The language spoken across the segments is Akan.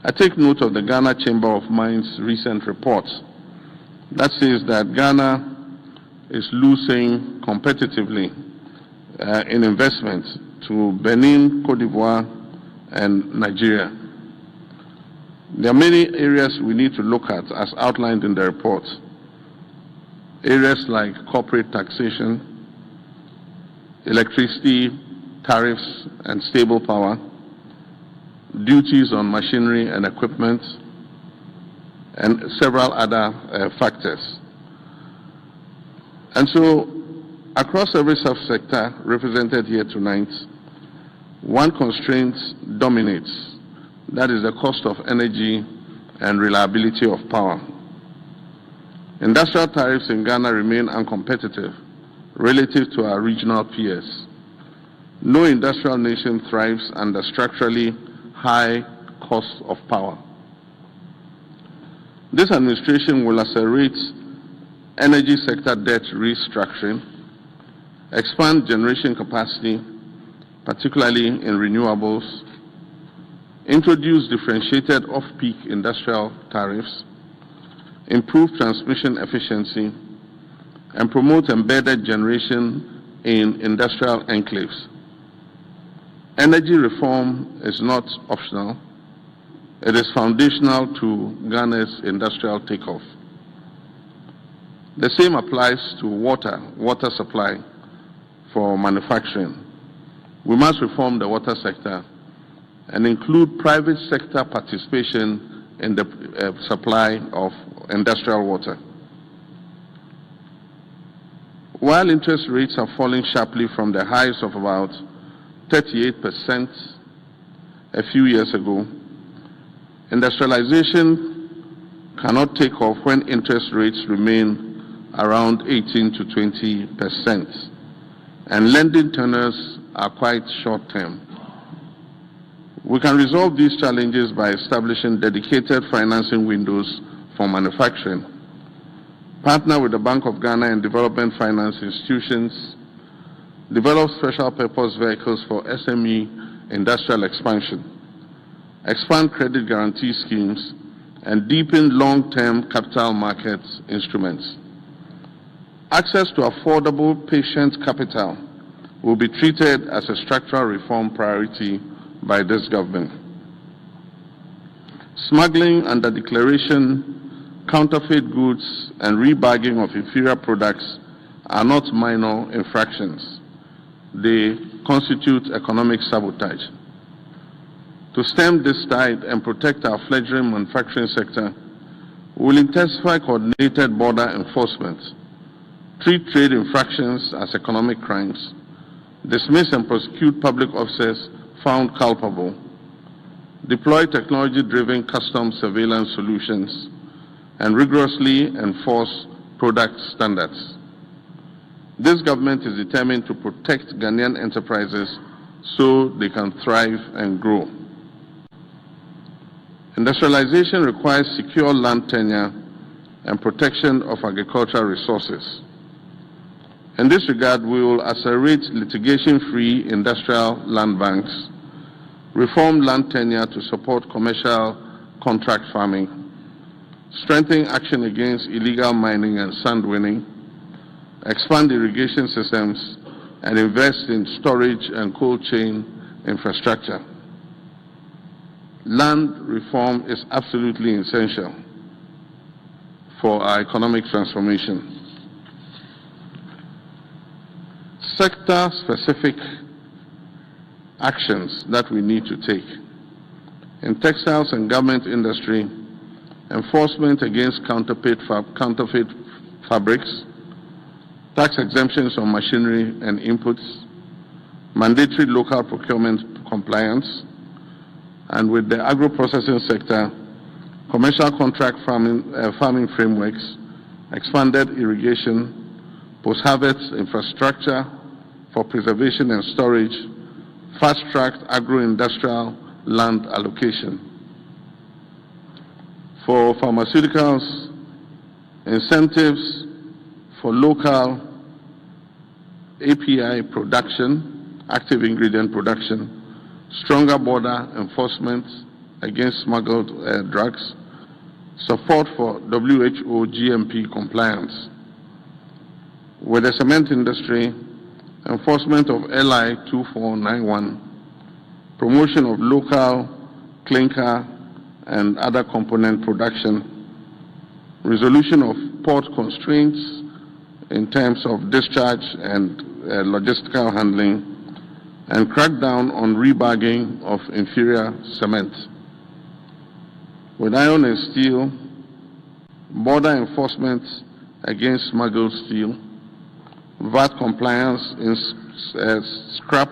I take note of the Ghana Chamber of Mines' recent report that says that Ghana is losing competitively in investments to Benin, Cote d'Ivoire, and Nigeria. There are many areas we need to look at as outlined in the report. Areas like corporate taxation, electricity tariffs and stable power, duties on machinery and equipment, and several other factors. And so, across every subsector represented here tonight, one constraint dominates. That is the cost of energy and reliability of power. Industrial tariffs in Ghana remain uncompetitive relative to our regional peers. No industrial nation thrives under structurally high costs of power. This administration will accelerate energy sector debt restructuring, expand generation capacity, particularly in renewables, introduce differentiated off-peak industrial tariffs, improve transmission efficiency, and promote embedded generation in industrial enclaves. Energy reform is not optional. It is foundational to Ghana's industrial takeoff. The same applies to water supply for manufacturing. We must reform the water sector and include private sector participation in the supply of industrial water. While interest rates are falling sharply from the highs of about 38% a few years ago, industrialization cannot take off when interest rates remain around 18 to 20%, and lending tenors are quite short-term. We can resolve these challenges by establishing dedicated financing windows for manufacturing, partner with the Bank of Ghana and development finance institutions, develop special purpose vehicles for SME industrial expansion, expand credit guarantee schemes, and deepen long-term capital markets instruments. Access to affordable patient capital will be treated as a structural reform priority by this government. Smuggling under declaration, counterfeit goods, and rebagging of inferior products are not minor infractions. They constitute economic sabotage. To stem this tide and protect our fledgling manufacturing sector, we will intensify coordinated border enforcement, treat trade infractions as economic crimes, dismiss and prosecute public officers found culpable, deploy technology-driven customs surveillance solutions, and rigorously enforce product standards. This government is determined to protect Ghanaian enterprises so they can thrive and grow. Industrialization requires secure land tenure and protection of agricultural resources. In this regard, we will accelerate litigation-free industrial land banks, reform land tenure to support commercial contract farming, strengthen action against illegal mining and sand winning, expand irrigation systems, and invest in storage and cold chain infrastructure. Land reform is absolutely essential for our economic transformation. Sector-specific actions that we need to take. In textiles and garment industry, enforcement against counterfeit fabrics, tax exemptions on machinery and inputs, mandatory local procurement compliance, and with the agro-processing sector, commercial contract farming frameworks, expanded irrigation, post-harvest infrastructure for preservation and storage, fast-tracked agro-industrial land allocation. For pharmaceuticals, incentives for local API production, active ingredient production, stronger border enforcement, against smuggled drugs, support for WHO GMP compliance. With the cement industry, enforcement of LI 2491, promotion of local clinker and other component production, resolution of port constraints in terms of discharge and logistical handling, and crackdown on rebagging of inferior cement. With iron and steel, border enforcement against smuggled steel, VAT compliance in scrap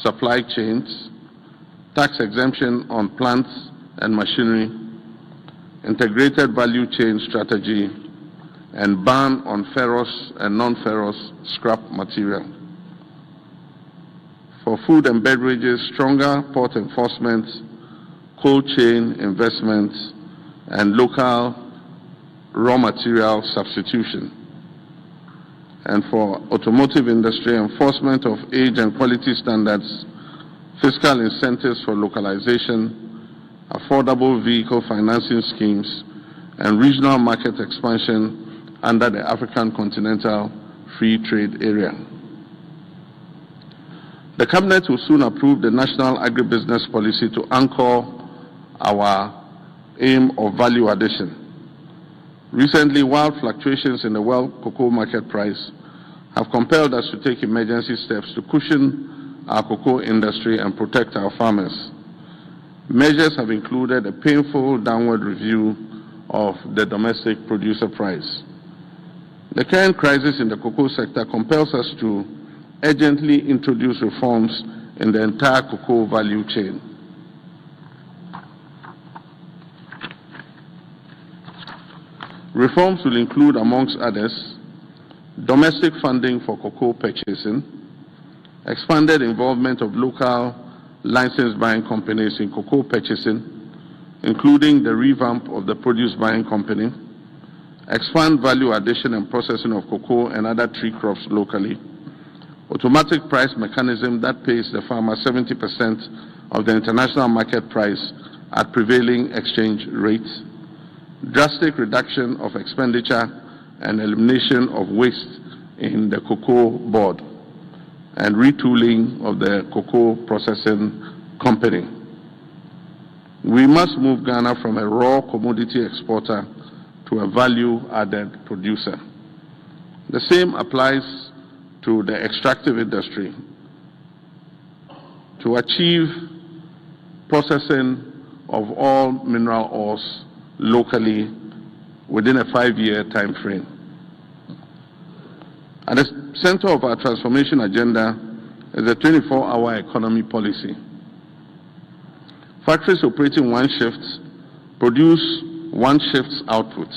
supply chains, tax exemption on plants and machinery, integrated value chain strategy, and ban on ferrous and non-ferrous scrap material. For food and beverages, stronger port enforcement, cold chain investment, and local raw material substitution. And for automotive industry, enforcement of age and quality standards, fiscal incentives for localization, affordable vehicle financing schemes, and regional market expansion under the African Continental Free Trade Area. The Cabinet will soon approve the National Agribusiness Policy to anchor our aim of value addition. Recently, wild fluctuations in the world cocoa market price have compelled us to take emergency steps to cushion our cocoa industry and protect our farmers. Measures have included a painful downward review of the domestic producer price. The current crisis in the cocoa sector compels us to urgently introduce reforms in the entire cocoa value chain. Reforms will include, amongst others, domestic funding for cocoa purchasing, expanded involvement of local licensed buying companies in cocoa purchasing, including the revamp of the produce buying company, expand value addition and processing of cocoa and other tree crops locally, automatic price mechanism that pays the farmer 70% of the international market price at prevailing exchange rates, drastic reduction of expenditure and elimination of waste in the cocoa board, and retooling of the cocoa processing company. We must move Ghana from a raw commodity exporter to a value-added producer. The same applies to the extractive industry. To achieve processing of all mineral ores locally within a 5-year time frame. At the center of our transformation agenda is a 24-hour economy policy. Factories operating one shift produce one shift's output.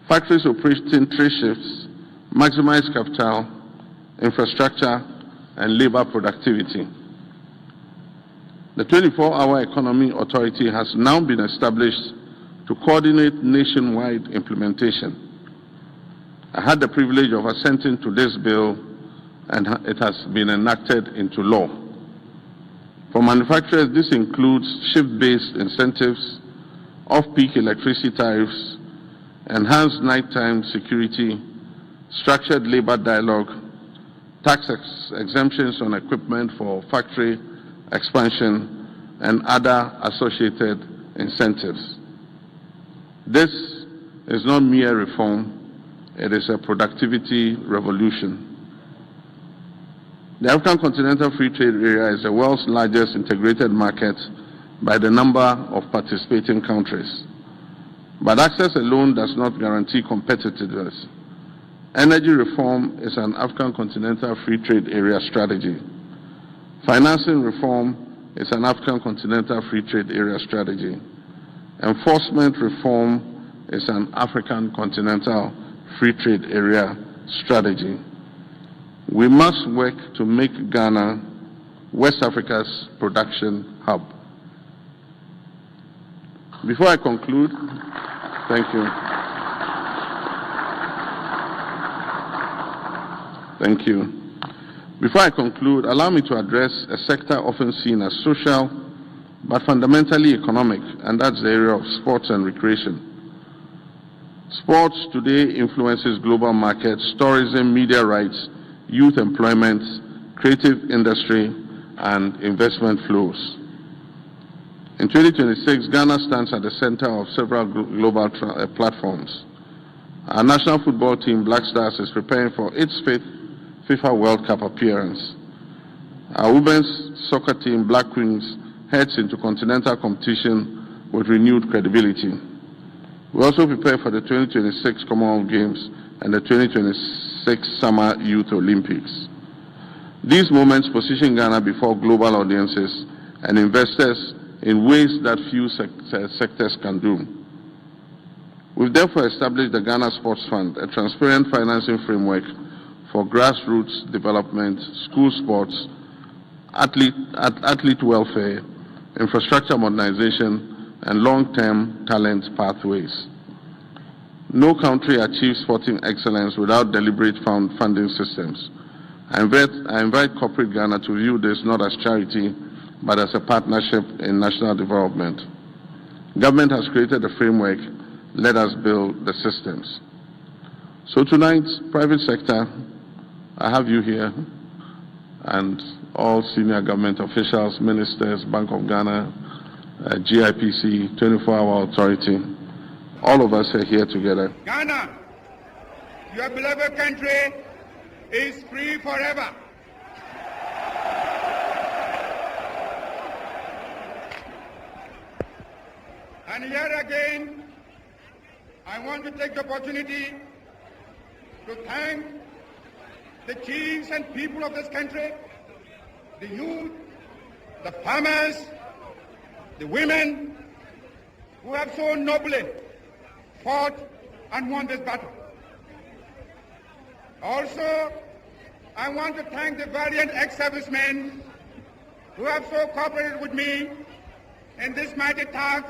Factories operating 3 shifts maximize capital, infrastructure, and labor productivity. The 24-hour economy authority has now been established to coordinate nationwide implementation. I had the privilege of assenting to this bill, and it has been enacted into law. For manufacturers, this includes shift-based incentives, off-peak electricity tariffs, enhanced nighttime security, structured labor dialogue, tax exemptions on equipment for factory expansion, and other associated incentives. This is not mere reform, it is a productivity revolution. The African Continental Free Trade Area is the world's largest integrated market by the number of participating countries. But access alone does not guarantee competitiveness. Energy reform is an African Continental Free Trade Area strategy. Financing reform is an African Continental Free Trade Area strategy. Enforcement reform is an African Continental Free Trade Area strategy. We must work to make Ghana West Africa's production hub. Before I conclude, thank you. Thank you. Before I conclude, allow me to address a sector often seen as social but fundamentally economic, and that's the area of sports and recreation. Sports today influences global markets, tourism, media rights, youth employment, creative industry, and investment flows. In 2026, Ghana stands at the center of several global platforms. Our national football team, Black Stars, is preparing for its fifth FIFA World Cup appearance. Our women's soccer team, Black Queens, heads into continental competition with renewed credibility. We also prepare for the 2026 Commonwealth Games and the 2026 Summer Youth Olympics. These moments position Ghana before global audiences and investors in ways that few sectors can do. We've therefore established the Ghana Sports Fund, a transparent financing framework for grassroots development, school sports, athlete welfare, infrastructure modernization, and long-term talent pathways. No country achieves sporting excellence without deliberate funding systems. I invite corporate Ghana to view this not as charity, but as a partnership in national development. Government has created a framework. Let us build the systems. So tonight, private sector, I have you here, and all senior government officials, ministers, Bank of Ghana, GIPC, 24-hour authority, all of us are here together. Ghana, your beloved country, is free forever. And yet again, I want to take the opportunity to thank the chiefs and people of this country, the youth, the farmers, the women who have so nobly fought and won this battle. Also, I want to thank the valiant ex-servicemen who have so cooperated with me in this mighty task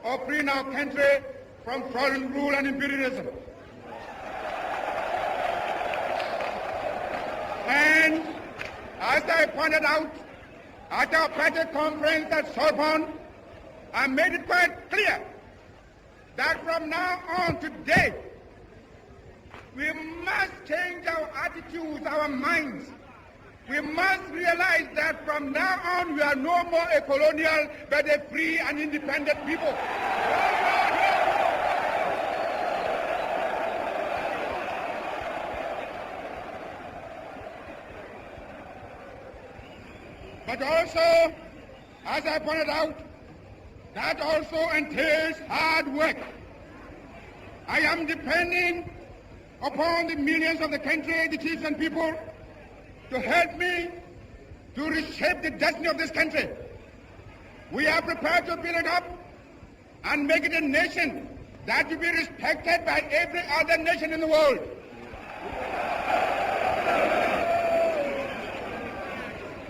of freeing our country from foreign rule and imperialism. And as I pointed out at our party conference at Sorbonne, I made it quite clear that from now on today, we must change our attitudes, our minds. We must realize that from now on, we are no more a colonial, but a free and independent people. But also, as I pointed out, that also entails hard work. I am depending upon the millions of the country, the chiefs and people, to help me to reshape the destiny of this country. We are prepared to build it up and make it a nation that will be respected by every other nation in the world.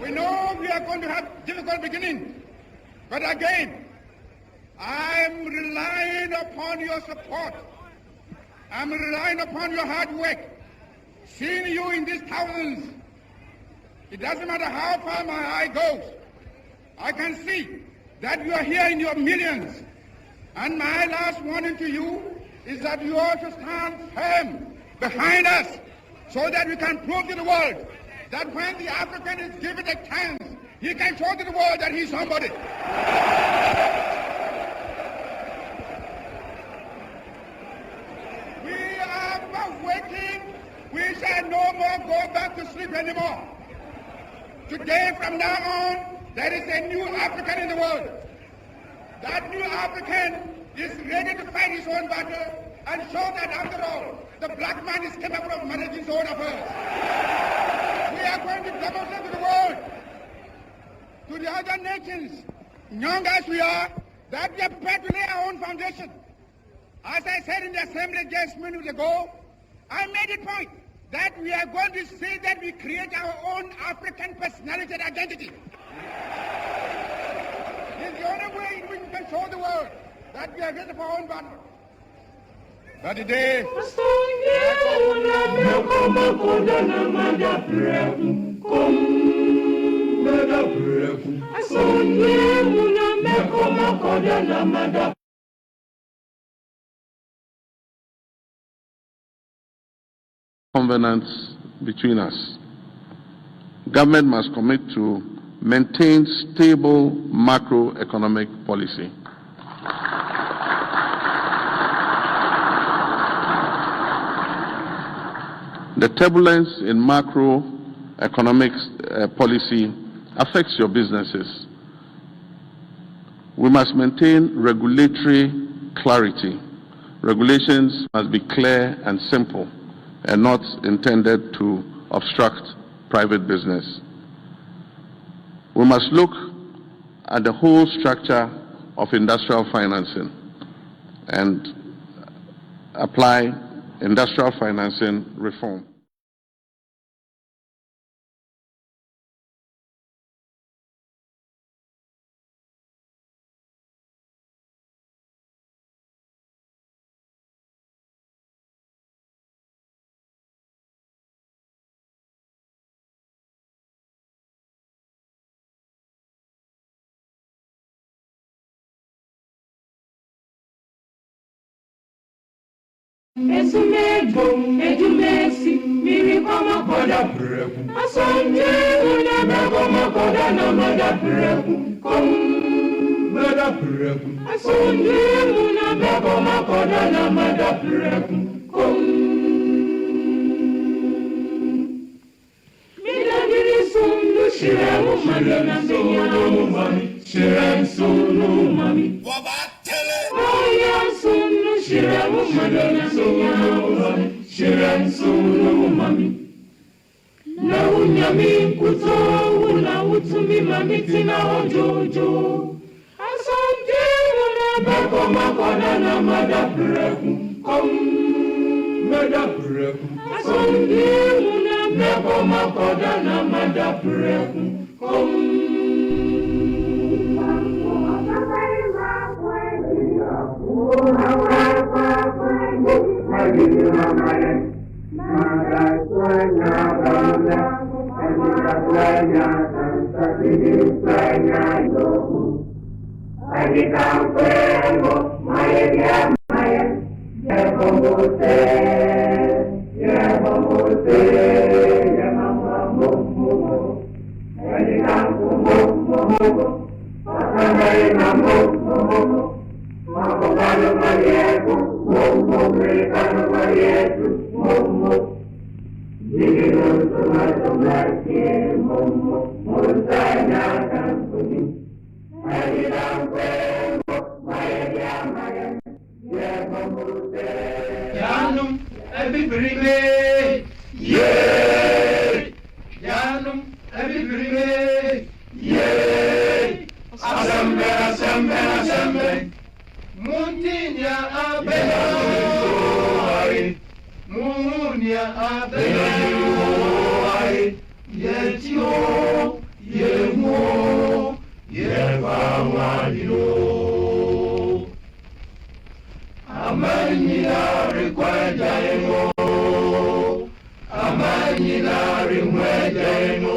We know we are going to have difficult beginnings, but again, I'm relying upon your support. I'm relying upon your hard work. Seeing you in these thousands, it doesn't matter how far my eye goes. I can see that you are here in your millions. And my last warning to you is that you ought to stand firm behind us so that we can prove to the world that when the African is given a chance, he can show to the world that he's somebody. We are waiting. We shall no more go back to sleep anymore. Today, from now on, there is a new African in the world. That new African is ready to fight his own battle and show that, after all, the black man is capable of managing his own affairs. We are going to demonstrate to the world, to the other nations, young as we are, that we are prepared to lay our own foundation. As I said in the assembly just minutes ago, I made a point that we are going to say that we create our own African personality and identity. It's the only way in which we can show the world that we are ready for our own battle. But today, Covenants between us. Government must commit to maintain stable macroeconomic policy. The turbulence in macroeconomic policy affects your businesses. We must maintain regulatory clarity. Regulations must be clear and simple and not intended to obstruct private business. We must look at the whole structure of industrial financing and apply industrial financing reform. Edumesi, miri kama koda preku. Asanje una kama koda na mada preku. Mada preku. Asanje una kama koda na mada preku. Milagiri sunu shiremu mami na mami. Shiremu sunu mami. Oya sunu shiremu mami mami. Na unyami kuto una utumi mami tina ojojo. Asante una beko makona na mada preku. Mada preku. Asante una beko makona na mada preku. Yanum ebibrime, yeah. Yanum ebibrime, yeah. Asembe. Muntinya abena, munya abena, yetio, yemo, yevawadio. Amanyina rekwaja eno, amanyina remweja eno,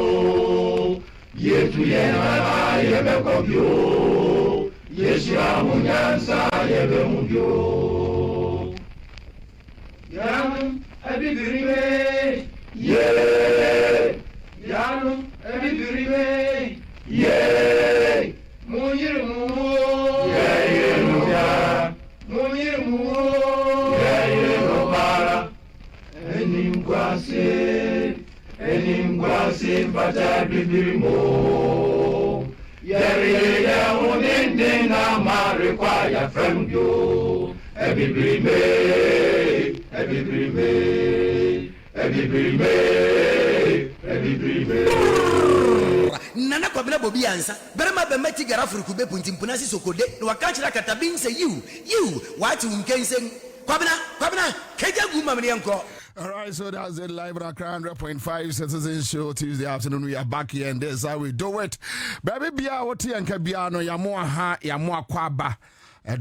yetu yena yebekobyo, yeshia munyansa yebemubyo. Yanum ebibirime, yeah. Yanum ebibirime, yeah. Muyirimu, yeah. Muyirimu, yeah. Enimkwase, mpata bibirimo. Yeri ya uninde na marikwa ya fremgyo. Ebibirime. Nana Kwabena Bobie Ansah. Berema be meti garafuru kube puntimpuna si sokode. No wakachira katabin say you what you can say. Kwabena keja guma mnianko. All right, so that's it live on Accra 100.5 Citizen Show Tuesday afternoon. We are back here and this is how we do it. Baby Bia Woti and Kabiano Yamoa Ha Yamoa Kwaba.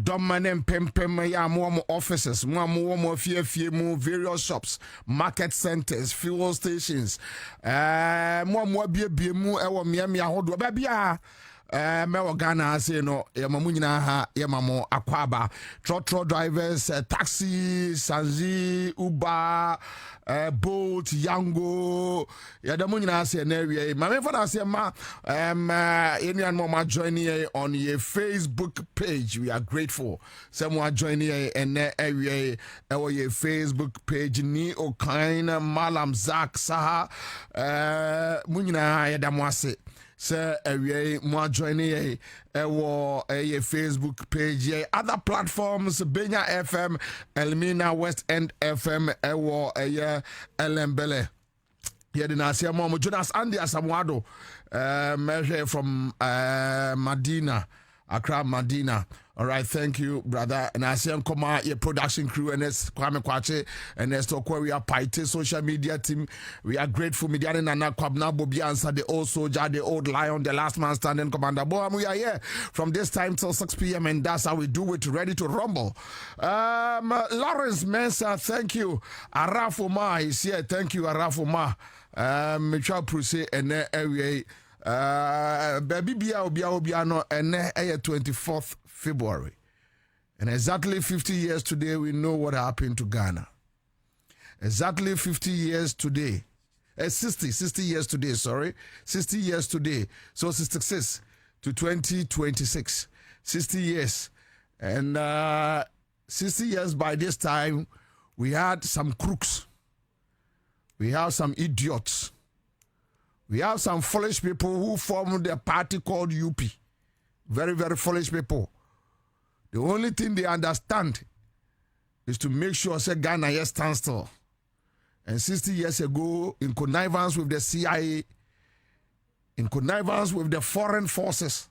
Dominant Pempem ya more offices, more fear more various shops, market centers, fuel stations, more be mu ewo miami ahodo babia me Ghana say no yamamu nyina ha yamamo Akwaba trotro drivers taxi Sanzi Uber Bolt Yango yadamu nyina say na area mame for say ma anyone more joining on your Facebook page. We are grateful someone joining in area our your Facebook page ni Okaina Malam Zak Saha munyina yadamu ase Sir, more joining a Facebook page, other platforms, Benya FM, Elmina West End FM, Elembele. Here the Nasia Momo Jonas Andy Asamoado, measure from Medina, Accra, Medina. All right, thank you, brother. And I see your production crew and Kwame Kwache and Estokwe. We are Paite social media team. We are grateful. Media and Kwabena, Bobie, Ansah, the old soldier, the old lion, the last man standing, Commander Boam. We are here from this time till 6 p.m. and that's how we do it. Ready to rumble. Lawrence Mensah, thank you. Arafuma is here. Thank you, Arafuma. Michel Pruse and area. Baby Obiano and 24th February. And exactly 50 years today, we know what happened to Ghana. Exactly 50 years today. 60 years today, sorry. 60 years today. So 66 to 2026. 60 years. And 60 years by this time, we had some crooks. We have some idiots. We have some foolish people who formed a party called UP. Very, very foolish people. The only thing they understand is to make sure that Ghana stands still. And 60 years ago, in connivance with the CIA, in connivance with the foreign forces,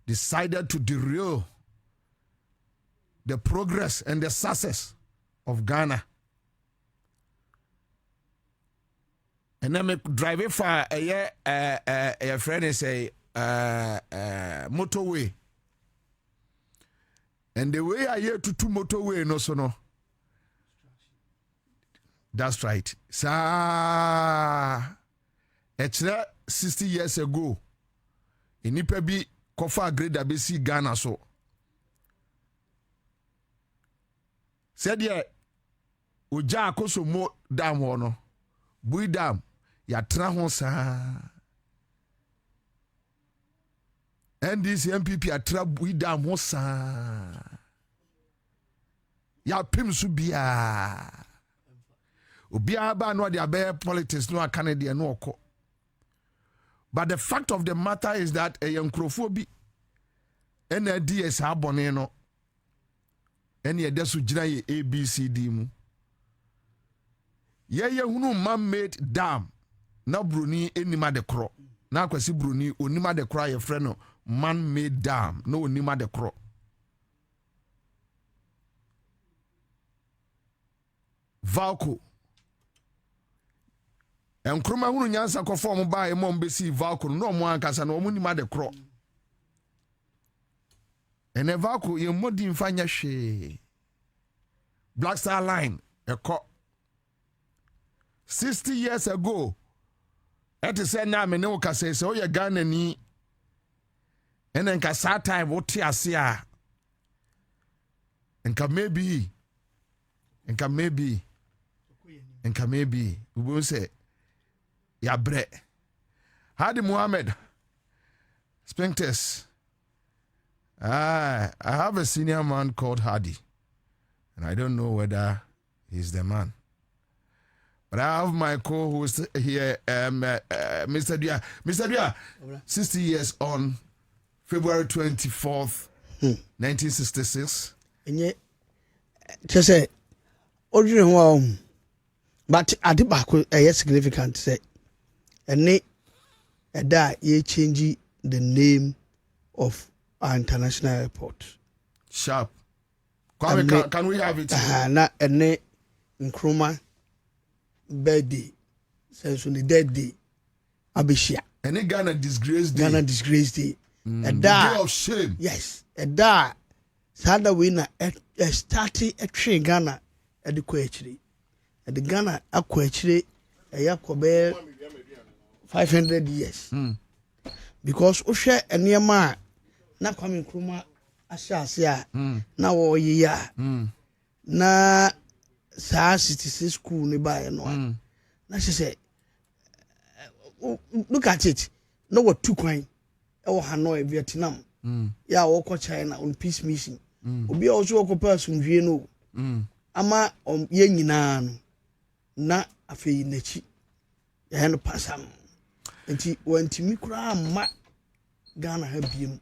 decided to derail the progress and the success of Ghana. And then me drive it for a friend is a motorway. And the way I hear to motorway no so no. That's right. It's 60 years ago. In Ipebi Kofa grade ABC Ghana so. Said yeah, Uja koso mo dam wono. Bui dam ya tra sa. NDC MPP atra bui dam ho sa. Ya pim su bia. Obia ba no de abe politics no Canada no oko. But the fact of the matter is that a yankrofo bi NDS abone no ene ye desu gina ye ABCD mu. Ye hunu man-made dam na bruni enima de kro. Na kwasi bruni onima de kro ye frɛ no man-made dam no onima de kro. Valco. Enkroma hunu nyansa ko form ba e mom besi Valco no mo ankasa no mo nima de kro. Ene Valco ye modi mfanya hwe. Black Star Line ekɔ 60 years ago, it is said now, me no can say, so you're Ghana ni, and then can start time what you see, and can maybe, we will say, ya bre. Hadi Muhammad, Spinkters. I have a senior man called Hadi, and I don't know whether he's the man. But I have my co-host here, Mr. Dia. Mr. Dia, 60 years on February 24th, 1966. And just say, but I did back a significant say, and that ye change the name of our international airport. Sharp. Can we have it? Not a name in Kroma. Birthday, since on the dead day, Abishia. And Ghana disgrace day. Ghana disgrace day. A day of shame. Yes, a day sada we na start etwe Ghana ede ko akire ede Ghana akọ akire yakobe 500 years because ohwe enema na Kwame Nkrumah ahyase a na wo yiya na saa city school ni ba no na say look at it no what two kwan e wo Hanoi Vietnam ya wo ko China on peace mission obi also ko person wie no ama ye nyina no na afei nachi ya no pasam enti wantimi kura ma Ghana ha biem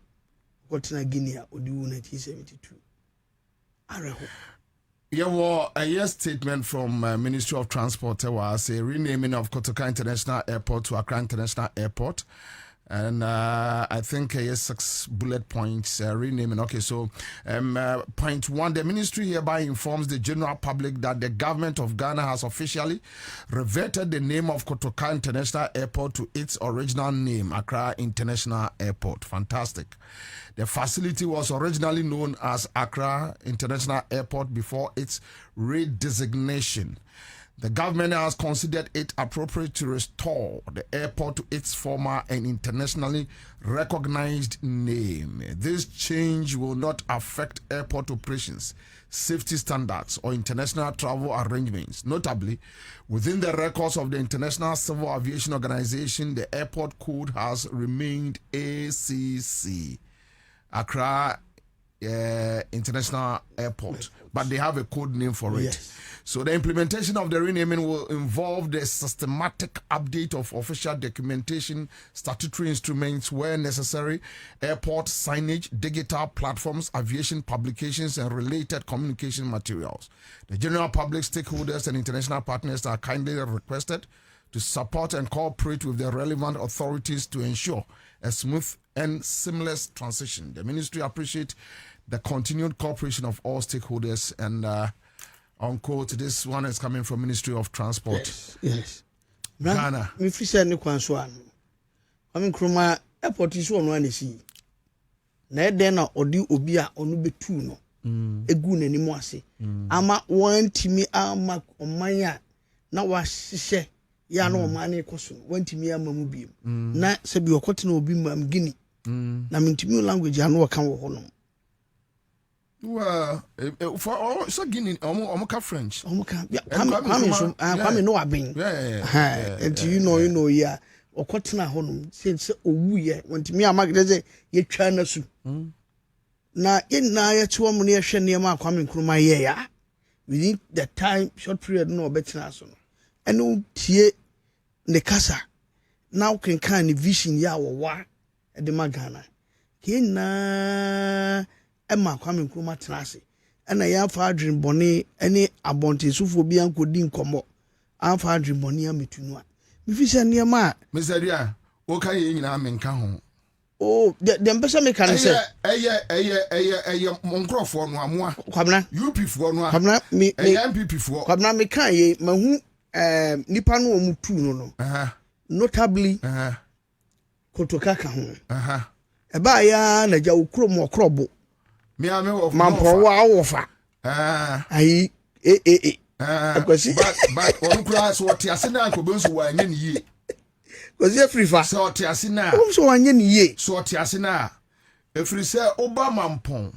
kotena Guinea odi 1972 areho. A yes statement from Ministry of Transport was a renaming of Kotoka International Airport to Accra International Airport. And I think 6 bullet points renaming. Okay, so point 1, the ministry hereby informs the general public that the government of Ghana has officially reverted the name of Kotoka International Airport to its original name, Accra International Airport. Fantastic. The facility was originally known as Accra International Airport before its redesignation. The government has considered it appropriate to restore the airport to its former and internationally recognized name. This change will not affect airport operations, safety standards, or international travel arrangements. Notably, within the records of the International Civil Aviation Organization, the airport code has remained ACC, Accra International Airport, but they have a code name for it. Yes. So the implementation of the renaming will involve the systematic update of official documentation, statutory instruments where necessary, airport signage, digital platforms, aviation publications, and related communication materials. The general public, stakeholders, and international partners are kindly requested to support and cooperate with the relevant authorities to ensure a smooth and seamless transition. The ministry appreciates the continued cooperation of all stakeholders, and unquote, this one is coming from Ministry of Transport. Yes. Ghana. Me fi say ne kwan so an. Kwame Nkrumah airport is one one see. Na den na odi obi a onu betu no. Egu n'anim ase. Ama wantimi ama oman a na wa hyehyɛ ya na oman ne koso. Wantimi ama mu biem. Na se bi okote na obi mam Guinea. Na mintimi language anu waka wo ho no. Well, for so Guinea, Omoka French. Omoka. Kwame no abin. Yeah. And you know, yeah. Okote na ho no. Say owu ye. Wantimi ama gede ye twa na su. Na na ye to mo na ye hwe ne ma Kwame Nkrumah ye ya. Within the time short period no obetina so no. Eno tie ne kasa. Now can kind vision ya wo wa e de magana. Kina Emma Kwame Nkrumah tenase ena ya fa adwin bone ene abontesufo bi ankodi nkomo afa adwin bone ametunu a mi fi se ne ma Miseria o kan ye nyina menka ho oh de mpesa me kan se eye monkrofo no amoa Kwabena UP fo no a Kwabena me MPP fo Kwabena me kan ye mahu nipa no omutu no notably Kotoka ka ho eba ya na ja okro mo okrobo me of mampo wa wofa ayi akwasi but on kura so what ase na ko benso wa anye ne yie kwasi free fa so what ase na so wanye ne yie so what ase na efri se oba mampon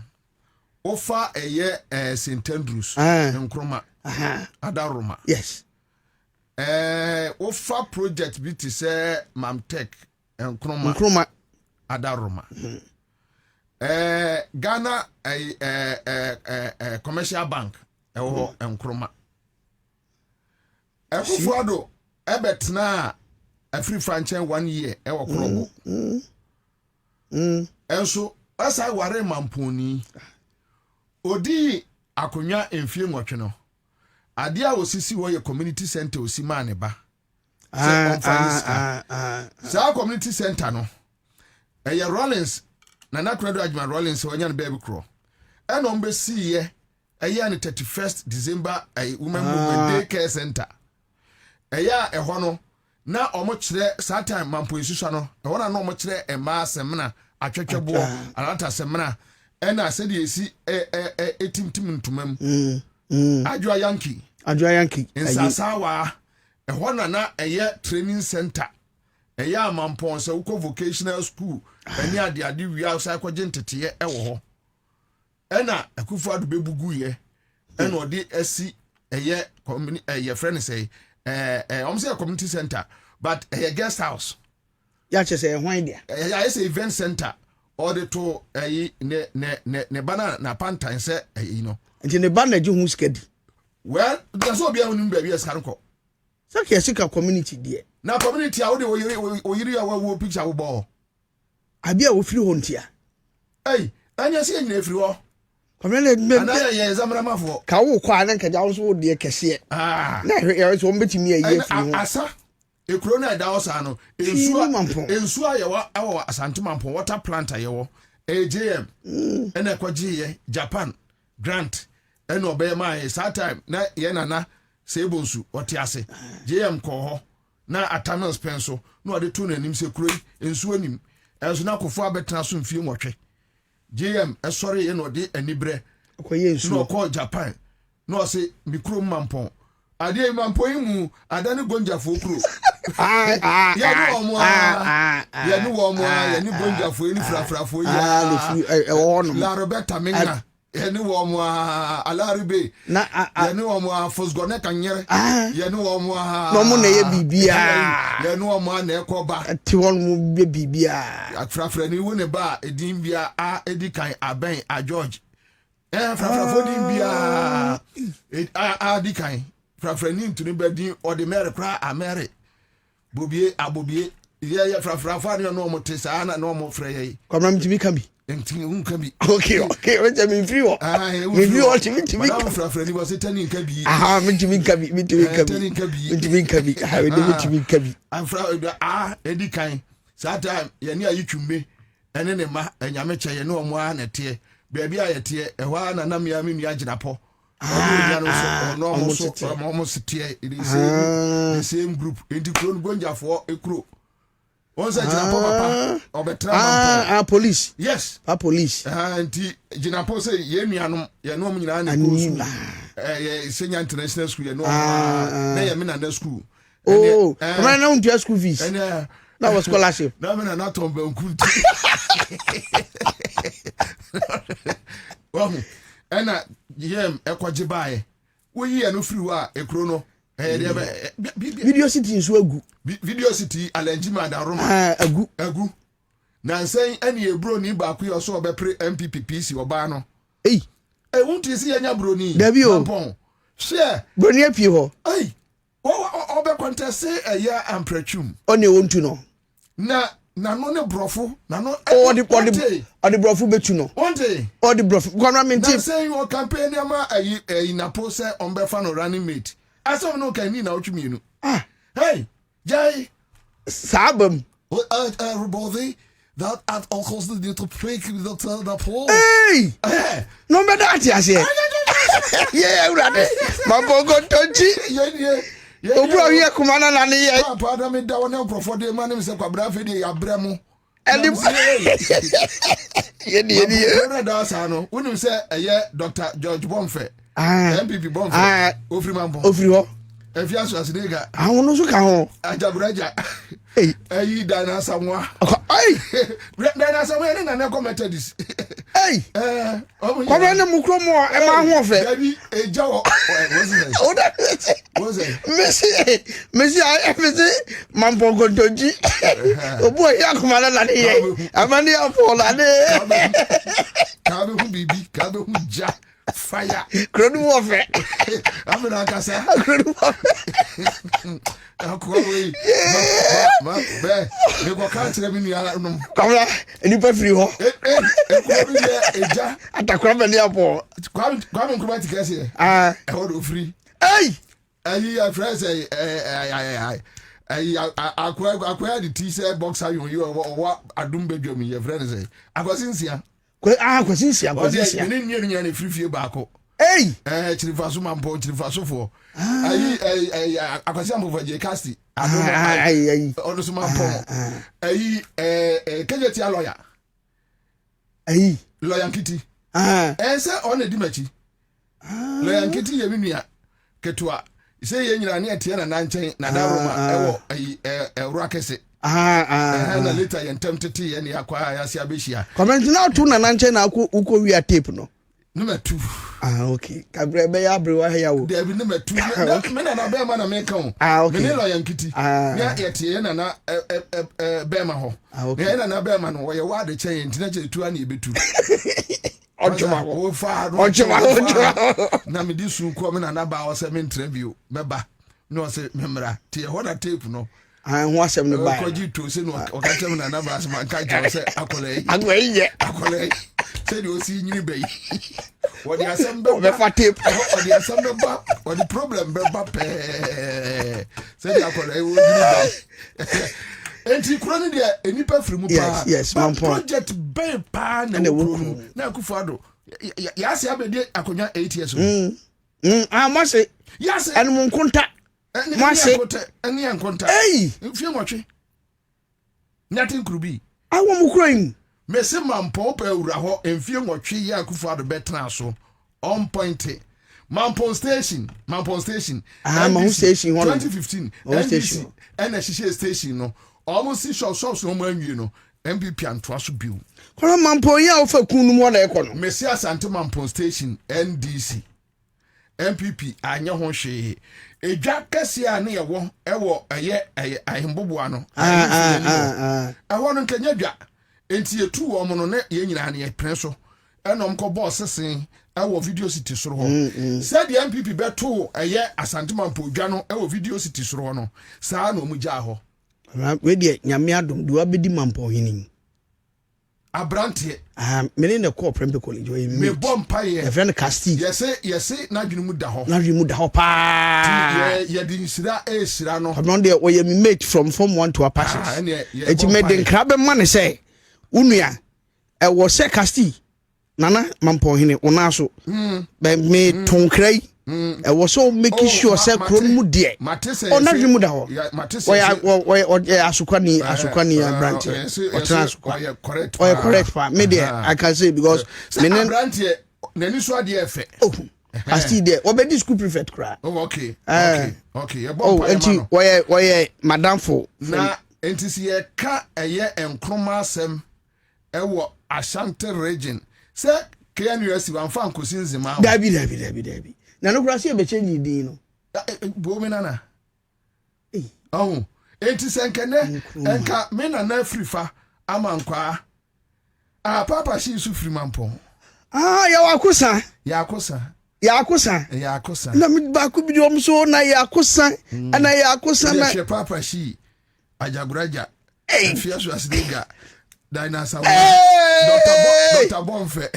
ofa eye St Andrews Nkrumah adaroma yes ofa project bi ti se Mamtech Nkrumah adaroma Ghana commercial bank Nkrumah Ekufuado ebetna free franchise 1 year ewo krobo enso asa ware mamponi odi akonya enfie nwotwe no ade a osisi wo ye community center osima ne ba sa community center no eye Rollins na nakrado adwuma Rollins wanya ne baby crow eno mbesi ye eye ne 31st December women movement day care center eya eho no na omo kire saa time mampo isusa no eho na omo kire ema semna atwetwebo anata semna and I said yesi etimtim ntumam adwa yankee in Sasawa ɛhɔ na ɛyɛ training center ɛyɛ amampɔn sɛ wokɔ vocational school ɛne ade wi outside kɔgye nteteyɛ ɛwɔ hɔ ɛna akufo ado bebugu yɛ ɛna ɔde asi ɛyɛ ɛyɛ friend sɛ say community center but ɛyɛ guest house ya che say hwan dia ɛyɛ say event center ɔde to ɛyi ne bana na pantan sɛ ɛyi no nti ne bana gye hu skadi well that's what be anu ba bi eskarko saka yesika community die na community a wo de oyiri a wo picture wo bo abia wo firi ho ntia anya se nyina firi ho community me ana ye zamra mafo ka wo kwa na nkaja wo so wo de kese na hwe so mbetimi ayi firi ho asa ekuro na da osa no ensu a ye wa awo asante mampo water plant a ye wo AJM ena kwaji ye Japan grant ena obey my sa time na ye nana sebonsu otiase JM ko ho na atamel spenso na ode to nanim se kuro ensu anim enso na kofo abetena so mfie nwotwe JM esori ye na ode anibre akoye ensu no ko Japan no se mikro mampon ade mampon mu adane gonjafo kuro ya ni gonjafo ni frafrafo ya la Roberta Menga ya ni wo mo alaribe na ya ni wo mo fosgone kanyere ya ni wo mo no mo na ye bibia ya ni wo mo na ekoba ti won mo be bibia frafra ni wo ne ba edin bia edikan aben a George frafrafo din bia adikan frafra ni ntuni bedin ordinary kra amere Bobie abobie ye frafrafa ne no mo tesa na no mo freye kwamra mtimi kambi enti unka bi okay we tell me free wo me free wo timi na frafra ni was tani nka bi mtimi kambi we mtimi kambi afra edi kan sata ye ne ayitwume ene ne ma anyame che ye ne omo a na te baabi a ye te ehwa na nam ya me nua ginapo almost the same group into clone gonja for a crew. Once I papa or police. Yes, police. And Jinapo say, Yemianum, Yanom, senior international school, you know, they are in school. Oh, right now, just school fees. And that was scholarship. No, I'm not on Belcoot. Well, and ekwajibae wo yi no free wa ekro video city nso agu video city alenjima da roma agu na nsen ene ebro ni ba ku yo so obepre MPPPC oba no won't see anya bro ni pon share bro ni apie ho obe contest eya amprachum oni wontu no na no ne brofo na no the brofo betu no one day the brofo kwamra menti say your campaign ama na pose on be fan running mate aso no kan ni na otwumi nu hey jai sabam Bobie that at all costs the to break the pole hey no matter that ya say yeah urade mabogo tonchi obro here kumana na ne ye papa me da wona profo de ma ne se kwabra fe de abramo eni da sa no wonim se eye Dr. George Bonfe MPP Bonfe ofri mambo ofri ho efia so asidega awon no so ka ho ajaburaja ayi dana samwa dana samwa ni na ne commented this kwabra ne mukromo e ma ho fe dabi eja wo was it Messi mambo gondoji obo ya kumana la ne amani afo la ne ka be hu bibi ka be hu ja fire kronu wo fe amena kasa kronu wo akwa ma be me ko ka tire mi nua no kwabra eni pa free ho ko bi eja atakwa me ni afo kwa me kuma tikasi e ho do free ayi friends akwa the t-shirt boxer you wa adum bedwam ye friends akwasinsia kwasinsia ni ne free baako chirifaso mampo chirifaso fo ayi akwasi ambo je casti ayi ono so mampo ayi kejeti lawyer ayi lawyer nkiti Ansah on a dimachi. Lawyer Kitty Yaminia Ketua. Say you are near Tiana Nanche, Nadaroma, a rockese. And later and tempted tea and acquire Asiabishia. Comment now to Nanche na uko we are tape no. Number 2. Okay. Kabrebe ya brewa ya wo. There be number 2. Mena na bema na mekon. Okay. Menelo yankiti. Ya yeti na bema ho. Okay. Na bema no ye wa de chen ntina che 2 ani betu. Ochoma wo fa na me di su ko me na ba o se me interview beba no se memra tie ho na tape no. Ho asem no ba. Ko ji to se no o ka tem na ba se man ka je se akole. Akole. Say you see nyini bay. What the assembly be for tape. What the assembly ba what the problem be ba pe. Say the akole e wo nyini bay. Enti kroni de enipa firi mu pa. Yes, man project be pa na wo na Akufo-Addo. Ya se abedi akonya 8 years old. Mo se. Yes. En mo nkonta. Mo se. Eni nkonta. Hey. Fie nwotwe. Nothing could be. Awo mu kroin. Mese Mampo pe ura ho emfie nwotwe ya Akufo-Addo betena so on point. Mampo station. Mampo station 2015 NBC and a station no almost shops no man you know MPP and Twasu Bill. Kono Mampo ya ofa kunu mo na ekono. Mese Asante Mampo station NDC MPP anya ho hwe edwa kase a ne yewo ewo eye ahemboboa no ewo no nkanya dwa enti etu wo mo no ne ye nyina ne epren so enom ko boss sen ewo video city soro ho said the MPP beto eye Asante Mampo dwa no ewo video city soro ho no saa na omugya ho we de nyame adom de wabedi Mampo hinin abrante mene ne call Prempeh College we me bompa ye e friend Casti yes na dwene mu da ho pa ye di sira e sira no no de we me mate from form 1 to Apache eti me de nkrabe ma ne say unua e wo se Casti nana Mampo hine ona so be me tonkrai e wo so make sure say kron mu de ona dwene mu da ho oya asukani brand correct pa me there I can say because me brand here nani so ade efe Casti there obedi school prefect kra okay e bomb enti we madam for na enti si e ka eye enkroma asem e wo Ashanti region say KNUS wan fan kosinzima dabi na no krasi e be change din no Bobie nana enti senkene enka me na afrifa amankwa papa shi su firi Mampo yakosa na mi ba ku bi dom so na yakosa ana yakosa na she papa shi ajaguraja fia so asdega dinosaur Dr. Bonfe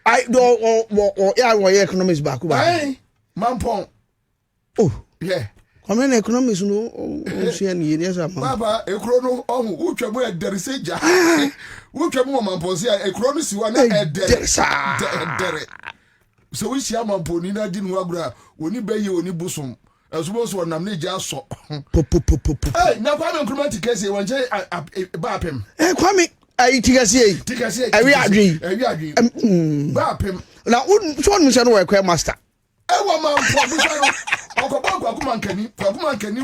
I do ya wo economics ba ku ba Mampo yeah Kwame na economics no so ni yeri asa baba ekro no ohu utwamu edere seja utwamu Mampo se ekro no siwa na edere so we share Mampo ni na di no agura oni beye oni busom esubo so nam na ja so na Kwame Nkrumah tikase wonje ba apem Kwame tikase awi adwi ba apem na so no se no we master ewa Mampo bi so okoba kwakumankani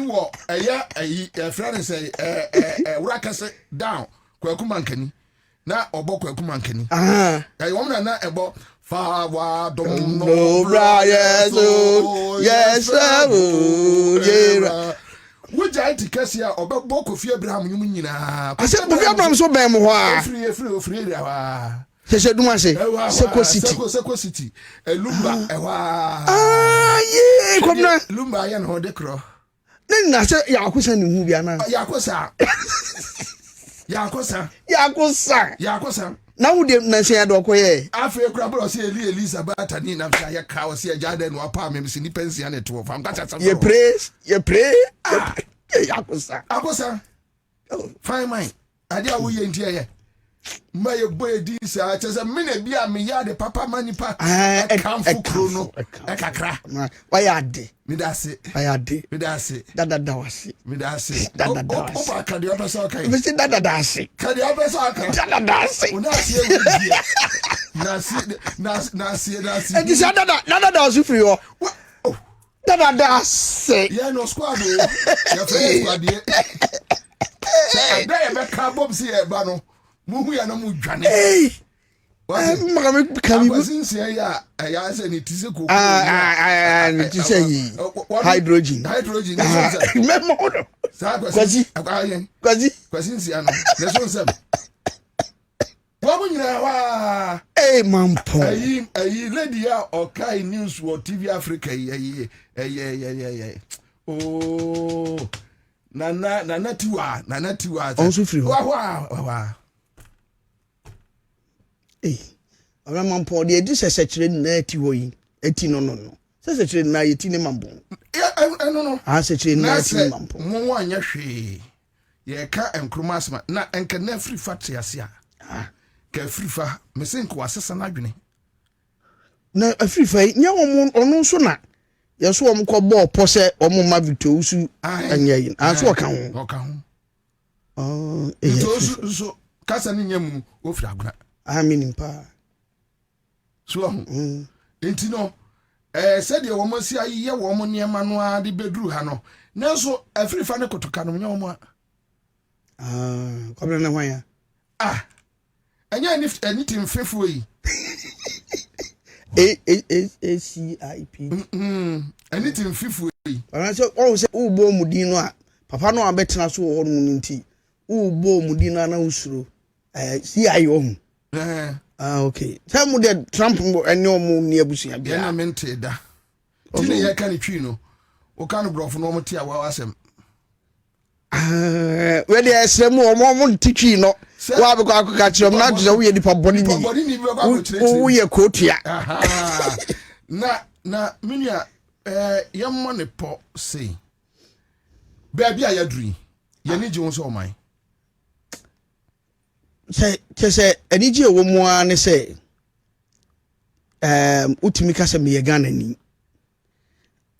wo eye friend say urakase down kwakumankani na obo kwakumankani won na ebo fa wa dom no bra yes yera wuja itikasi a obebo Kofi Abraham nyum nyina ase Kofi Abraham so ben mo ho a free wa se duma se Seko City Lumba ewa ye komna Lumba ya no de kro na se yakosa ni hu bia na yakosa na wo de na se ya do koye afa kura bro se Elizabeth ni na fa ya ka o se jade no apa me si ni pension net wo fam ka cha ye praise yakosa fine mine ade a wo ye ntie ye my boy this just a minute be a me yard papa manipa come for chrono ekakra why ade me da se ade me da se dada wasi me da se dada wasi o ka de opeso okay me say dada wasi ka de opeso okay dada wasi una se na se e di say dada wasi free o dada wasi yeah no squad o ya friend squad e say dey be ka bob see e ba no mu ya no mu dwane mama kami since ya say ni tise ko ni tise yi hydrogen memo no kwazi since ya no le so nsem wa mu nyina wa mampo ayi lady ya okay news wo TV Africa yi oh nana tiwa also free wa ọ̀rẹ́ máa ń pọ̀ ọ́ di sẹ̀sẹ̀kyerẹ́ nínú ti wọ̀ yìí eti no sẹ̀sẹ̀kyerẹ́ nínú ayé ti ní ma bọ̀ no sẹ̀sẹ̀kyerẹ́ nínú ayé ti ní ma bọ̀ mo wọ́n anyẹ hwee yẹ ká nkuruma asema na nkà na free fa te ase a ka free fa me se nko asesa na adwene na free fa nya wɔn ɔno nso na yɛ so wɔn kɔ bɔɔ pɔ sɛ wɔn ma Victor Usu anya yi aso ɔka ho Victor Usu kasa ni nyam ofiri agona nimpa so enti no said ye woman si ayi ye wo mo niema no a de bedru ha no nanso afirifa ne kotoka no nya wo mo Kwabena na hwan anya anything fefu yi ACIP anything fefu yi ana so o se ubo mudin no a papa no abetena so wo no nti ubo mudin na usuro CIO okay tell me the Trump any omo ni abusia bia na mente da tine ye kan twi no o kan brofo no mo tia wa asem we dey asem omo titwi no wa be kwa ka chiom na do we di pa boni ni be kwa chire wo ye kotua na minia ye mo ne po sei baby ayaduri ye ni ji won so oman say aniji ewo mu a ne say utimi ka se me ye Ghana ni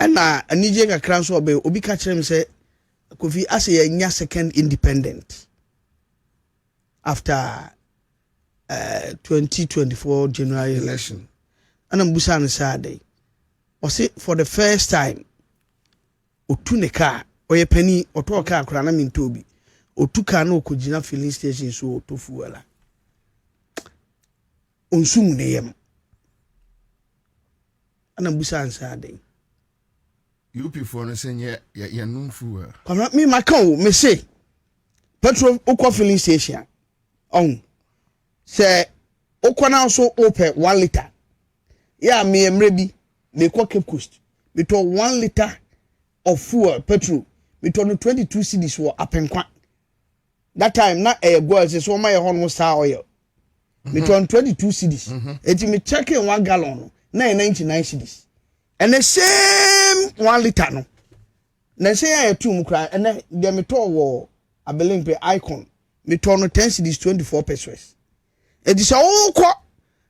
ana aniji kakra so obe obi ka kire me say Kofi ase ye nya second independent after 2024 general election ana mbusa ne say o say for the first time otu ne car oye pani oto car kura na mintobi otuka na okogina filling station so otofuela onsum ne yem ana busa ansa den UP for no say ye numfu kwa me maka o me say petrol okwa filling station on say okwa so ope 1 liter ya me emre bi me kwa Cape Coast me to 1 liter of fuel petrol me to no 22 cedis wo apenkwa. That time na go say so my hon star oil me turn 22 cedis enti me check in 1 gallon na 99 cedis and the same 1 liter no na say I two mu kra and dem me to wo abelimpe icon me turn 10 cedis 24 pesos enti so ko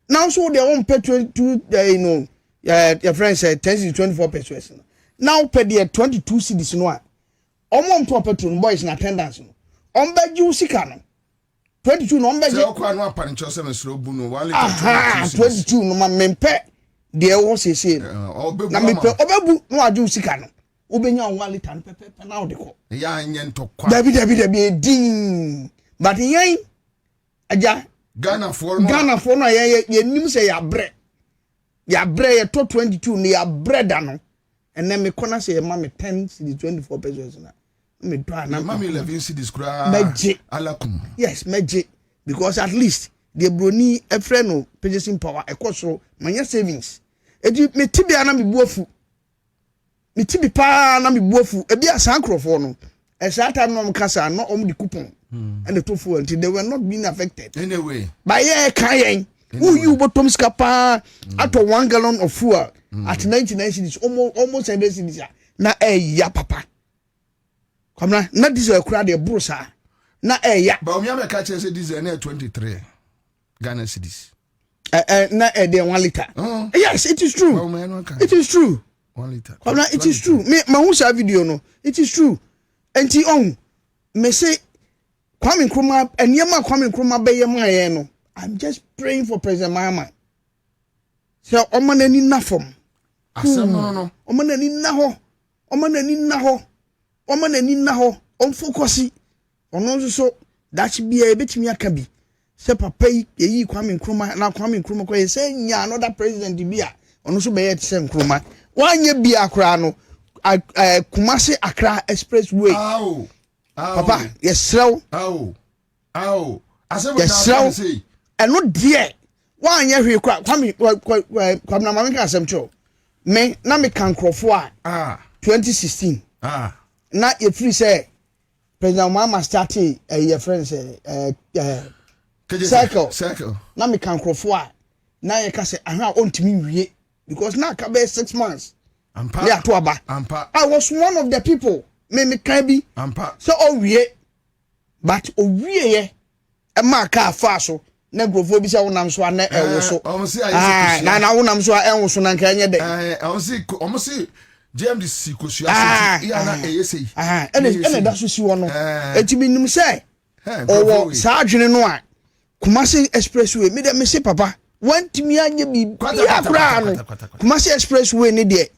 now so they won pay 22 your friend said 10 cedis 24 pesos now pay the 22 cedis no a omo to petrol boys na attendance no ombeji usika no 22 no ombeji se okwa no aparencho se mesro bu no wale 22 no ma mempe de wo sese na mempe obebu no aju usika no obenya 1 liter no pepe na odeko ya nye ntokwa dabi din but yen aja Ghana for no ye nim se ya bre ye to 22 no ya bre da no ene me kona se ye ma me 10 cedi 24 pesos na me do na mama 11 cedis kura alakum yes meje because at least the broni e friend no purchasing power e koso manya savings edi me tibia na me buafu me tibi pa na me buafu e bia san krofo no e sa time no kasa no om di coupon and the tofu until they were not being affected anyway by ye kayen who you bottom scapa at 1 gallon of fuel at 99 cedis almost 7 cedis na ya papa Kwabena na diesel kura de brusa na ya but omi catch say diesel na 23 Ghana cedis na de 1 liter yes it is true it is true 1 liter Kwabena it is true me hu sa video no it is true enti on me say Kwame Nkrumah eniyama Kwame Nkrumah beye maye no I'm just praying for President Mahama say omanani na fom asem no omanani na ho omanani na ho on focus ono so that bia betimi aka bi say papa yi Kwame Nkrumah na Kwame Nkrumah ko say nya another president bia ono so be yet say Nkrumah wanye bia akra no Kumasi Accra expressway papa yesrew asem na say eno de wanye hwe kwa Kwabena ma menka asem cho me na me kan krofo a 2016 na ye free say President Mahama started your friend say circle na me kan krofo a na ye ka say ahwa ontimi wie because na ka be 6 months yeah to aba I was one of the people me kan bi so wie but wie ye e ma ka fa so na grofo bi say wonam so na e wo so na wonam so e wo so na nka nye de omo JMDC kosuasi ya na eyesi ene da so si wono eti bi nim say owo sa adwene no a Kumasi expressway me de me say papa want me anya bi akra no Kumasi expressway ni de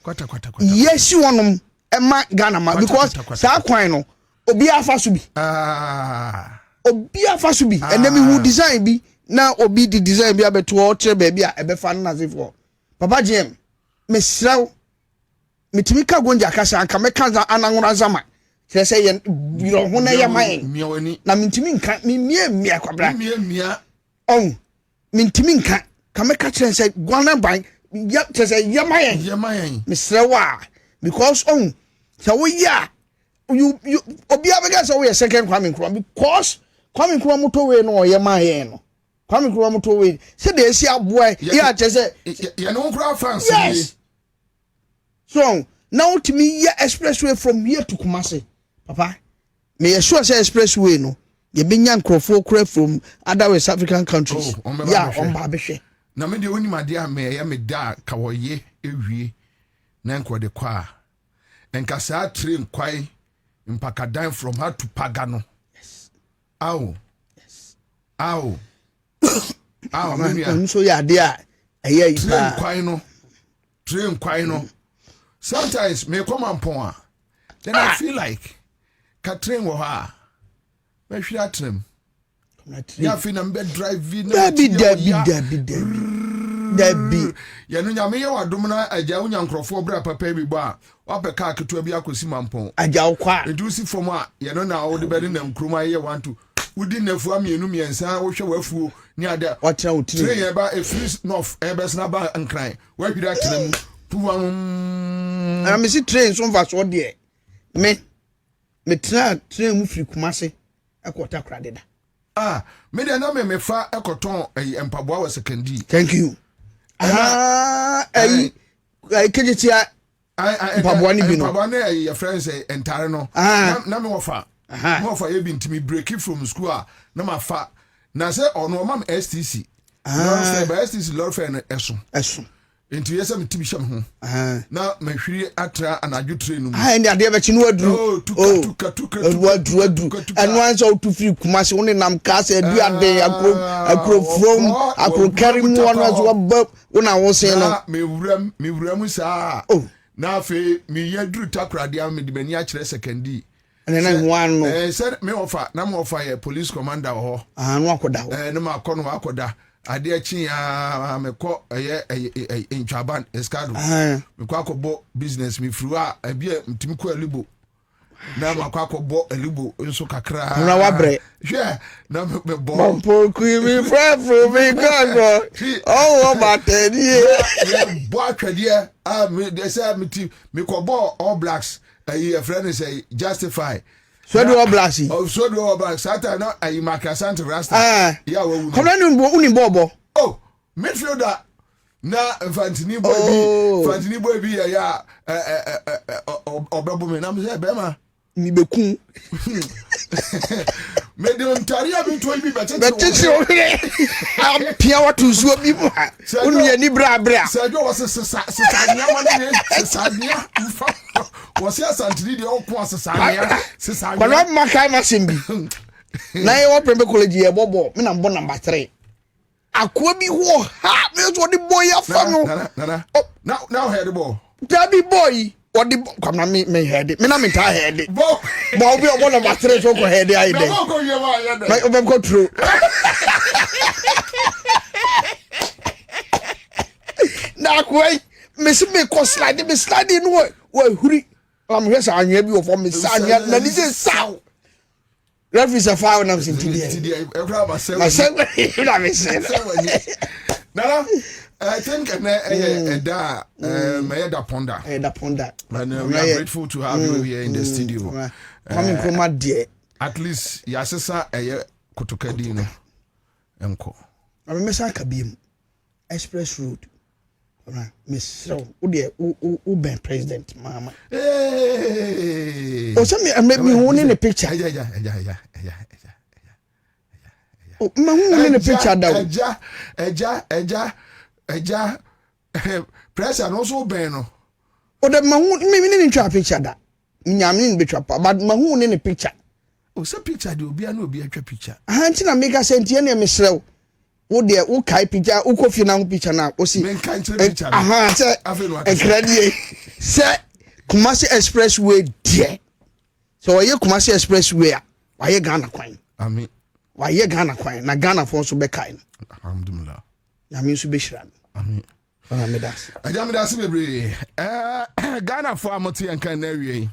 yesi wonom e ma Ghana ma because sa kwan no obi afa so bi obi afa so bi ene me hu design bi na obi di design bi abeto o kire ba bi a ebe fa na sefo papa JM me sraw mitimi ka gonja kasa anka meka ananwura zama kire se ye biro ho na ye man na mitimi nka mie Kwabena on mitimi nka ka meka kire se gwana ban ya kire se ye man misrewa because on so we ya you obi abega so we second Kwame Nkrumah because Kwame Nkrumah moto we no ye man no Kwame Nkrumah moto we se de esi aboy ya kire se ye no nkura France yes. So now to me, yeah, expressway from here to Kumasi, papa. May I sure say expressway no. You been young crowd from other West African countries. On Babeshe. Na me de oni ma dia me ya me da kawoye ewie na nko de kwa. Enka sa train kwai mpakadan from her to Pagano. Yes. Ow. Yes. Ow. I'm so yeah, dear. Train kwai no. Sometimes me come on point. Then I feel like Catherine wo ha. Me hwe atrem. Ya fi na mbe drive na. Debi. Ya no nyame ye wadom na agya wonya nkrofo bra papa bi bo a. Wa pe ka keto bi akosi mampon. Agya wo kwa. Reduce from a ye no na wo de be na nkruma ye want to. Wudi nafu amienu miensa wo hwe wafuo ni ada. What tell you? Train ye ba e free north e be sna ba nkran. Wa hwe atrem. I see train some of so there. Me train mu free Kumasi akota krade da. Me de na me fa ekoton empaboa wa secondary. Thank you. Kejetia empaboa ni bi no. Empaboa na your friends entire no. Na me wo fa. Mo fa ye bi ntimi break from school na ma fa. Na say ono ma STC. No STC lord friend eso. Into yes, I'm Timmy Sham. Now, my free atra and I do train. And I never know what do. And once out to free Kumasi only Nam Casa, do a day I could carry one as well. When I was saying, me Ramusa. Oh, now me yet drew Takra, the army, the Beniac secondary. And then I one said me offer, no more fire police commander or no more Kono. Ade achi me ko in Chaban Escado me kwa ko bo business me frua bia mtimi ko alibo na ma kwa ko bo alibo nso kakra na wabre hwe na me bo ku mi from me go oh ma tedi bo atwade me dey say me ko bo all blacks a friend is say justify so do oblasi so do oblasi sata na ayi makasante rasta ya wo kono uni bobo midfielder na Fantini boy bi ya obebo me na me say be ma ni bekun me de ontaria bi to bi bɛte sɛ ɔhwere apia wato nsuo bi mu a wonu yɛ ni bra sɛ jo wɔ sesa nyama ne sesa nya mfa wɔ sɛ asantiri de ɔko sesa nya kɔnɔ ma kai ma sem bi na yɛ wɔ prembe college yɛ bɔbɔ me na mbɔ number 3 akoa bi ho ha me so de boy afa no now head the ball dabi boy what the come na me head me na me ta head bo obi obo number 3 so ko head ai dey no go ye ma ye dey my obi go true na kwai me se me ko slide no wo huri am hwe sa anwa bi wo for me sa anwa na ni se saw referee say foul na sin tidi e kra ba se na me se Nana, I think Eda Ponda. And we are grateful to have you here in the studio. Coming from my dear. At least Yasesa Kotokadino. Enko. I remember Kabim Express Road. Miss So, Uber President, Mama. Hey. Oh, some maybe one in the picture. Yeah. My who in the picture down. Eja pressure no so beno. Oh, the mahoon maybe in a picture that. Yamin be trap, but mahoon in a picture. Oh, some picture do be no be a picture. Hantina make a sentient Miss Slow. Oh, dear, who kai picture, who coffee now picture now. Oh, see, picture. Aha, sir, and credit. Sir, Kumasi Expressway, dear. So, are you Kumasi Expressway? Why you Ghana coin? I mean, why you Ghana coin? Na Ghana for so be kind. Alhamdulillah. Yamin Subishran. Amen. Ajamidas bebre Ghana for amoti anka na wie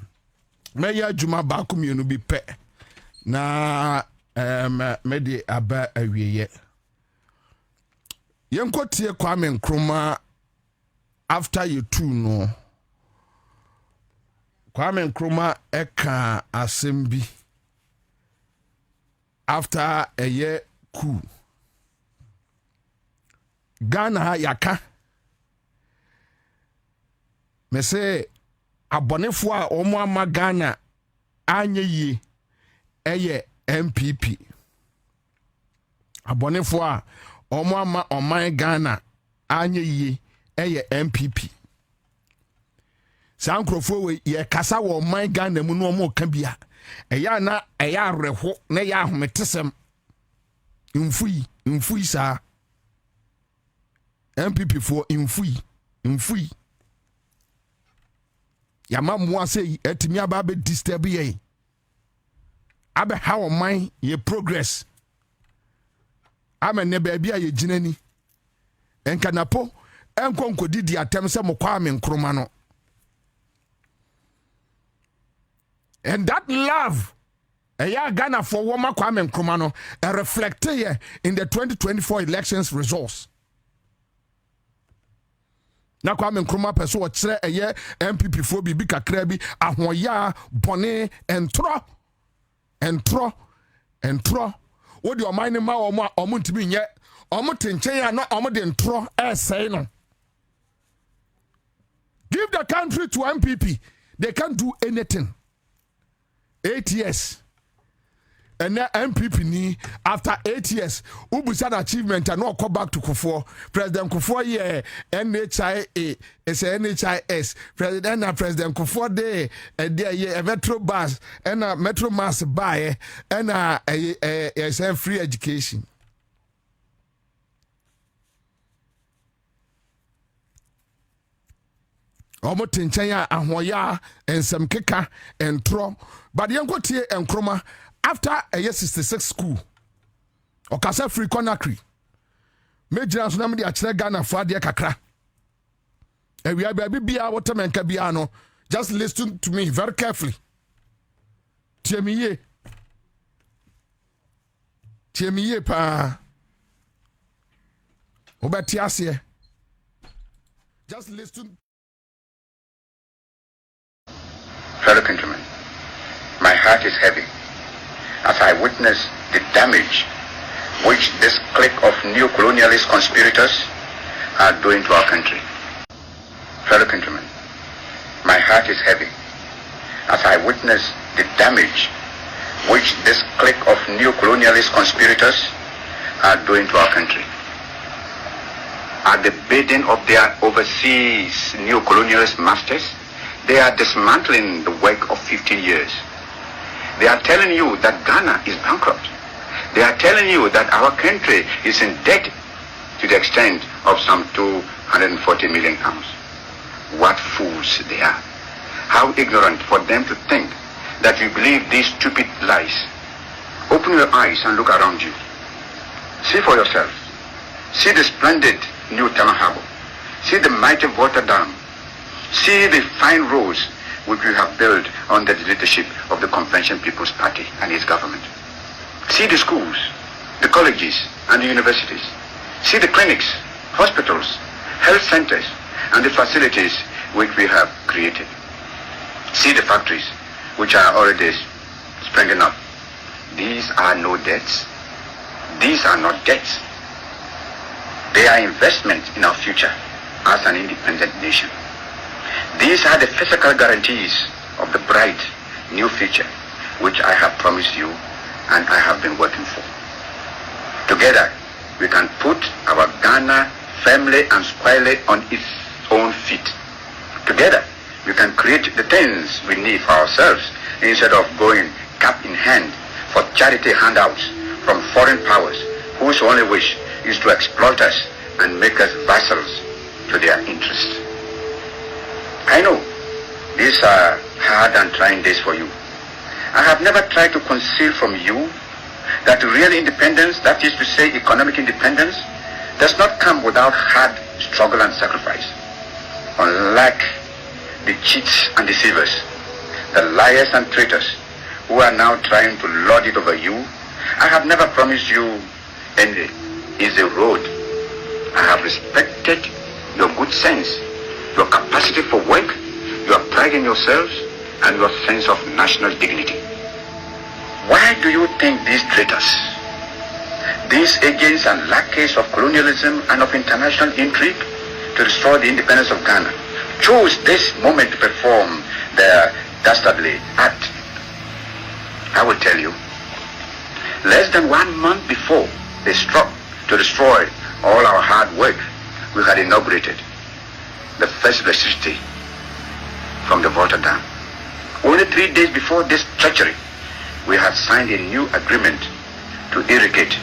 me ya adwuma ba ko mienu bi pe na me de aba awieye yenkotie Kwame Nkrumah after you two no Kwame Nkrumah eka asem bi after a year coup Ghana yaka me say abonefo a omo ama Ghana anye yi eye MPP abonefo a omo ama oman Ghana anye yi eye MPP sankrofo we ye kasa wo oman Ghana mu no omo ka bia eya na eya reho na ya ahometesem mfui sa MPP for infui yama mo say etimi aba be disturb ye abe how man ye progress amene ba bia ye ginani enkanapo enkonkodi di atem se mo Kwame Nkrumah no and that love Ghana for woman Kwame Nkrumah no reflected here in the 2024 elections results. Na Kwame Nkrumah peso o kire eye MPP fo bi kakra bi ahoya bone entro wo di o man ma o mo ntimi nye o mo tenchen ya na o mo de entro say no. Give the country to MPP, they can't do anything. 8 years and now MPP ni after 8 years ubusan achievement and no come back to Kufuor. President Kufuor yeah NHIA is NHIS President Kufuor there there yeah metro bus and metro mass buy and a free education. Omo tenchanya ahoya ensem keka entro but yenko tie Nkrumah after a year 66 school okasa free conakry mejira so na me de a kire Ghana for ade kakra ewia ba bia wotemenka bia no just listen to me very carefully tie me pa obeti ase just listen. Fellow countrymen, my heart is heavy as I witness the damage which this clique of neo-colonialist conspirators are doing to our country. Fellow countrymen, my heart is heavy as I witness the damage which this clique of neo-colonialist conspirators are doing to our country. At the bidding of their overseas neo-colonialist masters, they are dismantling the work of 15 years. They are telling you that Ghana is bankrupt. They are telling you that our country is in debt to the extent of some 240 million pounds. What fools they are. How ignorant for them to think that you believe these stupid lies. Open your eyes and look around you. See for yourself. See the splendid new Tama Harbour. See the mighty water dam. See the fine roads which we have built under the leadership of the Convention People's Party and its government. See the schools, the colleges and the universities. See the clinics, hospitals, health centers and the facilities which we have created. See the factories which are already springing up. These are no debts. These are not debts. They are investments in our future as an independent nation. These are the physical guarantees of the bright new future which I have promised you and I have been working for. Together, we can put our Ghana firmly and squarely on its own feet. Together, we can create the things we need for ourselves instead of going cap in hand for charity handouts from foreign powers whose only wish is to exploit us and make us vassals to their interests. I know these are hard and trying days for you. I have never tried to conceal from you that real independence, that is to say economic independence, does not come without hard struggle and sacrifice. Unlike the cheats and deceivers, the liars and traitors who are now trying to lord it over you, I have never promised you any easy road. I have respected your good sense, your capacity for work, your pride in yourselves, and your sense of national dignity. Why do you think these traitors, these agents and lackeys of colonialism and of international intrigue to restore the independence of Ghana, chose this moment to perform their dastardly act? I will tell you, less than 1 month before they struck to destroy all our hard work, we had inaugurated the first electricity from the water dam. Only 3 days before this treachery, we had signed a new agreement to irrigate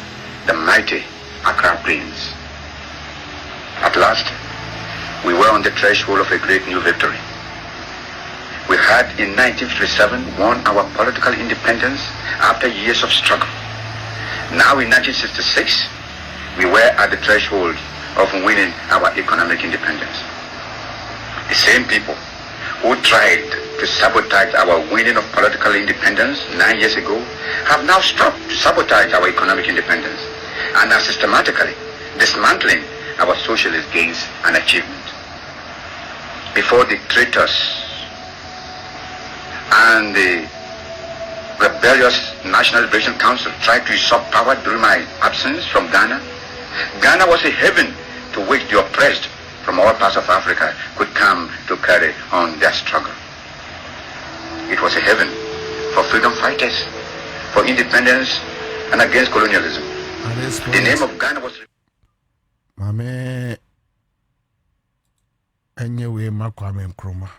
the mighty Accra Plains. At last, we were on the threshold of a great new victory. We had in 1957 won our political independence after years of struggle. Now in 1966, we were at the threshold of winning our economic independence. The same people who tried to sabotage our winning of political independence 9 years ago have now stopped to sabotage our economic independence and are systematically dismantling our socialist gains and achievements. Before the traitors and the rebellious National Liberation Council tried to usurp power during my absence from Ghana, Ghana was a haven to which the oppressed from all parts of Africa could come to carry on their struggle. It was a haven for freedom fighters, for independence, and against colonialism. The name of Ghana was... Mame, anyway, Kwame Nkrumah.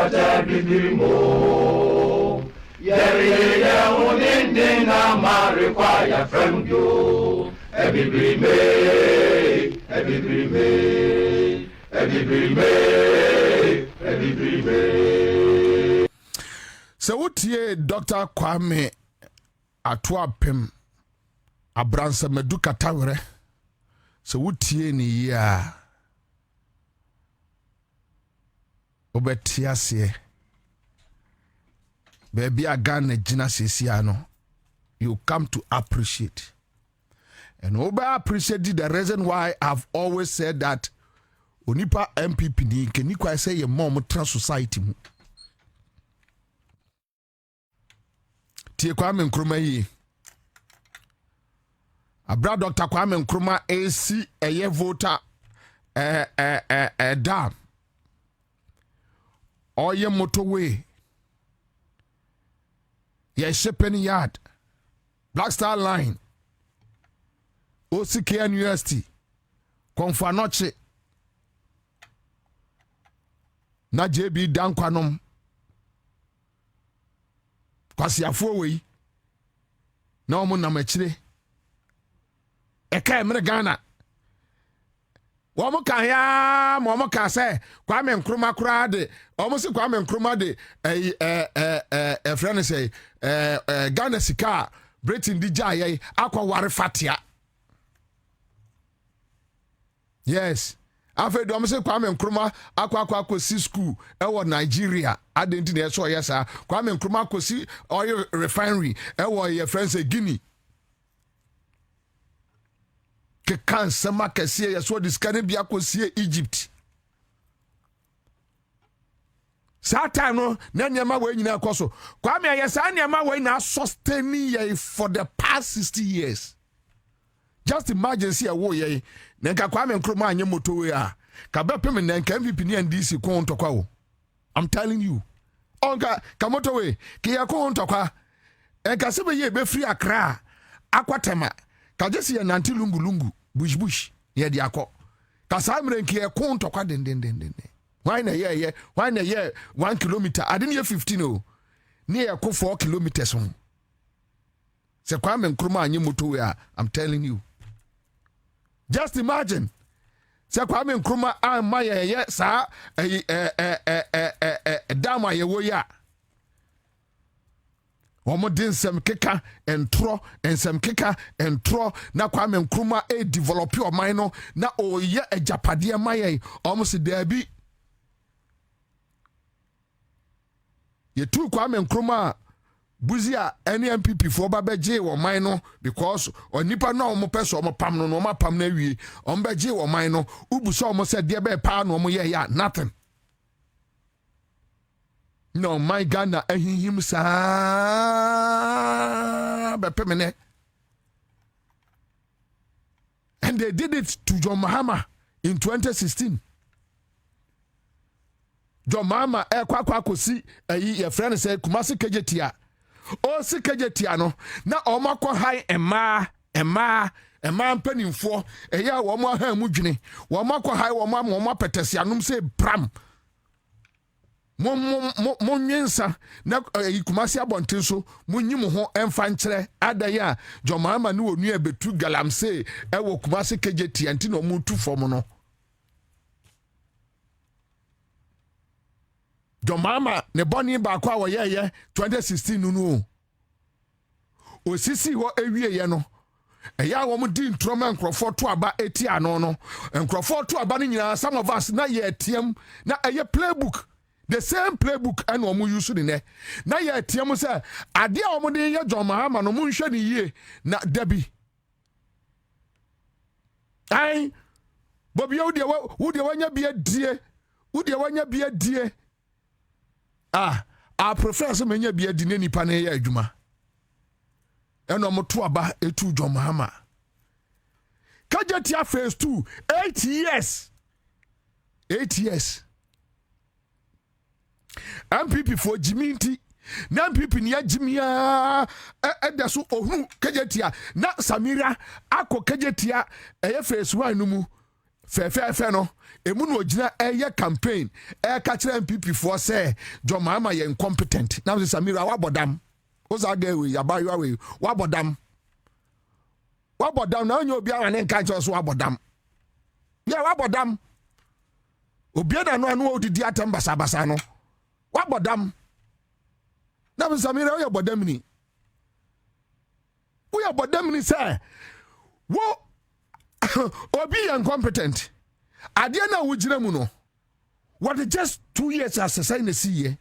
Kata Bibrimo. Yeri ya uninde na require from you. Ebibrime. So what ye Dr. Kwame Atwapem Abransa Meduka Tawre. So what ye ni ya Obetiasie Baby Agane Jina Sisiano, you come to appreciate. And Oba appreciated the reason why I've always said that Onipa MPP ni can you say your mom trans society. Tie Kwame Nkrumah yi. Abra Dr. Kwame Nkrumah AC eye voter dam. Oye motorway. Ye shipping yard. Black Star Line. OCK University. Konfanoche. Na JB Dankwanom. Kwasi afuwe na omu na mechire eka emre Ghana womu kan ya mo kan se Kwame Nkrumah kura de omu si Kwame Nkrumah de friend say Ghana sika Britain di jaye akwa ware fatia. Yes, afa do se Kwame Nkrumah akwa si school ewo Nigeria adenti na eso yesa Kwame Nkrumah kosi oil refinery ewo ye friends Guinea ke kansa makasi yeso diskane bia kosi Egypt Satan no na nyama we nyina akoso Kwame yesa nyama we na sustain ye for the past 60 years. Just imagine see a wo ye na nka Kwame Nkrumah anye motowe a ka bepem na nka MVP ni NDC ko ntokwa wo. I'm telling you. Onka ka motowe ki ya ko ntokwa enka sebe ye be free Accra akwatema ka jesi ye nanti lungu bush ye di akọ ka samre nki ye ko ntokwa den. Why na ye 1 kilometer adin ye 15 o ni ye ko 4 kilometers on. Se Kwame Nkrumah anye motowe a I'm telling you. Just imagine. Se Kwame Nkrumah amma ye sa dama ye wo ya. Womo din sem keka entro ensem keka entro na Kwame Nkrumah develop your mind na oye ejapade maye almost there be. Ye tu Kwame Nkrumah Buzia any MPP for babeje or minor because or nipa no mo person mo pam no ma pam na wie on beje or minor ubu so mo said there be pa no mo ya nothing. No my Ghana him sa be pemene. And they did it to John Mahama in 2016. John Mahama kwa kosi your friend say Kumasi Kejetia. O si Kejetia no na omakọ hai ema mpanimfo eya wo mo ha mudwene wo makọ hai wo mo petesi anum say pram mo nyensa na Kumasi abonten so munyim ho emfa nkyere adaya John Mahama ne onu ebetu galamse wo Kumasi Kejetia nti no mu tu fom no John Mahama ne boni ba kwa wo ye 2016 nunu osisi ho ewie ye no eya wo di ntroma nkrofo to aba eti ano no nkrofo to aba ni nyina some of us na ye etiem na eye playbook the same playbook and wo use ne na ye etiem say ade a wo de ye John Mahama no munhwe ni yie na dabi ai Bobie wo de wanya bia die wo de wanya bia die I prefer some many be a dinny pane juma. And no more to aba etu John Mahama. Kajatia phase 2, 8 years. 8 years. MPP for Jiminti. Nan pipi niya Jimia edasu ohun Kajatia. Na Samira ako Kajatia phase 1 numu. Fe no. emu no gyina ɛyɛ campaign ɛka kyerɛ MPP for say John Mahama yɛ incompetent now say Samira wabodam ozaga we yabayo we wabodam na onye obi awane nka nche so wabodam yeah wabodam obi na no odidi atem basa no wabodam na Samira we bodam ni say wo obi incompetent ade na wo gyina mu no what just 2 years as a sign see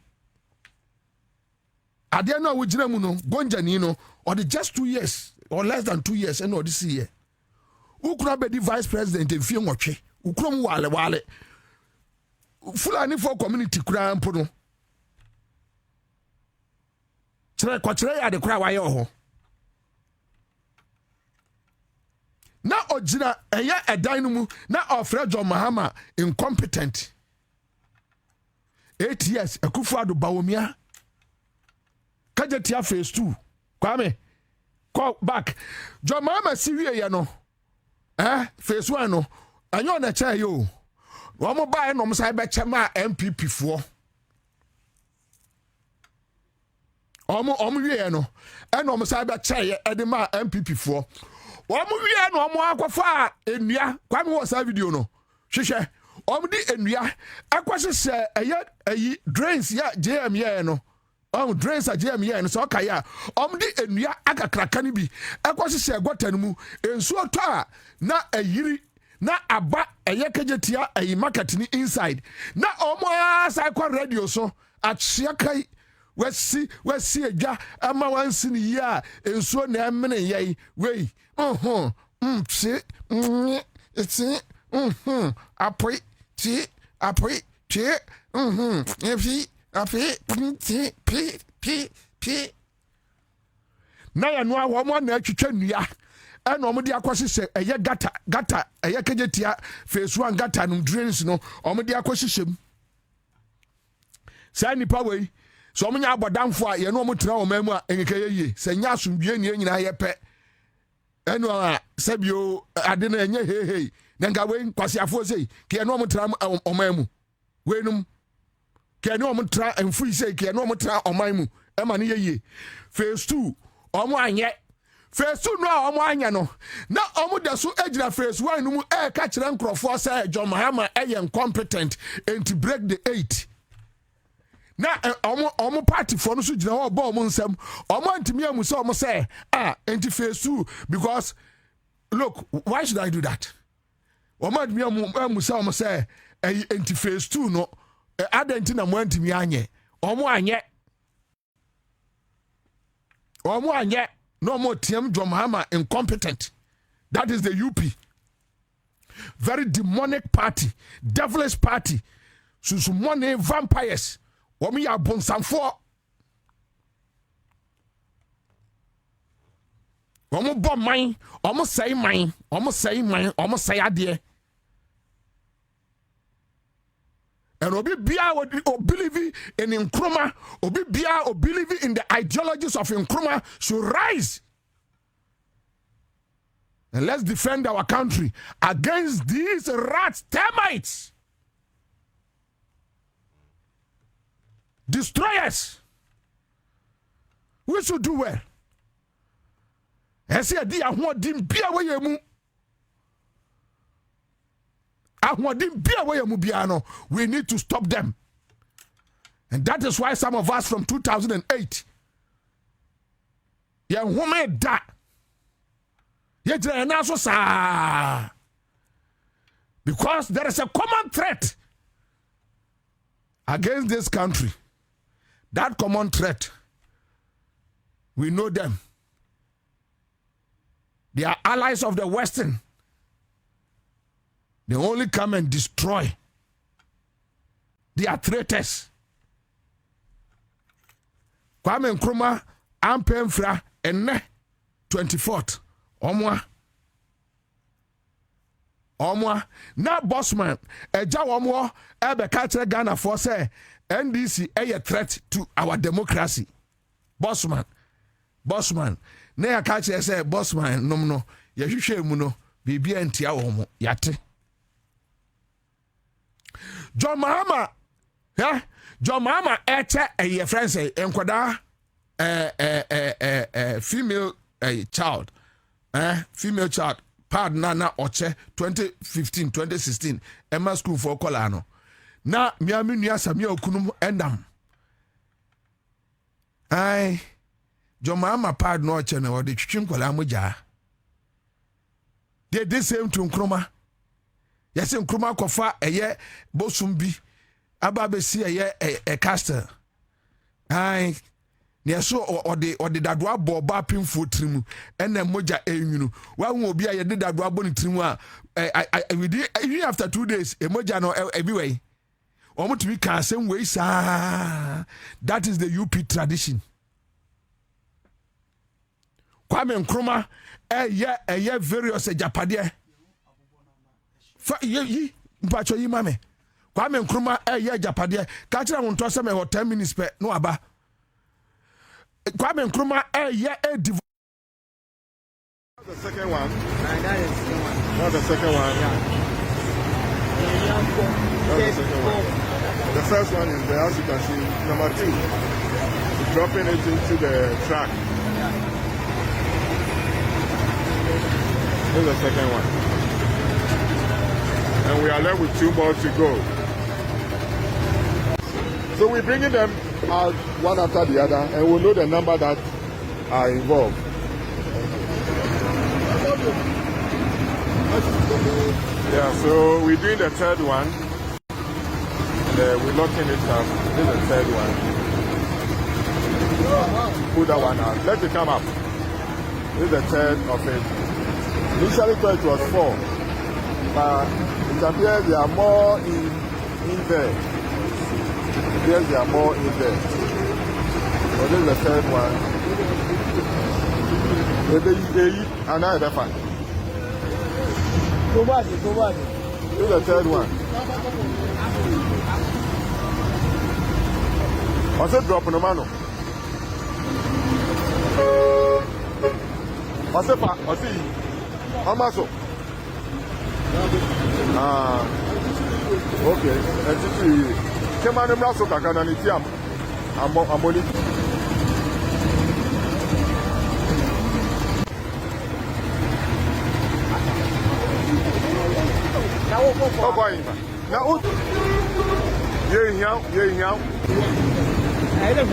ade na wo gyina mu no gonjani no or the just 2 years or less than 2 years and or this year ukura be the vice president en fie nwotwe ukrom wale fulani for community kura mpo no kyerɛ ya de kura waye ho na ojina ɛyɛ ɛdan no mu na ɔfrɛ John Mahama incompetent 8 years Akufo-Addo bawomia kajetia phase 2 Kwame call back John Mahama siwie ye no phase 1 no anyo na cha yo wo mo bae no msai be chema MPP fo omo wie no eno msai be cha ye edema MPP fo omo wie no omo akwafa enua Kwame wo sa video no hwehwe omo di enua akwase se eye drains ya JM ye no drains a JM ye no so kaya omo di enua akakraka ni bi akwase se gwata no mu ensuo to a na ayiri na aba eye kejetia ayi market ni inside na omo asa kwa radio so akyea kai wasi edwa ama wansi ni ya ensuo na emene yei wei pse it's apoi ti efi pi na ya no awo mo na atwitwa nua ɛna ɔmo de akɔhyehyɛ ɛyɛ gata ɛyɛ kejetia phase 1 gata no drains no ɔmo de akɔhyehyɛ mu saa nipa wei so ɔmo nya abɔdamfo a yɛ no ɔmo tena ɔmo mu a enkeke yeye sɛ nya asomdue ne nyina yɛ pɛ ɛno a sɛbio ade na enye hei na nka wei kwasiafo sei ke no ɔmo tena ɔmo mu weinum ke no ɔmo tena mfui sei ke no ɔmo tena ɔmo mu ɛma ne yeye phase 2 ɔmo anyɛ phase 2 no a ɔmo anya no na ɔmo da so agyina phase 1 no mu ka kyerɛ nkrɔfoɔ sɛ John Mahama ɛyɛ incompetent and to break the 8 na ɔmo party for no so gyina hɔ ɔbɔ ɔmo nsɛm ɔmo antimi amu sɛ ɔmo sɛ enti phase 2 because look why should I do that ɔmo antimi amu sɛ ɔmo sɛ enti phase 2 no adenti na mo antimi anye ɔmo anye no more TM John Mahama incompetent. That is the UP. Very demonic party, devilish party. Susumone vampires. Omi ya bonsanfo. Omo bomb mine, omo say mine, omo say adie. And obi bia o believe in Nkrumah, obi bia o believe in the ideologies of Nkrumah should rise. And let's defend our country against these rats, termites, destroyers. We should do well. Ese adi ahodim bia we yemu. We need to stop them. And that is why some of us from 2008 because there is a common threat against this country. That common threat, we know them. They are allies of the Western. They only come and destroy. They are traitors. Kwame Nkrumah ampemfra enne 24th. Omwa na bossman eja womwo ebe ka kire Ghana for say NDC a threat to our democracy. Bossman na ya ka kire say bossman nom no ye hwehwe mu no bibia ntia wo mo yate. John Mahama, yeah, John Mahama, a friend say, enkwada, female child, female child, pad nana oche 2015, 2016, Emma School for Colano. Na miami nuya samia okunum endam. Ai, John Mahama pad no oche na ode twitwim kwala moja. They did same to Nkrumah. Yes, Nkrumah kofa eye bosumbi. Aba be see a castle. Ai, ne so or the dadwa bo ba pimfo trimu and then moja enyunu. Wa hu obi aye de dadwa bo ni trimu a we did after 2 days e moja no everywhere. Omo to be can same way sa. That is the UP tradition. Kwame Nkrumah various japade fa yi mpacho yi mame Kwame Nkrumah japade ka kira won to se me 10 minutes pe no aba Kwame Nkrumah the second one. That is the one. Not the second one. Yeah. That's the second one. The first one is there, as you can see, number 2. Dropping it into the track. This is the second one. And we are left with 2 more to go. So we're bringing them out one after the other, and we'll know the number that are involved. Yeah, so we're doing the third one. We're locking it up. This is the third one. Put that one out. Let it come up. This is the third of it. Initially thought it was 4, but it appears there are more in there. It appears there are more in there. So this is the third one. Another one. This is the third one. What's it dropping the man? What's it? What's it? How much? Okay. Come on, I'm not so kakana ni tiam. I'm only. Now, I don't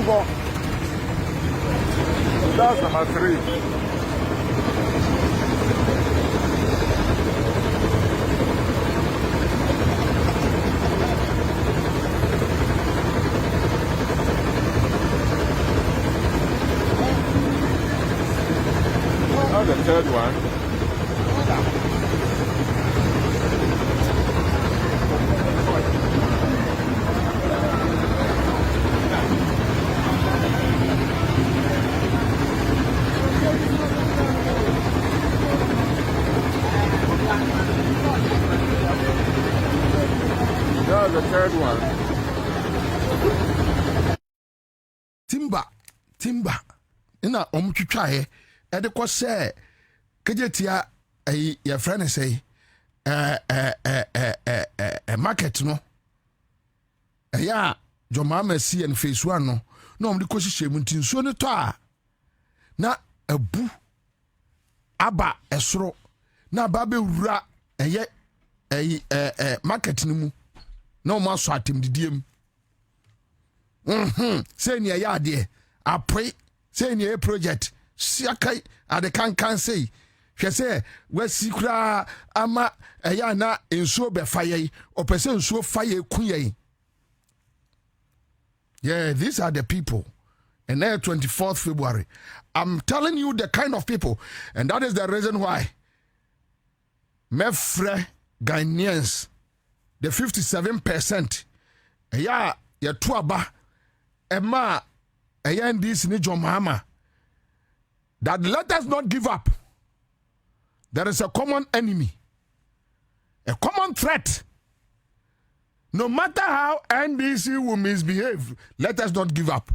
know. That's number 3. Now the third one. Now the third one. Timber. Ina omutwitwae e de kwose kejetia your friend say market no ya Jomama see and face 1 no na omde kosihye mu ntinso ne to a na abu aba esoro na ba be wura market no mu na o ma so atemdidiem say ne ya de apre say ne project siakai ade kan say hwe say wasikura ama eya na ensuo be faye opese ensuo faye kuye. Yeah, these are the people. And then 24th February. I'm telling you the kind of people. And that is the reason why Mefre Ghanaians, the 57%, yeah, tuaba, Emma, this John Mahama, that let us not give up. There is a common enemy, a common threat. No matter how NDC will misbehave, let us not give up.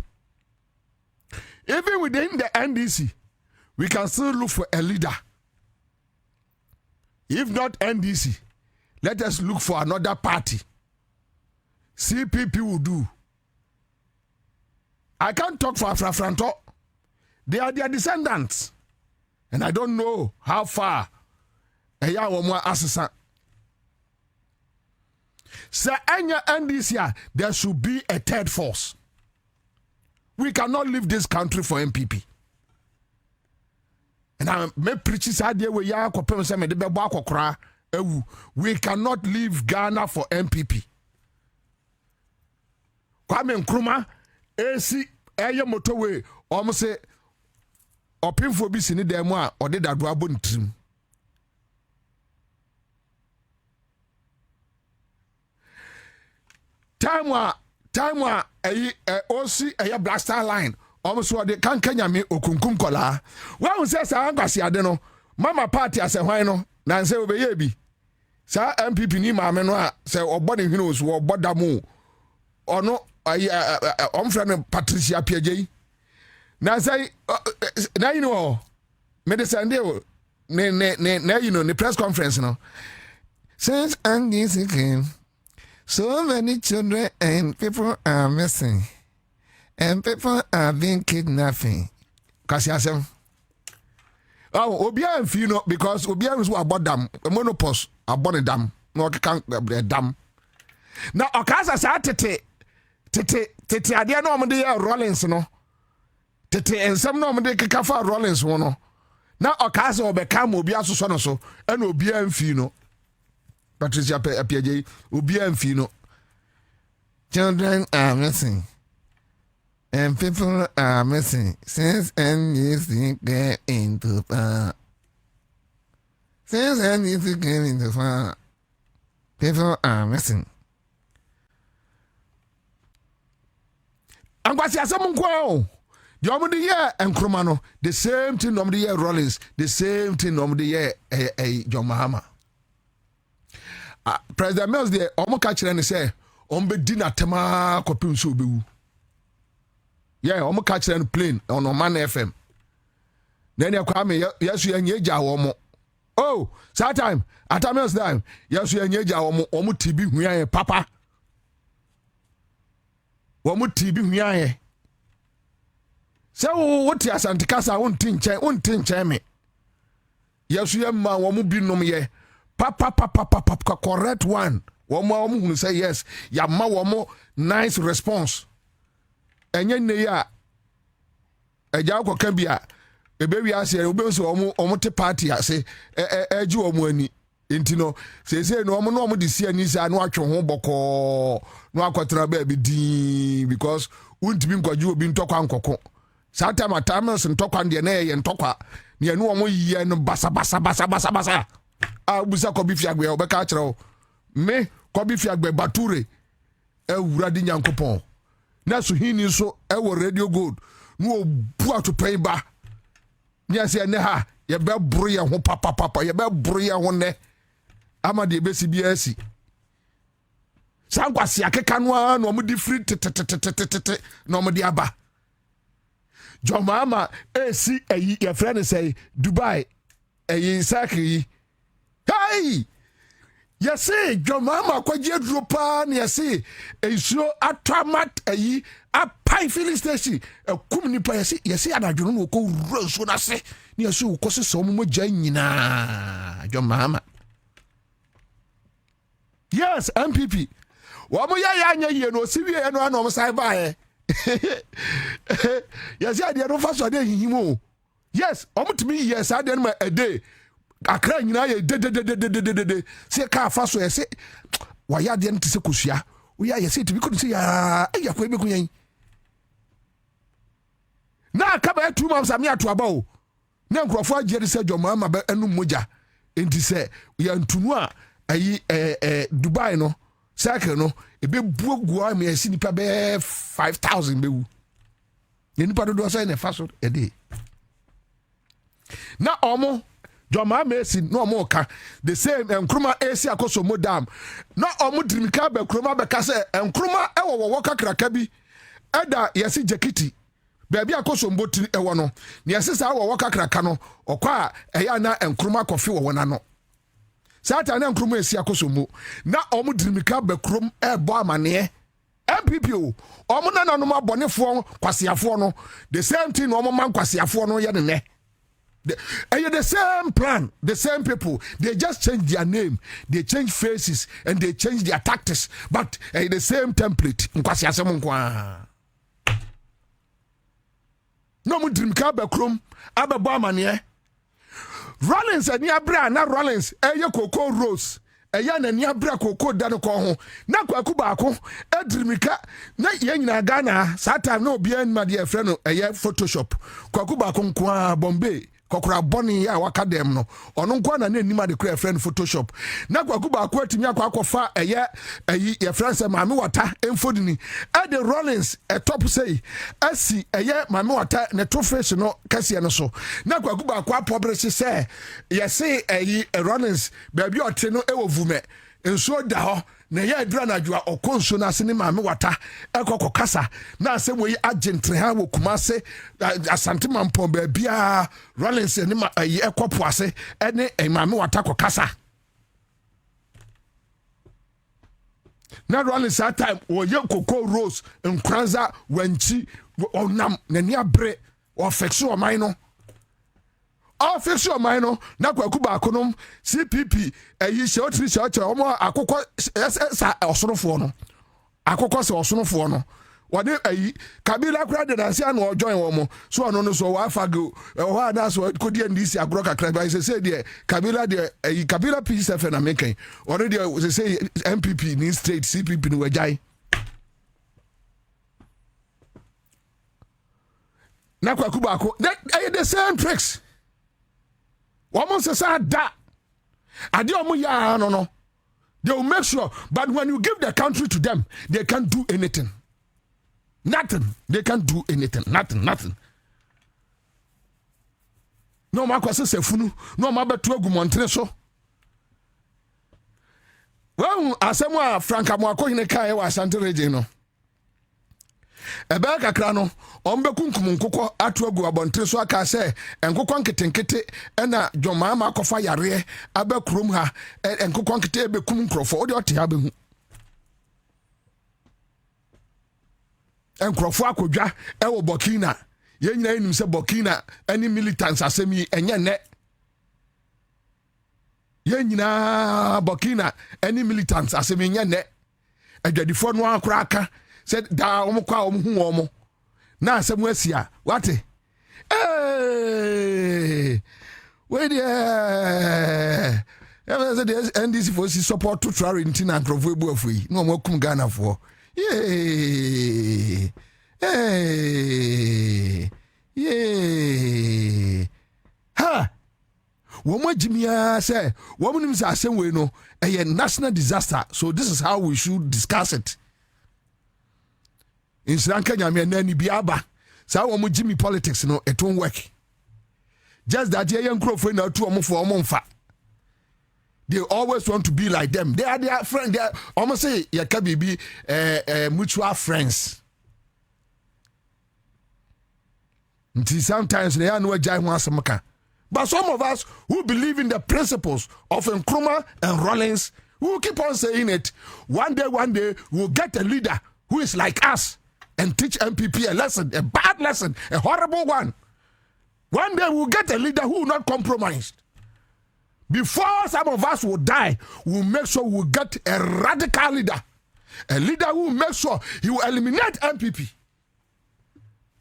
Even within the NDC, we can still look for a leader. If not NDC, let us look for another party. CPP will do. I can't talk for Afrafranto. They are their descendants. And I don't know how far Eya Womwa assassin. Sir Anya NDC, there should be a third force. We cannot leave this country for MPP. And I may preach this idea where ya kopem se me de bebo akokra ewu. We cannot leave Ghana for MPP. Kwame Nkrumah AC eye motorway almost say opinfo bi sini dem a ode dado abonitrim. Time wa osi blaster line almost what they can kenya me okunkum kola. When say sa ankwase ade no mama party ase hwan no na say obeye bi sa MPP ni ma me no a say obode hwene osu oboda mu ono omfrɛ Patricia Piaget na say na you know medicine dey ne you know the press conference no since Angie came. So many children and people are missing. And people are being kidnapping. Kasi asem. Oh, Obia and Fino, because Obia is about dam. A monopause, about a dam. No, can't dam. Now, Okasa sa tete, adia no amade Rollins, no. Tete, and some no amade kikafa Rollins, no. Now, Okasa obekam Obia so, and Obia and Fino. Patricia Piaget, Ubia and Fino. Children are missing. And people are missing. Since NDC get into power. Since NDC get into power. People are missing. And what's your summon quo? The Omni year and Krumano, the same thing Omni year Rollins, the same thing Omni year John Mahama. President Mills de omo ka kire ne say ombe di na tema kopim so bewu. Yeah, omo ka kire no plane on Man FM. Then ya kwa me yesu ya nyeja wo. Oh, that time, at Mills time, yesu ya nyeja wo omo tibi huan papa. Omo tibi huan. Say what ya santikasa wonti nchen me. Yesu ya ma wo bi nom ye. Papa, correct one. One more who say yes. Ya ma one nice response. Enye ne ya. Eja ko kan bia. Ebe wi ase obe so omo te party ase. Eji omo ani. Enti no say no omo de si ani sa no atwe ho boko. No akotra ba bi din because untimi nkwaji obi ntokwa nkoko. Satama tamas ntokwa de na ye ntokwa. Ne no omo yiye no basa. Busa kobi fiagbe obeka kire me kobi fiagbe bature ewurade nyankopon na so hini so ewo radio gold no obu atopai ba ni ase ne ha ye be bro ye ho papa ye be bro ye ho ne amade besi bia asi sankwase akeka no na omudi free tete na omudi aba Jomama esi eyi ye friend say Dubai eyi sakri. Hey! Yes, Jomama kwaje dropa ni yesi esuo atamat ayi a pai filling station kum nipa yesi anadwo no ko wuro na se ni yesi wo kose so mo gya nyina Jomama. Yes, MPP. Wo mo ya anya ye no siwie no ana mo sai bae. Yesi ade no fa so ade hihimo. Yes, omutimi yes ade no a day. Akra nyina ye de se ka fa so ye se wa ya de ntse kosua wo ya ye se tibi ko se ya ya ko be kunyan na ka ba 2 months am ya to aba o na nkrofo agere se Jomama ba enu moja enti se ya ntunu a ayi Dubai no cycle no e be buogu am ya sinipa be 5000 be wu ye nipa do so na fa so e de na omo Jomama Messi no more ka the same Nkrumah AC akoso modam no omo drimika be Nkrumah be ka se Nkrumah ewo kakraka bi eda yesi jekiti beebi akoso mbotiri ewo no ne yesi sa wo kakraka no okwa eya na Nkrumah kofi wo na no Sata na nkromo esi akosomu na omu dirimika be krom ebo amane MPP omu na nanom abonefo kwasiafo no the same thing omu man kwasiafo no ye ne the same plan, the same people. They just change their name, they change faces, and they change their tactics. But the same template. No mu dream ka be krom abebo amane. Rollins and Yabra, not Rollins, Coco Rose, a yan and Yabra Coco Danoco, Nakwaku Bako, Edrimika, not Yang Ghana, Satan no bien, my dear friend, a year Photoshop, Kwakubakon Kwa Bombay. Kokora boni ya wakadem no ono nkwa na nima de kra friend Photoshop na kwakuba akwati nya kwa akofa eye ya friend say mame wata emfodini e the Rollins a top say asi eye mame wata ne to face no kase no so na kwakuba akwa publish say ye say Rollins baby ote no e wovume enso da ho na ya adura na adwa okonso na ase ne mame wata ekoko kasa na ase wo yi agentre ha wo kumase asante mampon ba bia Rollins ne ma ekopo ase ene mame wata ko kasa na Rollins that time wo ye Coco Rose nkranza wanchi onam na ni abre o fexo o man no official mine na kwakuba akonom CPP eyi she otri she oche omo akokọ sa osonofo no akokọ se osonofo no wode eyi Kabila kura de danse an o join wo mo so ono no so wa fago ho ada so kodi ndisi agro kakra ba se de Kabila de eyi Kabila PSF na meken ore de se MPP ni state CPP ni wajai na kwakuba ako the same tricks. Woman says that no. They will make sure, but when you give the country to them, they can't do anything. Nothing. They can't do anything. Nothing. No ma kwase sefunu, no ma betu egu montre so. Well, asemo Franka mo akohine kai wa Asante region no. Ebe kakra no ombekunkum nkokọ atu agu abontre so aka se nkokọ nketenkete na dwomama akofa yare abakrum ha nkokọ nkete ebekum nkrofo odi ote ha behu nkrofo akodwa ewo Burkina ye nyina enim se Burkina any militants asemi enye ne ye nyina Burkina any militants asemi enye ne adwadifo no akora aka said da omukwa omhu omo na asemu asia wate we there the NDC for support to try in and provoke buafui no mo kum Ghana for yeah ha womo jimia say womo nim say asem we no a national disaster, so this is how we should discuss it. In Sri Lanka, Nani Biaba, so we Jimmy politics, no, it won't work. Just that young crow for now, 2 for a month. They always want to be like them. They are their friends. They are almost say, you can be mutual friends. Until sometimes they are no giant once. But some of us who believe in the principles of Nkrumah and Rollins, who will keep on saying it, one day, we'll get a leader who is like us. And teach MPP a lesson, a bad lesson, a horrible one. One day we'll get a leader who will not compromise. Before some of us will die, we'll make sure we'll get a radical leader. A leader who will make sure he will eliminate MPP.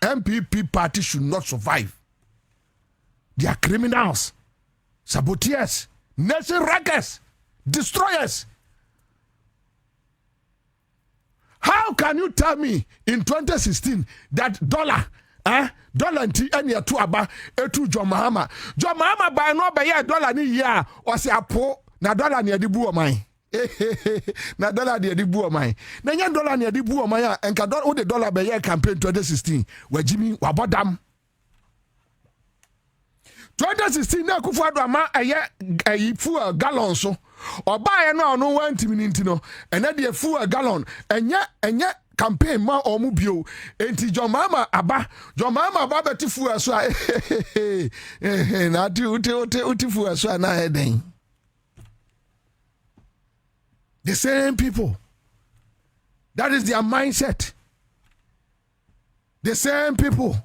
MPP party should not survive. They are criminals, saboteurs, nation wreckers, destroyers. How can you tell me in 2016 that dollar nti ene to aba etu John Mahama by no be ya dollar ni ya o se apo na dollar ne ade bu o man na dollar de ade bu o man na nya dollar ne ade bu o man a enka dollar the dollar be ya campaign 2016 wajimi wabodam 2016 na kufu ado ama aye fuel gallon so obaye na ono 1 minute no ene de fuel gallon enye campaign ma omu bio enti John Mahama aba beti fuel so na uti fuel so na eden The same people. That is their mindset. The same people.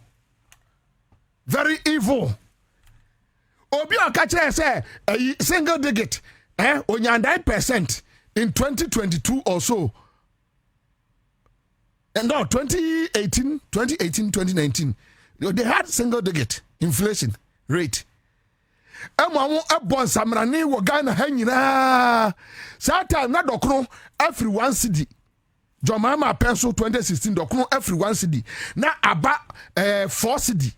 Very evil. Obi Okache say a single digit, onya 9% in 2022 or so. And no, 2018, 2019. They had single digit inflation rate. Emamu ebon samrani wo Ghana ha nyina. Sata na dokro every 1 cedi. Jomama pencil 2016 dokro every 1 cedi. Na aba 4 cedi.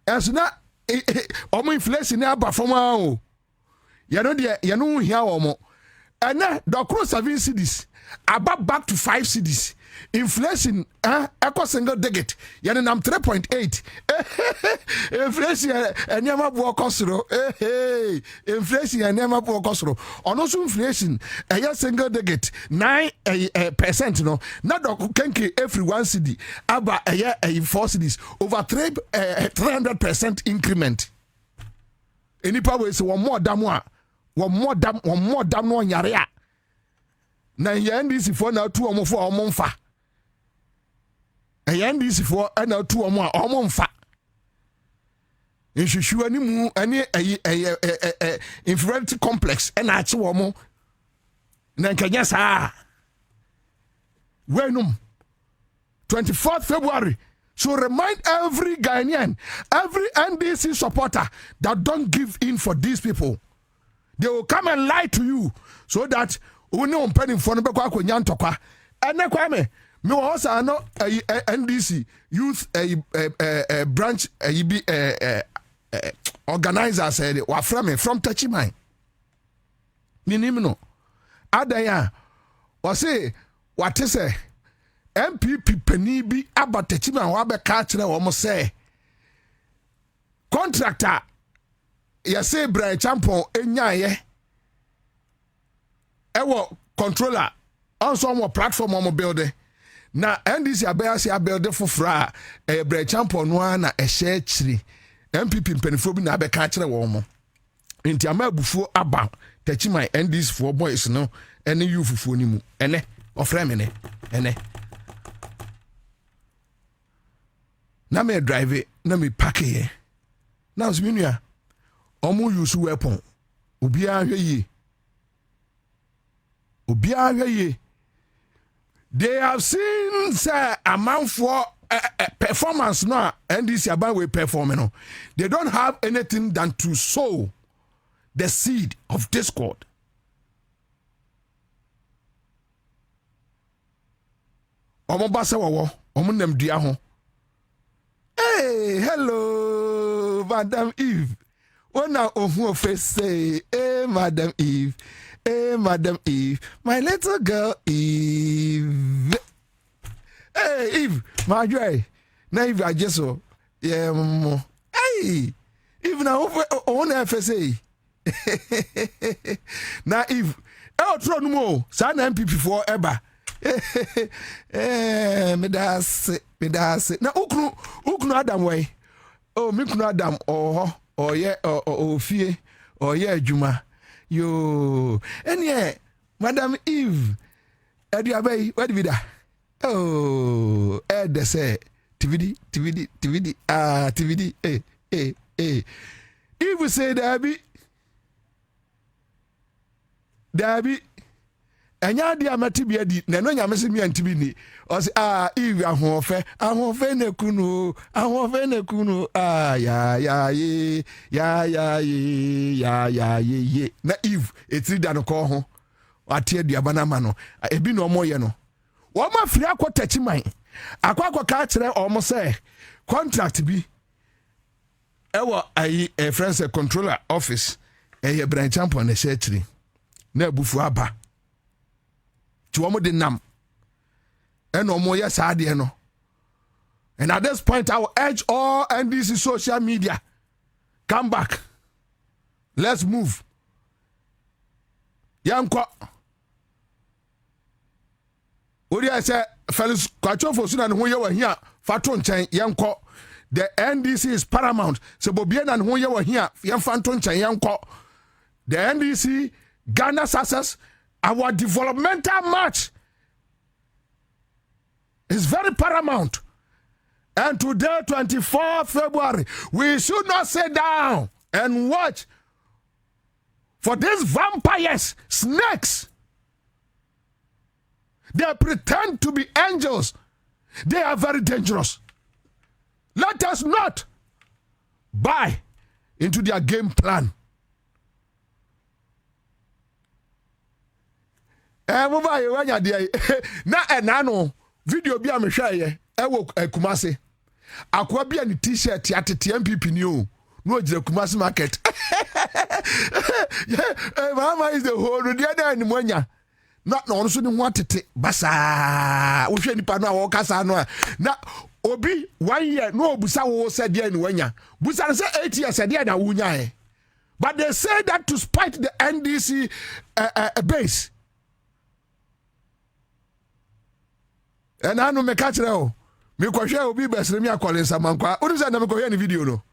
Enso na omo inflation na aba from o. You know de you know hia omo. Ena dokro 7 cedis. Aba back to 5 cedis. Inflation equal single digit. Yani nam 3.8. Inflation enema bo kosoro. Inflation enema bo kosoro. Ono so inflation single digit 9% no. Na dok kenke every 1 cedi aba 4 cedis over 300% increment. Enipa we say one more dam no nyare a. Na NDC for na tu omo for omo mfa. NDC for na tu omo a omo mfa. Nhwehwe ani mu ani inferiority complex na ache omo. Na nkanya saa. Wenum 24th February. So remind every Ghanaian, every NDC supporter that don't give in for these people. They will come and lie to you so that we know penny for no akonya ntokwa ene kwame me also no NDC youth branch organizers wa from Techimai minim no adaya wa say what say MPP pani bi aba Techimai wa be ka kire wo mo say contractor ya say Brian Champon enyaye ewo controller also on platform on building na NDC abeyase building fofra bre champion no na ehye chiri MPP mpanifo bi na abeka kire wo mo nti amabufuo aba Techimai NDC for boys no ene youfufuo ni mu ene ofra me ne ene na me drive na me park here na osminua omo use weapon obi ahwe yi. They have seen say amount for performance now and this about we performing no. They don't have anything than to sow the seed of discord. Omo basa wo omo nam dua ho. Hey, hello Madam Eve. Ona ohu face say, hey Madam Eve. Hey, Madam Eve, my little girl Eve. Hey, Eve, my joy. Now, Eve, I just saw. Yeah, hey, Eve, now, on FSA. Now, Eve, oh, throw no more. Son MPP forever. Me das it. Now, Uknu Adam way. Oh, Miknu Adam, oh, Fie, yeah, Juma. Yo, and yeah, Madam Eve, Ediabe, what did that? Oh, Ed say, TVD, TVD, Eve say, Dabby, and ya dear Matibia did, no, ya missing me and Tibini, or say, Eve, I won't ne kuno, na Eve, it's done call home. I tear the abanamano, I be no more, you know. What my free aqua Techimai, aqua catcher almost say, contract be. A friend's controller office, a branch champ on the shetry. Ne bufuaba. Tuomo de nam. And no more yes, I no. And at this point, I will urge all NDC social media. Come back. Let's move. Yanko. Odi I say, fellas, kwacho for soon and who you were here. Faton chain, yanko. The NDC is paramount. So Bobien and who you were here. Yan Fanton chain, yanko. The NDC, Ghana success, Our developmental march is very paramount. And today, 24th February, we should not sit down and watch for these vampires, snakes. They pretend to be angels. They are very dangerous. Let us not buy into their game plan. Na video bi amehwaye ewo Kumasi akwa bi ani t-shirt atete MPP ni o no ojire Kumasi market mama is the whole the other ni mwanya na ono so ni ho atete basa wo hwe nipa no a wo kasa no na obi 1 year no obusa wo se dia ni wanya busa say 8 years dia na wunya but they say that to spite the NDC base. And I know me catch now. Me kwahwe obi besre me akole Samankwa. Unu say na me kwahwe ni video no.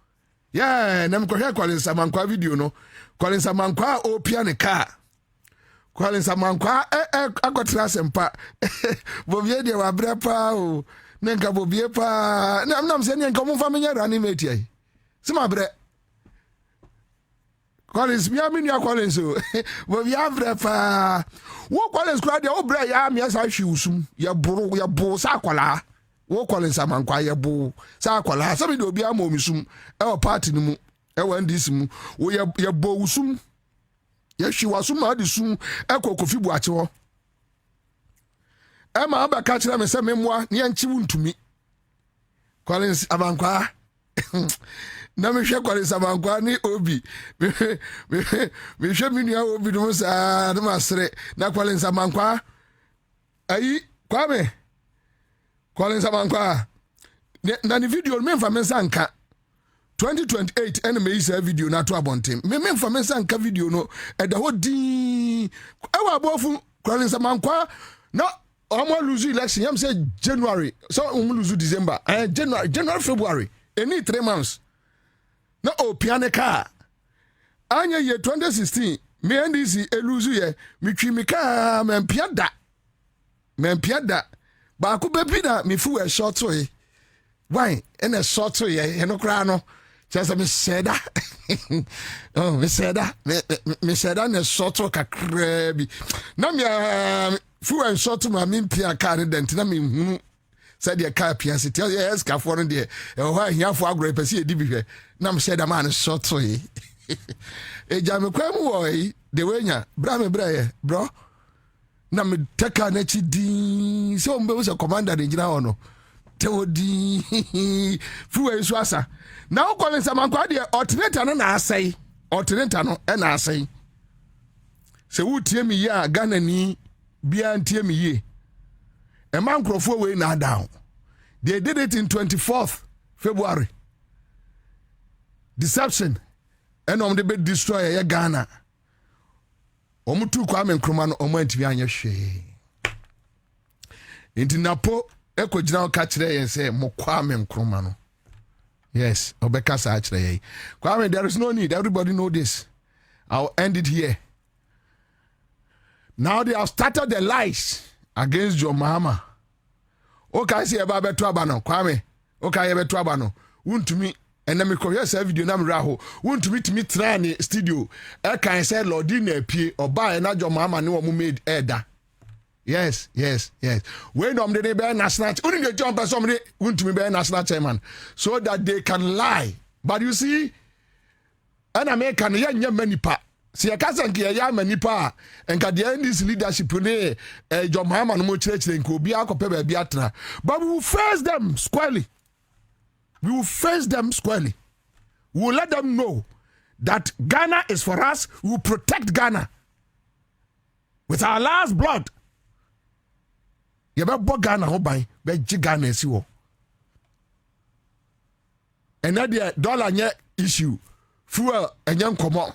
Yeah, na me kwahwe akole Samankwa video no. Kwale Samankwa opia ne car. Kwale Samankwa akotra sempa. Bobie de wa bre pa o. Nenka Bobie pa. Na se nenka mo fa me nya rani meti ai. Sima bre. Collins mi amini akole so. Bobie avre pa. Wo Collins kra de wo bre ya me asa hwi usum. Ya bo sa akola. Wo Collins Samankwa ya bo sa akola. So me de obi amom sum. E o party ni mu. E wa ndisi mu. Wo ya bo usum. Ya hwi wasum ade sum ekokofi bu ache ho. E ma aba ka kira me se memmoa ne yanchi wuntumi. Collins Samankwa. Na me hwe Collins Samankwa ni obi. Me hwe minua obi no sa na masre na Collins Samankwa. Ayi Kwame. Collins Samankwa. Na ni video me mfa me sanka 2028 ene me isa video na to abontem me mfa me sanka video no e da hodi ewa bofu Collins Samankwa na omo lose election yam say January so lose December January February any 3 months na opiane ka anya ye 2016 me NDC lose ye me twi me ka mempia da ba ko bebi na me fu e short way why in a short way e no kra no just me seda oh me seda na short kakra bi na me fu en short ma me pia car dent na me hunu said the car pia city yes ka for no de e ho ahia fo agro pese e di bi hwe na me seda man short way e ja me kwa mu wo yi de wenya bra me bra ye bro na me teka na chi di so mbe wo se commander de gina ono teodi fuwe so asa na wo Collins Samankwa de alternator no na asai alternator no e na asai se wutie mi ya Ghana ni bia ntie mi ye e man krofo we na down they did it in 24th February deception and de be destroy ya Ghana omutu Kwame Nkrumah no omantibi anya hwe inti napo eko gina ka kire yen say mo Kwame Nkrumah no yes obeka sa kire yen Kwame there is no need everybody know this I'll end it here now they have started the lies against John Mahama okay say eba beto aba no Kwame okay ye beto aba no wuntumi ena me koye sa video na mra ho wuntumi timi tra ni studio e kan say lordi na pie oba na John Mahama ne wo mu made eda yes when they be national only the jump somebody want to be national chairman so that they can lie but you see an American ya many pa see a cousin ya many pa and ka the this leadership ne John Mahama no mo church nko bi akope ba bi atra but we will face them squarely we will let them know that Ghana is for us. We will protect Ghana with our last blood. You better Ghana ho ban be Ghana esi wo and that the dollar nye issue fuel enya nkomo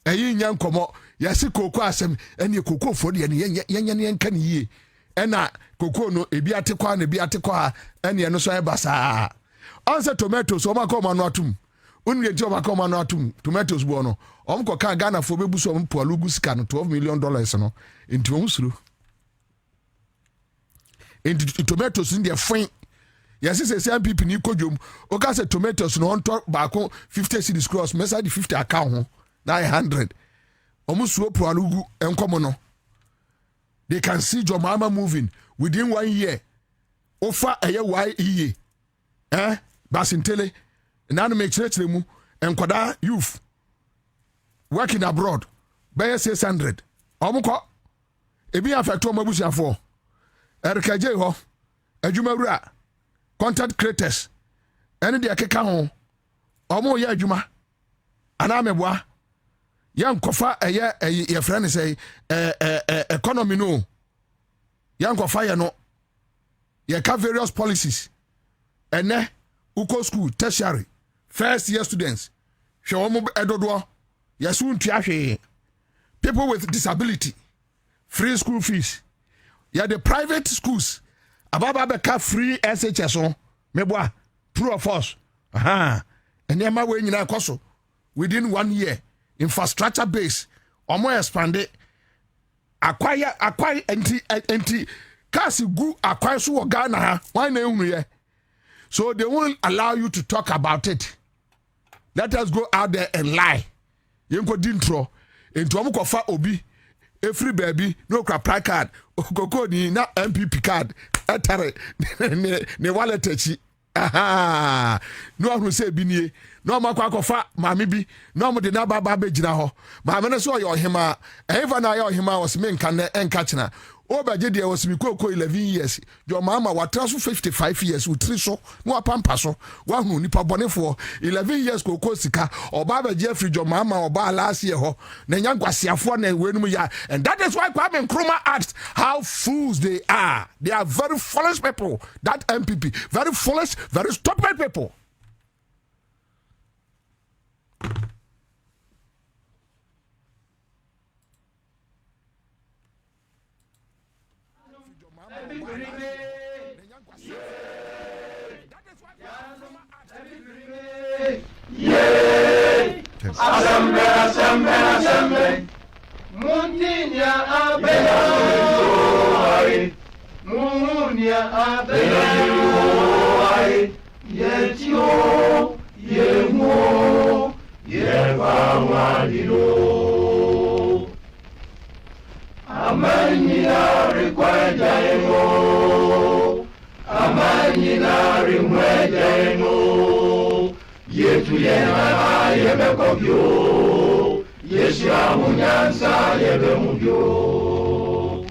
eyi nya nkomo yesi koko asem ene koko fo de ne yenya nka ne yie ena koko no ebi atekwa na ebi atekwa ene no so e basa Ansah tomatoes o makoma no atum Only a job I come on to tomatoes bono. Ka Ghana for bebu so mpualugu sika no $12 million no into umsuru. Into tomatoes in their fine. Yes, it's a people ni kodwom. Oka say tomatoes no on top back 50 cedis cross, mesa di 50 account 900. Omusuo pualugu enkomo no. They can see your mama moving within 1 year. Offer a year Basintele nanu make church mu enkwada youth working abroad by 600 omuko ebi affect omabusiafo Erika J ho adwumawura content creators ene de akeka ho omo ye adwuma ana meboa yankofa ye friend say economy no yankofa ye no ye ka various policies ene uko school tertiary first year students hwewomo edodo yesu ntua hwe people with disability free school fees the private schools ababa beka free SHS on meboa true of us enema we nyina koso within 1 year infrastructure base omo expand acquire anti kasi gu acquire so Ghana ha why na ehunu ye. So they won't allow you to talk about it. Let us go out there and lie. Yenko dintro into amukofa obi every baby no cry card okoko ni na MPP card etare ne wallet echi aha no ahun say bi nie no makwa kofa maame bi no mo de na baba be gina ho maame no so yo hema efa na yo hema was me nka na enka chena obaje de was mi koko 11 years your mama watra so 55 years utri so no apampa so wa hu nipa bonefo 11 years koko sika oba ba je free your mama oba last year ho na nyangwasiafo na wenum ya. And that is why Kwame Nkrumah asked how fools they are very foolish people. That MPP very foolish, very stupid people. Assemble. Mundinya abela. Munya abela. Yetio, yemo, yevawadilo. Amanyina rekwaja yemo. Amanyina rimweja yemo. Yetu yema yebe kopyo Yeshua munyansa yebe mubyo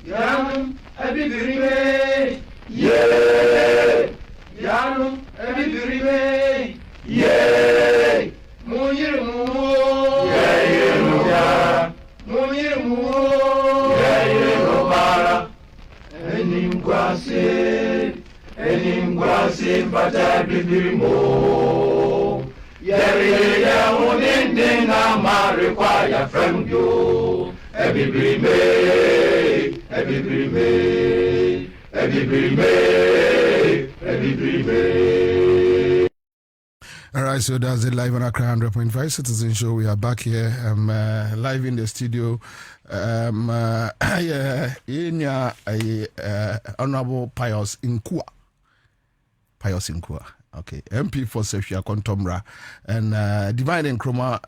Yanu ebibirime Ye Yanu ebibirime Ye Muyirimu Ye ya Muyirimu Ye para Enimkwase mpata bibirimo Yeri ya uninde na marikwa ya fremgyo Ebibirime All right, so that's it live on Accra 100.5 Citizen Show. We are back here live in the studio. Honorable Pius Nkua. Okay, MP for Sefia Kontomra and Divine Nkrumah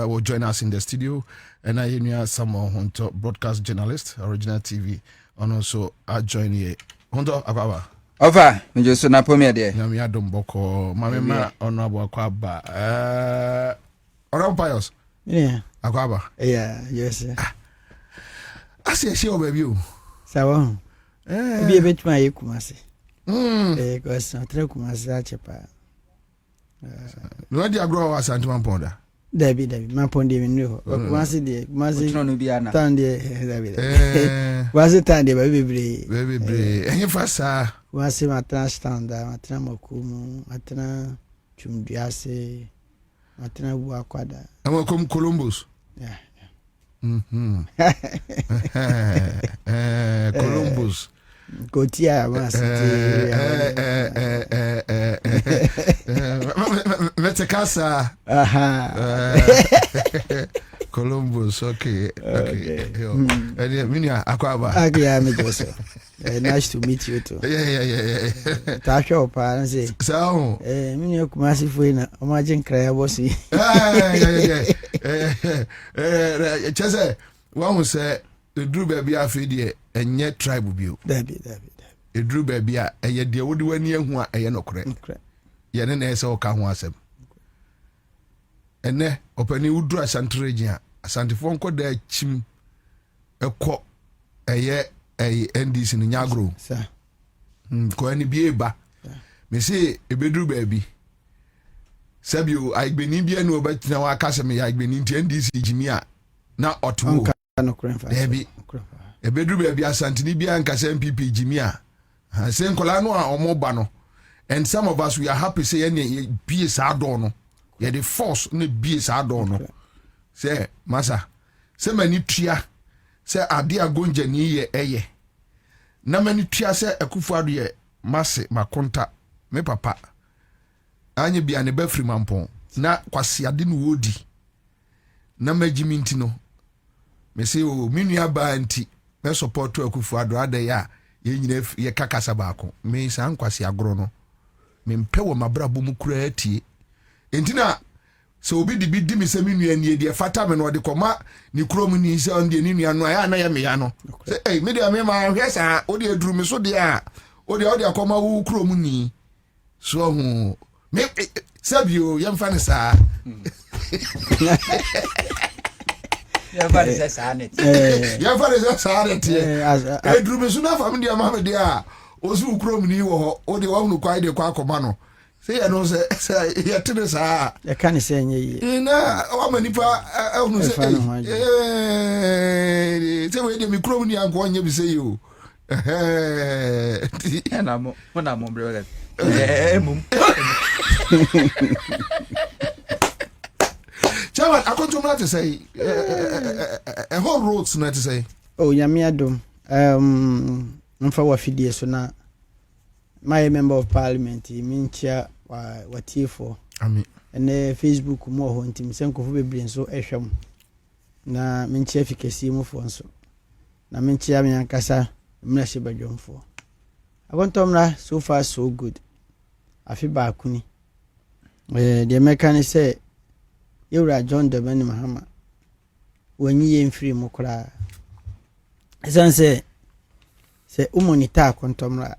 will join us in the studio. And I hear some Honto broadcast journalist, Original TV, and also I join here. Honto Akwaba. Ova, me just na pomia de. Na me adom boko. Mama Honorable Akwaba. Honorable Pius. Yeah. Akwaba. Yeah, yes. I say she over you. Sawa. Be a bit my Kumasi. Because I try Kumasi Achepa. No idea grow was Antoine Ponda. David, my pondi knew. Kumasi de Kumasi no biana. Tande David. Was it Tande baby? Baby, and you first was him at Standa, Matana Mokumu, Matana Chumdiase, Matana Wakwada. And welcome Columbus. Yeah. Columbus. Gotia was Let's Chicasa. Columbus, okay. Minia Akwaba. Nice to meet you too. Yeah. Tasha pa say. So, Minia Kumasi Fuina, imagine cry bossy. Chese, one will say, the Drew baby are feeding and yet tribe view. Debbie. A Drew baby, and yet the wood one year who are no correct. Yen and so can was him. And ne open you draw Santragia, Santifon called their chim a quack a year a NDC in Yagro. Sir. Ko any be ba. Me say a bedroom baby. Sabio, I been in no but now I cast me, I been in NDC Jimia. Now or two. Debbie. A bedroom baby as Santinibia and Cassam PP Jimia. Saint Colano or Mobano. And some of us we are happy say any be a dono. Yeah, the force ne be a dono. Say, Massa, say many tria, say Adia Gonja ni ye. Na many tria say a kufarie, Masse, ma conta, me papa. Anye be an ebefri mampon, na kwasi adin wodi. Na meji mintino. Me say, oh, minia ba anti, me support to a kufuado ade ya, ye kakasa bako. Me sa kwasi agrono. Me mpewo mabrabo mu kura tie. Entina so obi di mi se mi nua nie de fata me no de koma ni krom ni se on de ni nua no ya na ya me ya no. Say eh me de me ma hwesa o de aduru me so de a o de akoma wu krom ni. So hu me sabio yam fa ne sa. Ya fa ne sa net. Ya fa ne sa net. Aduru me so na fa me de ma me de a o su krom ni wo o de wa nu kwai de kwa akoma no. Say I know say ya tene sa ya kan say nye na o ma nipa ehunu say say we de micro ni anko nya bi say o na mo brother mum Chairman akonto na to say a whole roads na to say oh nyame adom mfa wa fidie so na my member of parliament mincha watifo amen ene Facebook mo ho ntim senkofo bebre nso ehwem na mincha efficacy mu fo nso na mincha me ankasa mna she badwomfo akontomra so far so good afi ba akuni the mechanic say yura John de Beni Mahama wanyi ye mfiri mu kra esan say umonita akontomra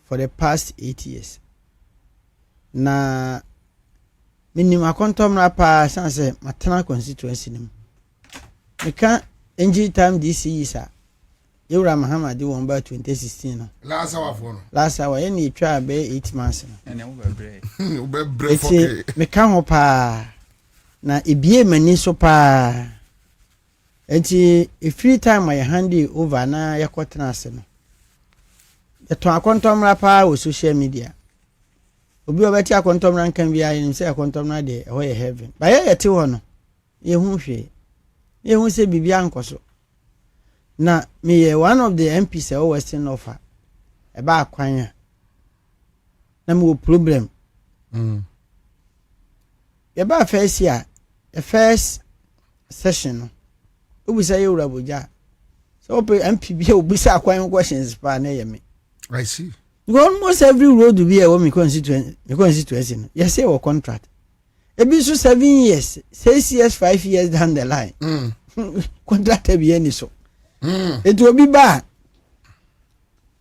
for the past 8 years. Na minimum akontom na pa sanse matana constituency nim. Meka NG time this year Yura Muhammad di won ba 2016 no. Last hour for no. Last hour ye ni twa be 8 months no. Ene wo bebre. Wo bebre for. Meka ho pa na ebie mani so pa. Enti a free time I hand it over na yakotena ase no. To akontomra pa o social media obi obeti akontomra nkan bia yin say akontomra de ho ye heaven ba ye yete ho no ye hu hwe ye hu se bibia nkoso na me one of the MPs o Western offer e ba akwanya na me problem ye ba first year the first session no obi say you raboja so MP bia obi say akwanya questions pa na ye me I see. Almost every road will be a woman constituency. Yes, say or contract. It be so 7 years, 6 years, 5 years down the line. Contract be any so. It will be bad.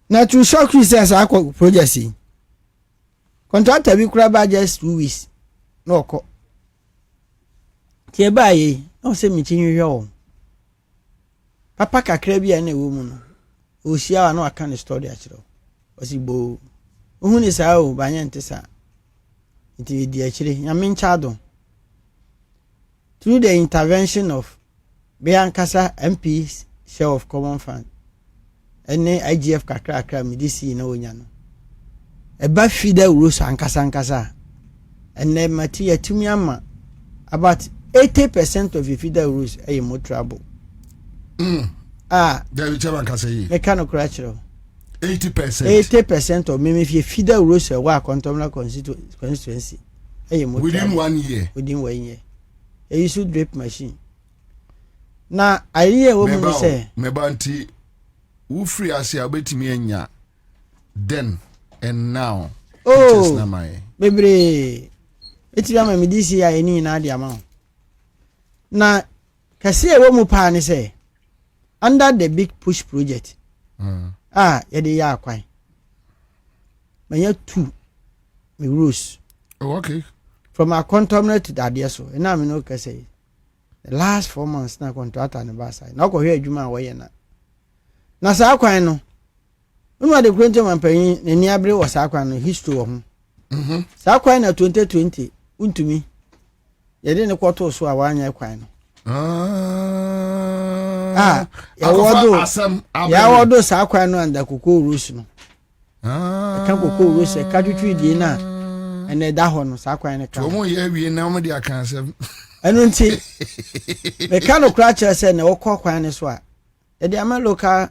Now to shock you says I call project. Contract be crab just 2 weeks. No co. Tie buy no say me chin yo. Papa kakra bi na woman. O shia no aka story achiro. Osibo uhuni sa o banya ntesa nti di akire nyame nchado through the intervention of Biankasa MPs share of common fund ene IGF kakra medisi na onya no e ba fida rules ankasa ene mati yatumi ama about 80% of the fida rules e mo trouble David Chairman can say mechanical crachero 80% of me if you feed the rules wa contemporary constituency within 1 year. Within 1 year. A use drip machine. Now, I hear woman say, Mebanti, who free as you bet me enya then and now. Oh, baby, it's your mammy this year. I need an amount. Now, Cassia woman pan say, under the big push project. Yede ya kwai. Manya 2 me rules. Oh, okay. From our contaminant to that year so. And now me no can say. The last 4 months na contract on the bar side. Now go here juma way na. Na sa kwai no. Unu de kwento man panyin na ni abre wo sa kwai no history wo ho. Sa kwai na 2020 untumi. Yede ne kwoto so a wanya kwai no. Ya wodo sa kwai no anda kokoo rules no. Ka kokoo rules ka twitwi di na. Ene da ho no sa kwai ne ka. Omo ye wie na omo di aka asem. Enu nti me ka no kra chere se na wo kwai ne so a. E di ama local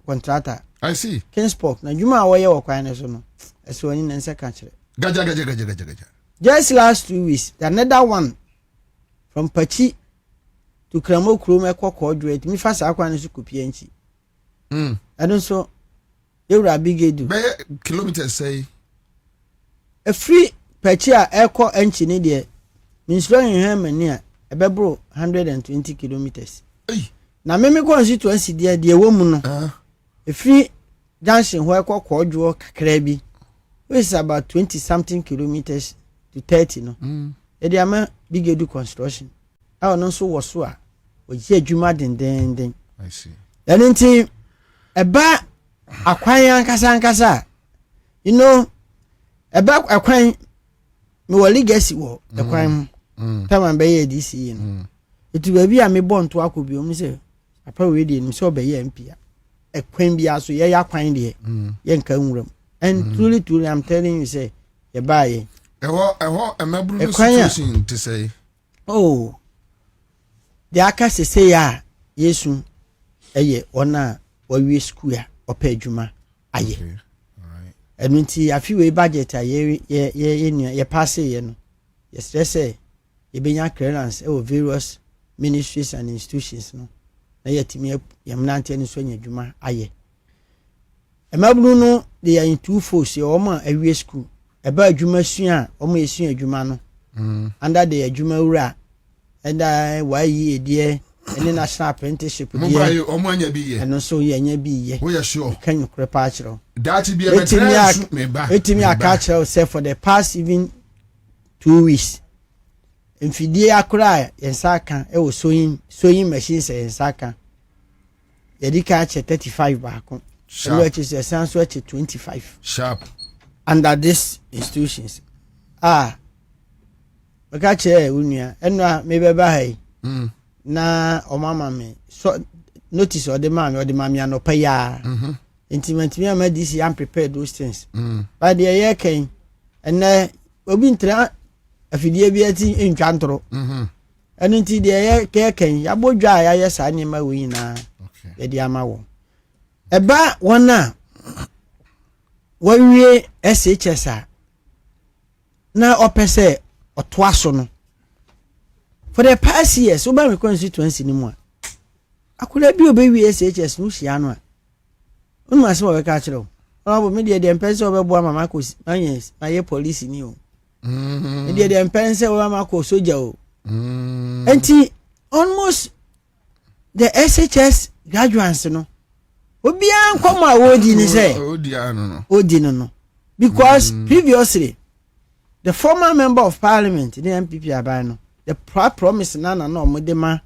contractor. I see. Kingsport na juma wo ye wo kwai ne so no. Eso oni na nse ka chere. Gaja. Just last 2 weeks, another one from Pachi to Kramo Krum Equadrate. Me fast aqua and Sukupianchi. I don't so you are big kilometers say a free Pachia Echo Enchine there means running him and near a bebro 120 kilometers. Now, me constituency dear woman, a free dancing where quadro Krabi, which is about 20 something kilometers to 30. No, Ediama big do construction. I don't know so was so. Was ye Juma den. I see. Then into a ba acquiring Casa. You know, a back acquiring me will legacy war, the crime. Time and bay this year. It will be a me born to Akubi, say. I probably didn't so be MP. A queen be so ye acquiring the young room. And truly, I'm telling you, say, you buy a member to say, oh, the Akas say, ya, yes, ye, or na, or we square, or pay Juma, aye. And when see a few budget, ye pass ye, yes, they say, ye be your clearance, various ministries and institutions, no. Na yet me, yam not any swing Juma, aye. A mabluno, they are in 2 force, your ma a real school. A bird Juma Suya, or may see a Jumano. Under the Juma Ura, and I, why ye, dear, and then a sharp apprenticeship, and also ye be, we are sure, can you crepatro? That be a me a catcher, say for the past even 2 weeks. In Fidia cry, and Saka, it was sewing machines and Saka. Yedi catch 35 back. Which is a sound switch 25 sharp under these institutions. Bakache unia enwa mebeba hai na o mama me so notice or the mommy no pay ya intimate me am this am prepared those things by the year came and obi ntra afidie bi ati ntwantro and until the year came ya bodwa ya yes anima we na e di ama wo eba wona wawie SHS na opese otoaso no for the past years so ba me constituency ni mu akula bi obewie SHS no hia no a onu ma se wo ka kire o me de mpense obebo mama ko anyes maye police ni o me de mpense wo mama ko soja o enti almost the SHS graduates no Obian come Odi ni say Odi no because previously the former member of parliament the MPP abano the promise nana no modema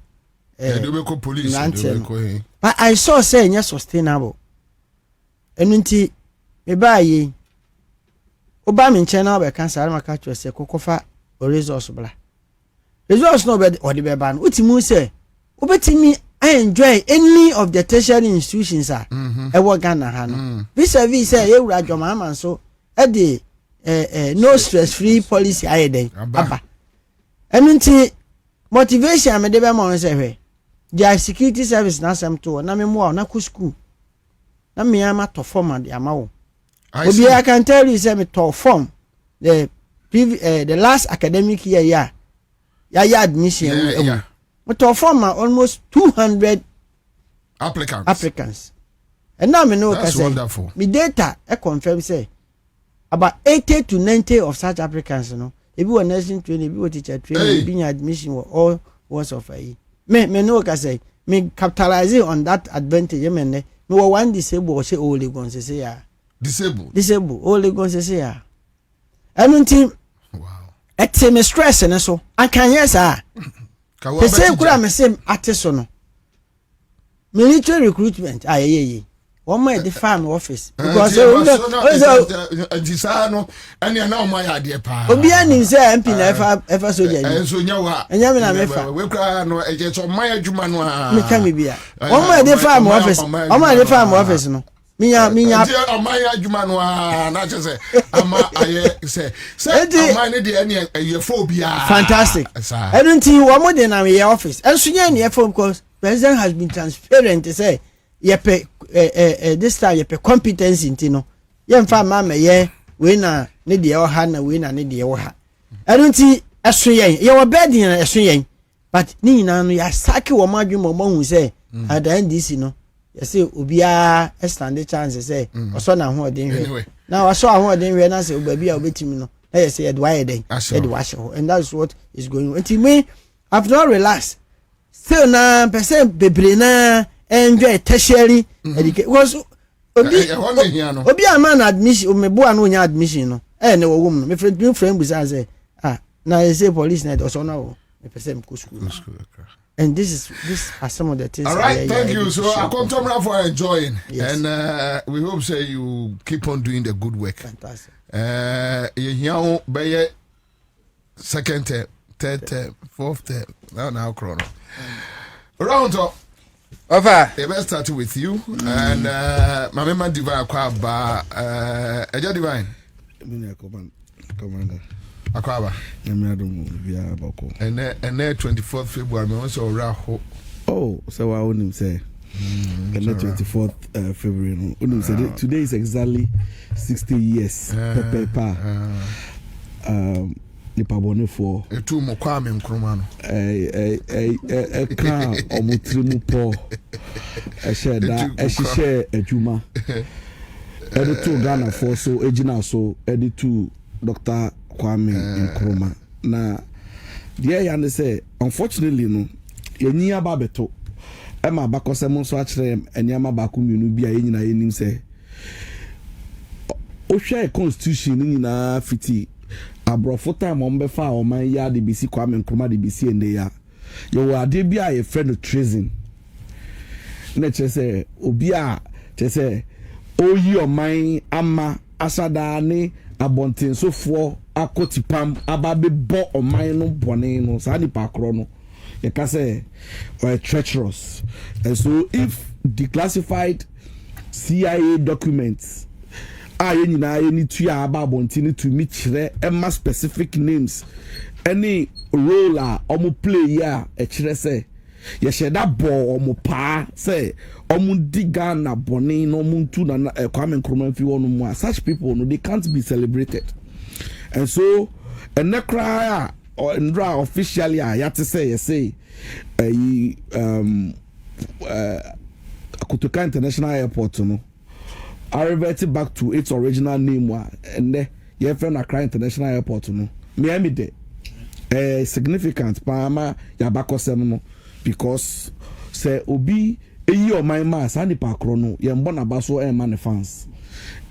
police but I saw say nya sustainable enunti me ba yi oba me nche na oba kan sare maka cho se kokofa o resource bla resource no be odi be ban utimu say obetimi I enjoy any of the tertiary institutions are Ghana hano. Vis-a-vis say you Rajoma man so at the no stress free policy I day. Abba. And motivation me debe mo say the security service na sem to na me mo na ku school. Na me ama to form and amawo. I can tell you say me to form the the last academic year, yeah, admission. But to form almost 200 applicants. And now me know that's wonderful. Me data confirm say about 80 to 90 of such applicants, you know. If you were nursing training, if you were teacher training, being admission were all was of a me know say me capitalizing on that advantage. Me one disabled say only going to say yeah. Disabled only going to say yeah. I don't think it's me stress and so I can yes the same could I'm same artist no military recruitment yeah. One may the farm office because and you know my idea pa obiani say MP na ever soldier and so nyawa enya me na me fa we kra no e je so my adwuma no me ka me bia one may the farm office one may the farm office no minya my adwuma no na che say ama aye say my ne de ene e phobia fantastic I don't think one more than our office and so nya phone because president has been transparent to say yepe this time yepe competence into no yemfa mama ye we na ne de o ha na we na ne de o ha I don't see aso yen ye wo bed na aso yen but ni nyina no ya sake wo madwemo mo hu say at the end this no you say obia stand the chance say oso na ho den hwe na oso ho den hwe na say obabi a obetimi no na you say edwire den edwash ho and that's what is going on until me I've not relaxed still na person bebre na enjoy tertiary education was obi a man admission me bo anu nya admission no na wo wom no me friend bu say na you say police na so na wo me person go school and this are some of the things. All right, thank you. So I come to for enjoying, and we hope say you keep on doing the good work. Fantastic. You by second term, third term, fourth term. Now chrono. Round up. Over. Let's start with you and my member Divine Kwaba. Eja Divine. Commander. Akwaba. And 24th February, me also raho. Oh, so I wouldn't say. And 24th February. Today is exactly 60 years. Pepe. Nipa bone for. Etu mo kwame nkrumano. Ka omutrimu po. Share ejuma. Editu Ghana for so ejina so editu Dr. Kwame Nkrumah na dia ya ne say unfortunately no yenyi aba beto e ma bakose mo so akire enyama ba ku mienu bia yenyina yenim say o hwe constitution ni na fiti abrofo time on be fa o man ya de bisi Kwame Nkrumah de bisi ende ya yo ade bia ye friend treason na che say obi a che say oyi o man ama asada ni abontin so for akotipam ababe bo oman no bone no sa ni pakro no you can say treacherous. And so if declassified CIA documents are you need to abontin to meet chere specific names any role omo play ya e chere say ye sheda bo omo pa say omo diga na bone no muntu na Kwame Nkrumah fi wonu mu such people no they can't be celebrated. And so a necra or ndra officially yate say you say Kutuka International Airport no I reverted back to its original name and there your friend Accra International Airport no Miami de significant Pama Yabakosem no because say obi eyi o my mass and pa krono ye mbona baso e man fans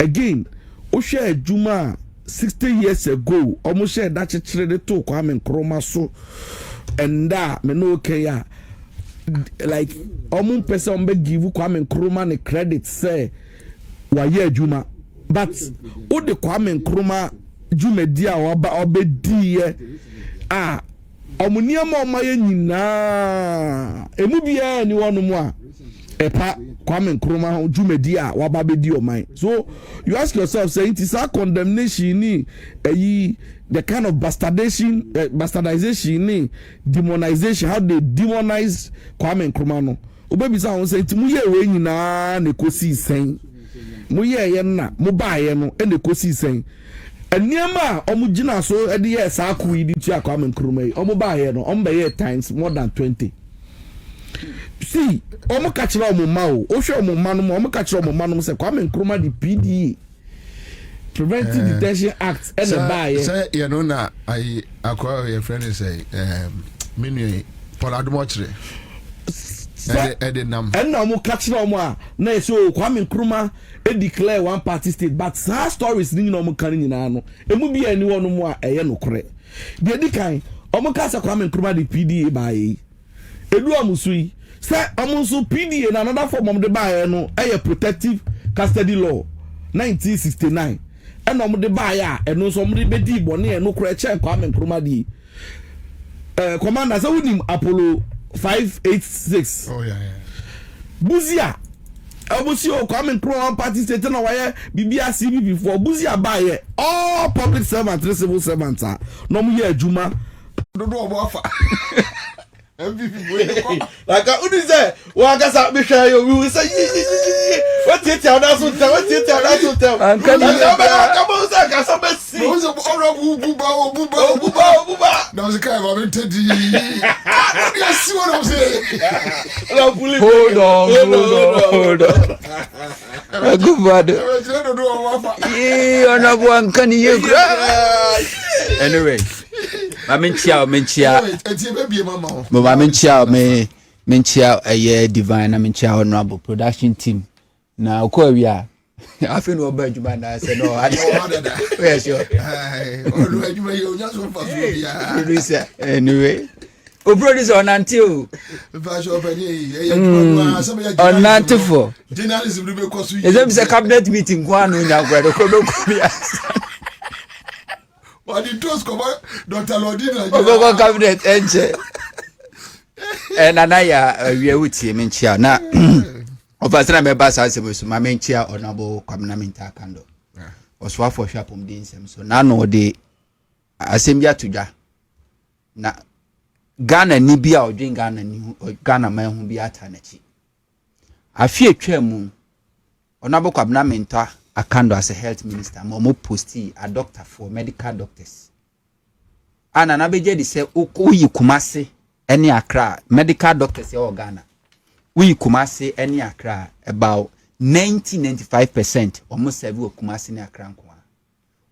again o share juma 60 years ago almost share that chire to Kwame Nkrumah so and that me no okay ya like omun person be give Kwame Nkrumah the credit say wa ye juma but o de Kwame Nkrumah juma dia obedi ye omuniama omaye nyina emu bia ni wonu mu a epa Kwame Nkrumah jumedi a wababedi oman. So you ask yourself say it is a condemnation ni the kind of bastardization ni demonization how they demonize Kwame Nkrumah no obebi say won say mu ye we nyina na kosi sen mu ye ye na mu ba ye no e na kosi sen Eniama omu jina so edi ye sa ku yi di tia Kwame Nkrumah yi omu ba here no omu be here times more than 20. See omu ka kire omu ma o hwe omu ma no omu ka kire omu ma no say Kwame Nkrumah di PDA Preventive Detention Act and the buy say you know na I acquire your friend say menu Poladumochre and no more catching on one. No, so Kwame Nkrumah declare one party state, but some stories didn't know carrying in ano. It would be anyone more a no correct. The other kind, Omokasa Kwame Nkrumah the PDA by Edu Amusui. Say Amusu PDA and another form of the buyer no a protective custody law 1969. And the buyer and no somebody be deep on here no correct check Kwame Nkrumah di. Commander, so with him Apollo 586. Oh yeah. Buzia. Obusio Kwame Nkrumah party state na why bibia CB before Buzia buy all public servants, civil servants are no more adwuma. Don't know about MVP like who is there? Wa gasa be share you we will say what you tell that so tell come on say gasa be see no so buba now the guy want to do you see what I'm saying hold on good bad honorable Ankani you anyway menchia divine menchia honorable production team na okowia afi no ba adwuma na say no I we sure adwuma you just for producer anyway o producer on until on until for journalism be kosu is a cabinet meeting kwa no nya gwado ko be ko but the toast come Dr. Lodina go cabinet enche and anaya we wuti menchia na ofasana me ba sa sebusu ma menchia honorable Kwabena Minta Kando oswa for shapum din sem so na no de asembia tudwa na Ghana ni bia odwen Ghana ni Ghana man hu bia atanachi afi atwamu honorable Kwabena Minta Akando as a health minister mo posti a doctor for medical doctors ana na beje di se uyi Kumasi eni Accra medical doctors e Ghana uyi Kumasi eni Accra about 90-95% almost serve Kumasi ni Accra nko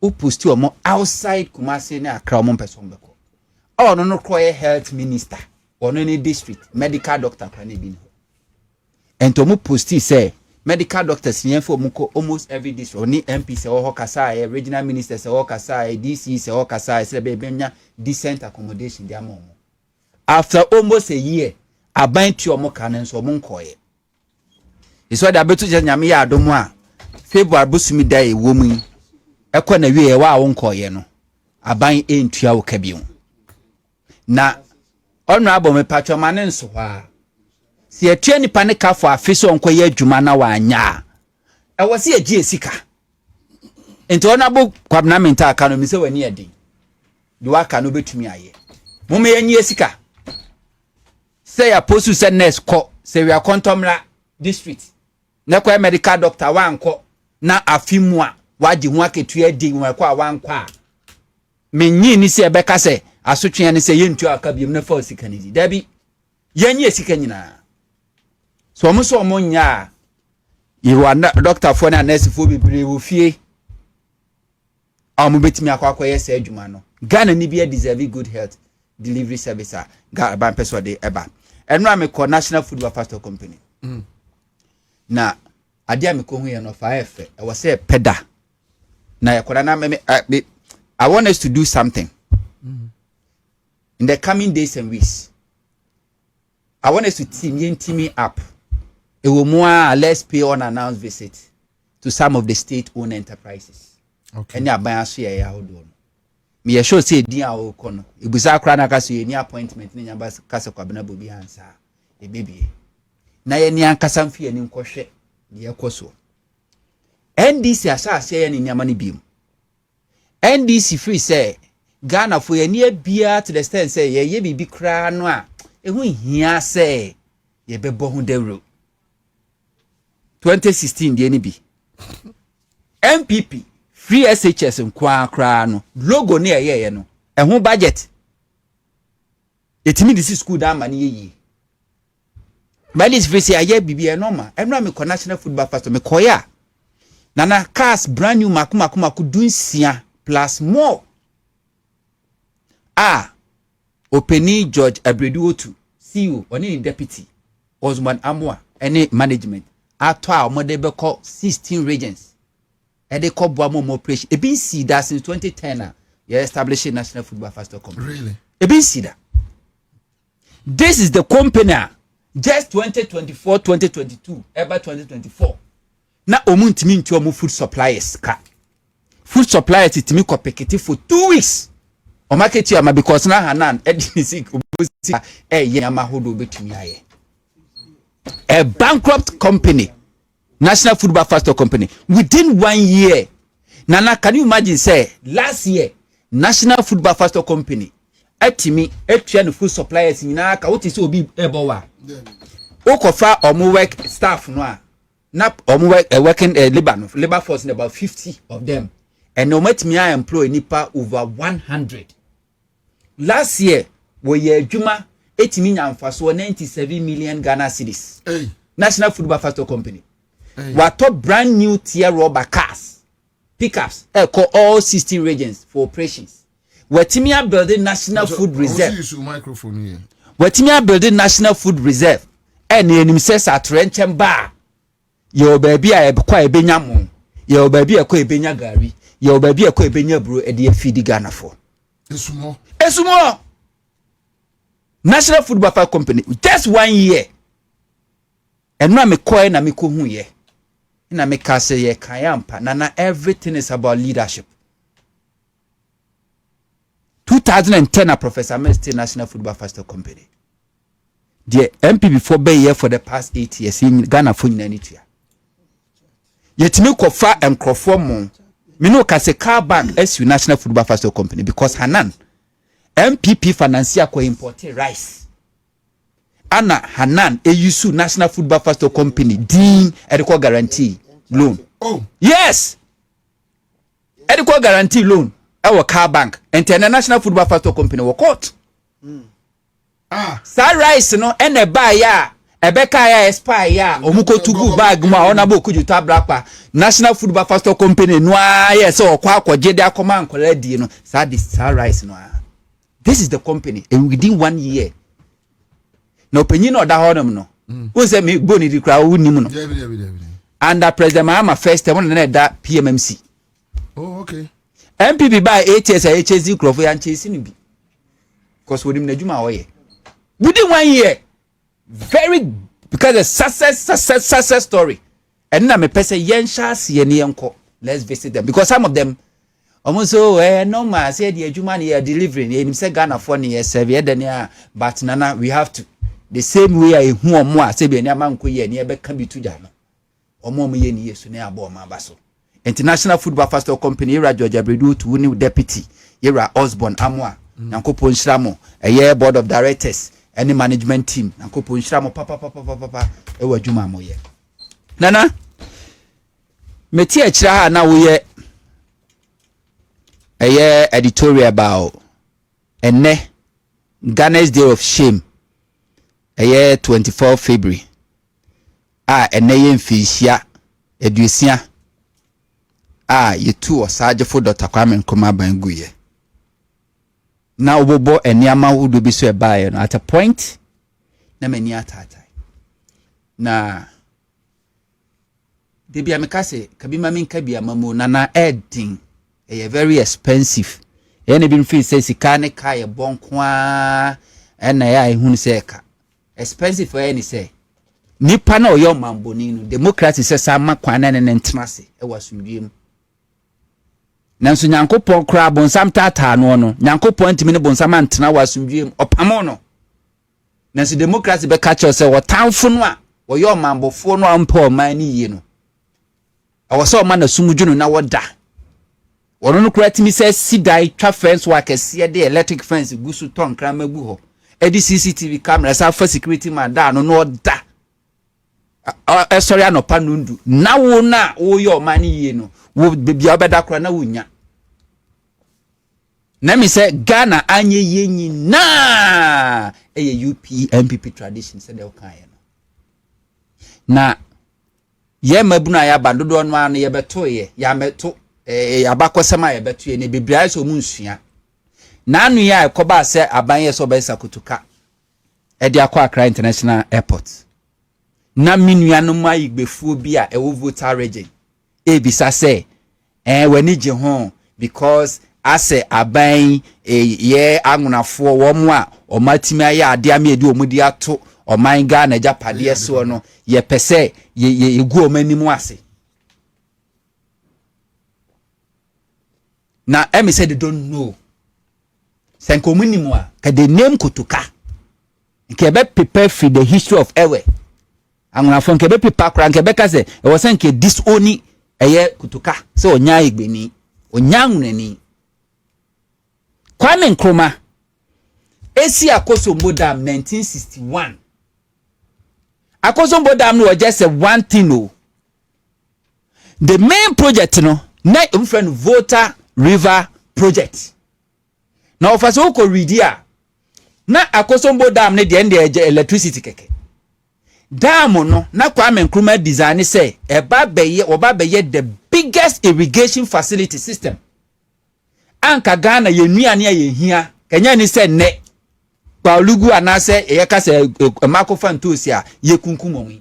u posti omo outside Kumasi ni Accra omo person beko oh no kroye health minister ono ni district medical doctor kwa ni bi ento mo posti say medical doctors here for muko almost every district oni MP se ho kasa regional minister se ho kasa DC se ho kasa se be benya decent accommodation dia mo after almost a year aban ti omo kan nso omo nkoye iso da betu je nyame ya adomo a February busumi da e wo mu ekọ na wie wa wo nkoye no aban entua wo kabiu na ono abo me patcho mane nso ha si etua nipa ne ka for afiso nkoye adwuma na wanya e wo se agi esika enti Honorable Kwabena Minta Kando mi se wani adi de waka no betumi aye mume yanyi esika say ya postu se nurse ko se we akontomra district na kwa medical doctor wanko na afimu a waji hu aketua adi hu kwa wanko a menyi ni se ebeka se asotwe ne se yentu aka biem na fa osika ni di dabi yanyi esika nyina so omo nya yiwa doctor fo na nurse fo bibire wo fie amu betimi akwa yesa adwuma no Ghana ni bia deserve good health delivery service ga ban person de eba enra me ko National Food Factor Company na adia me ko hu ye no fa efe e wo se peda na yakoda na me I want us to do something in the coming days and weeks. I want us to team up. It will more let's pay unannounced visit to some of the state-owned enterprises. Okay. Any abayanso ya hold on. Me sure say dia o kono. Ibuza kra na kaso ye ni appointment ni nyamba kasa Kwabena Bobie Ansah. E baby. Na ye ni ankasa mfi ani nkohwe de ekoso. NDC asase ye ni nyama ni biem. NDC free say Ghana for ye ni bia to the extent say ye bibi kra no a ehu hia say ye bebo hu dewro 2016 de ni bi MPP free SHS nkwa no logo ne ye no ehun budget etimi this school da mani ye but this face aye bibia normal enra me national football pastor me koya nana cars brand new makuma ku dunsia plus more Openi George Abredu CEO oni deputy Osman Amwa any management atwa omode be call 16 regions e dey call boamo operation e been see that since 2010 you establish a national football fast company. Really? E been see that. This is the company just 2024 ever 2024 na omuntimi nti omu food suppliers ka food suppliers itimi ko pekete for 2 weeks o market you because na hanan edisi obosi yama hodo betumi aye a bankrupt company, National Football Fast Company, within 1 year. Nana, can you imagine, say, last year, National Football Fast Company, etimi, etuan food suppliers, inaka, what is obi ebowa? Okofa omu work staff noa, nap omu work working labor force in about 50 of them, and no metimi I employ nipa over 100. Last year, we juma. 8 million for so 97 million Ghana cedis. Hey. National Football Fast Company. Hey. What top brand new tier rubber cars, pickups, call all 16 regions for operations. We're Timia building National Food Reserve. Use your microphone here. We're Timia building National Food Reserve. And the says at Renchem Bar. Your baby a kwa ebenyamo. Your baby a kwa ebenya gari. Your baby a kwa ebenya bro e de feed Ghana for. Esumo. National Football Fast Company just 1 year. And now me koy na me ko hu ye. Na me ka say ye kayampa. Na everything is about leadership. 2010 Professor Mr. National Football Fast Company. The MP before be here for the past 8 years in Ghana for nyanitua. Yetimi kofa enkrofo mo. Me no ka say car bank SU National Football Fast Company because Hanan MPP financier ko import rice. Anna Hanan EUSU National Football Fast Company din ediko guarantee loan. Oh. Yes. Ediko guarantee loan. Our car bank. International Football Fast Company wo court. Sa rice no ene buy ya ebeka ya expire ya omuko tugu bag ma ona bo kujuta blakpa National Football Fast Company no yes o kwa akwaje de akoma ankola die no sa rice no. This is the company and within 1 year. No penny no da honum no. Who say me boni di kra wo nim no. Under President Mahama first time na da PMMC. Oh okay. MPP by 8 years HSC Crofo yan chase ni bi. Cause wodim na djuma oye. Within 1 year. Very because a success story. And na me pese yen chance ye ni enko. Let's visit them because some of them almost so no man said the human here delivering him say Ghana for near severe than but nana we have to the same way I who more say be man ko ye near be can be to jano omo ye ni yesu na abo ma baso International Football Fast Company era George Abredu to new deputy era Osborne Amwa nankopon shramo a board of directors any management team nankopon shramo papa e wadwuma mo ye nana meti a kira ha na wo ye editorial about Ghana's Day of Shame 24 February yen fishia edusia yetu osaje for Dr. Kwame Nkrumah banguye na obobo eniama wudu bi so e bae no at a point na mani atata na debi amekase kabima minka bia mamu na edin very expensive. Any been free says he can't kaya bonkwa and I who say expensive for any say. Nipa no yo mambonino democracy says sama kwana and entrance it was dream. Nanso nyankopon kra bonsam tata no no nyankopon ntimi ne bonsam antena wasumdwem opamono. Nanso democracy be catch us say what tamfo no a wo yo mambofo no ampa man yi no. Awoso man na sumudwunu na woda. Ono no correct me say sidai twa fence work ese de electric fence gusu ton kra magu ho edi CCTV camera sa for security man da no no da sorry anopa nundu na wo na wo ye oman ye no wo bibia obeda kora na wonya na me say Ghana anye ye nyina UP MPP tradition say de o kan ye no na ye mabuna ya bandodo no an ye beto ye ya meto abakosema ye beto ye ne bibia so mu nsua na anu ya ekoba say aban ye so be sakutuka e de akwa Accra International Airport na minuanu ma igbefuo bi a ewo voter region ebisa say wani je ho because ase aban ye angunafo wo mo a o matimi aya ade ame edi omudi ato o man Ghana japade so no ye pese ye gu omanimu ase na emi said they don't know senko munimu a ka the name kutuka nke be prepare for the history of ewe angunafo nke be prepare kra nke be ka se e was nke disowni eye kutuka se onya igbeni onya ngunani Kwame Nkrumah esi Akosombo Dam 1961 Akosombo Dam no just one thing no the main project no na friend Volta River project na ofaso ko redia na Akosombo Dam ne de electricity keke dam no na Kwame Nkrumah design say oba beye the biggest irrigation facility system anka Ghana ye nuane ye hia kenya ni se ne paulugu anase ye ka se makofa ntosi a ye kunkumon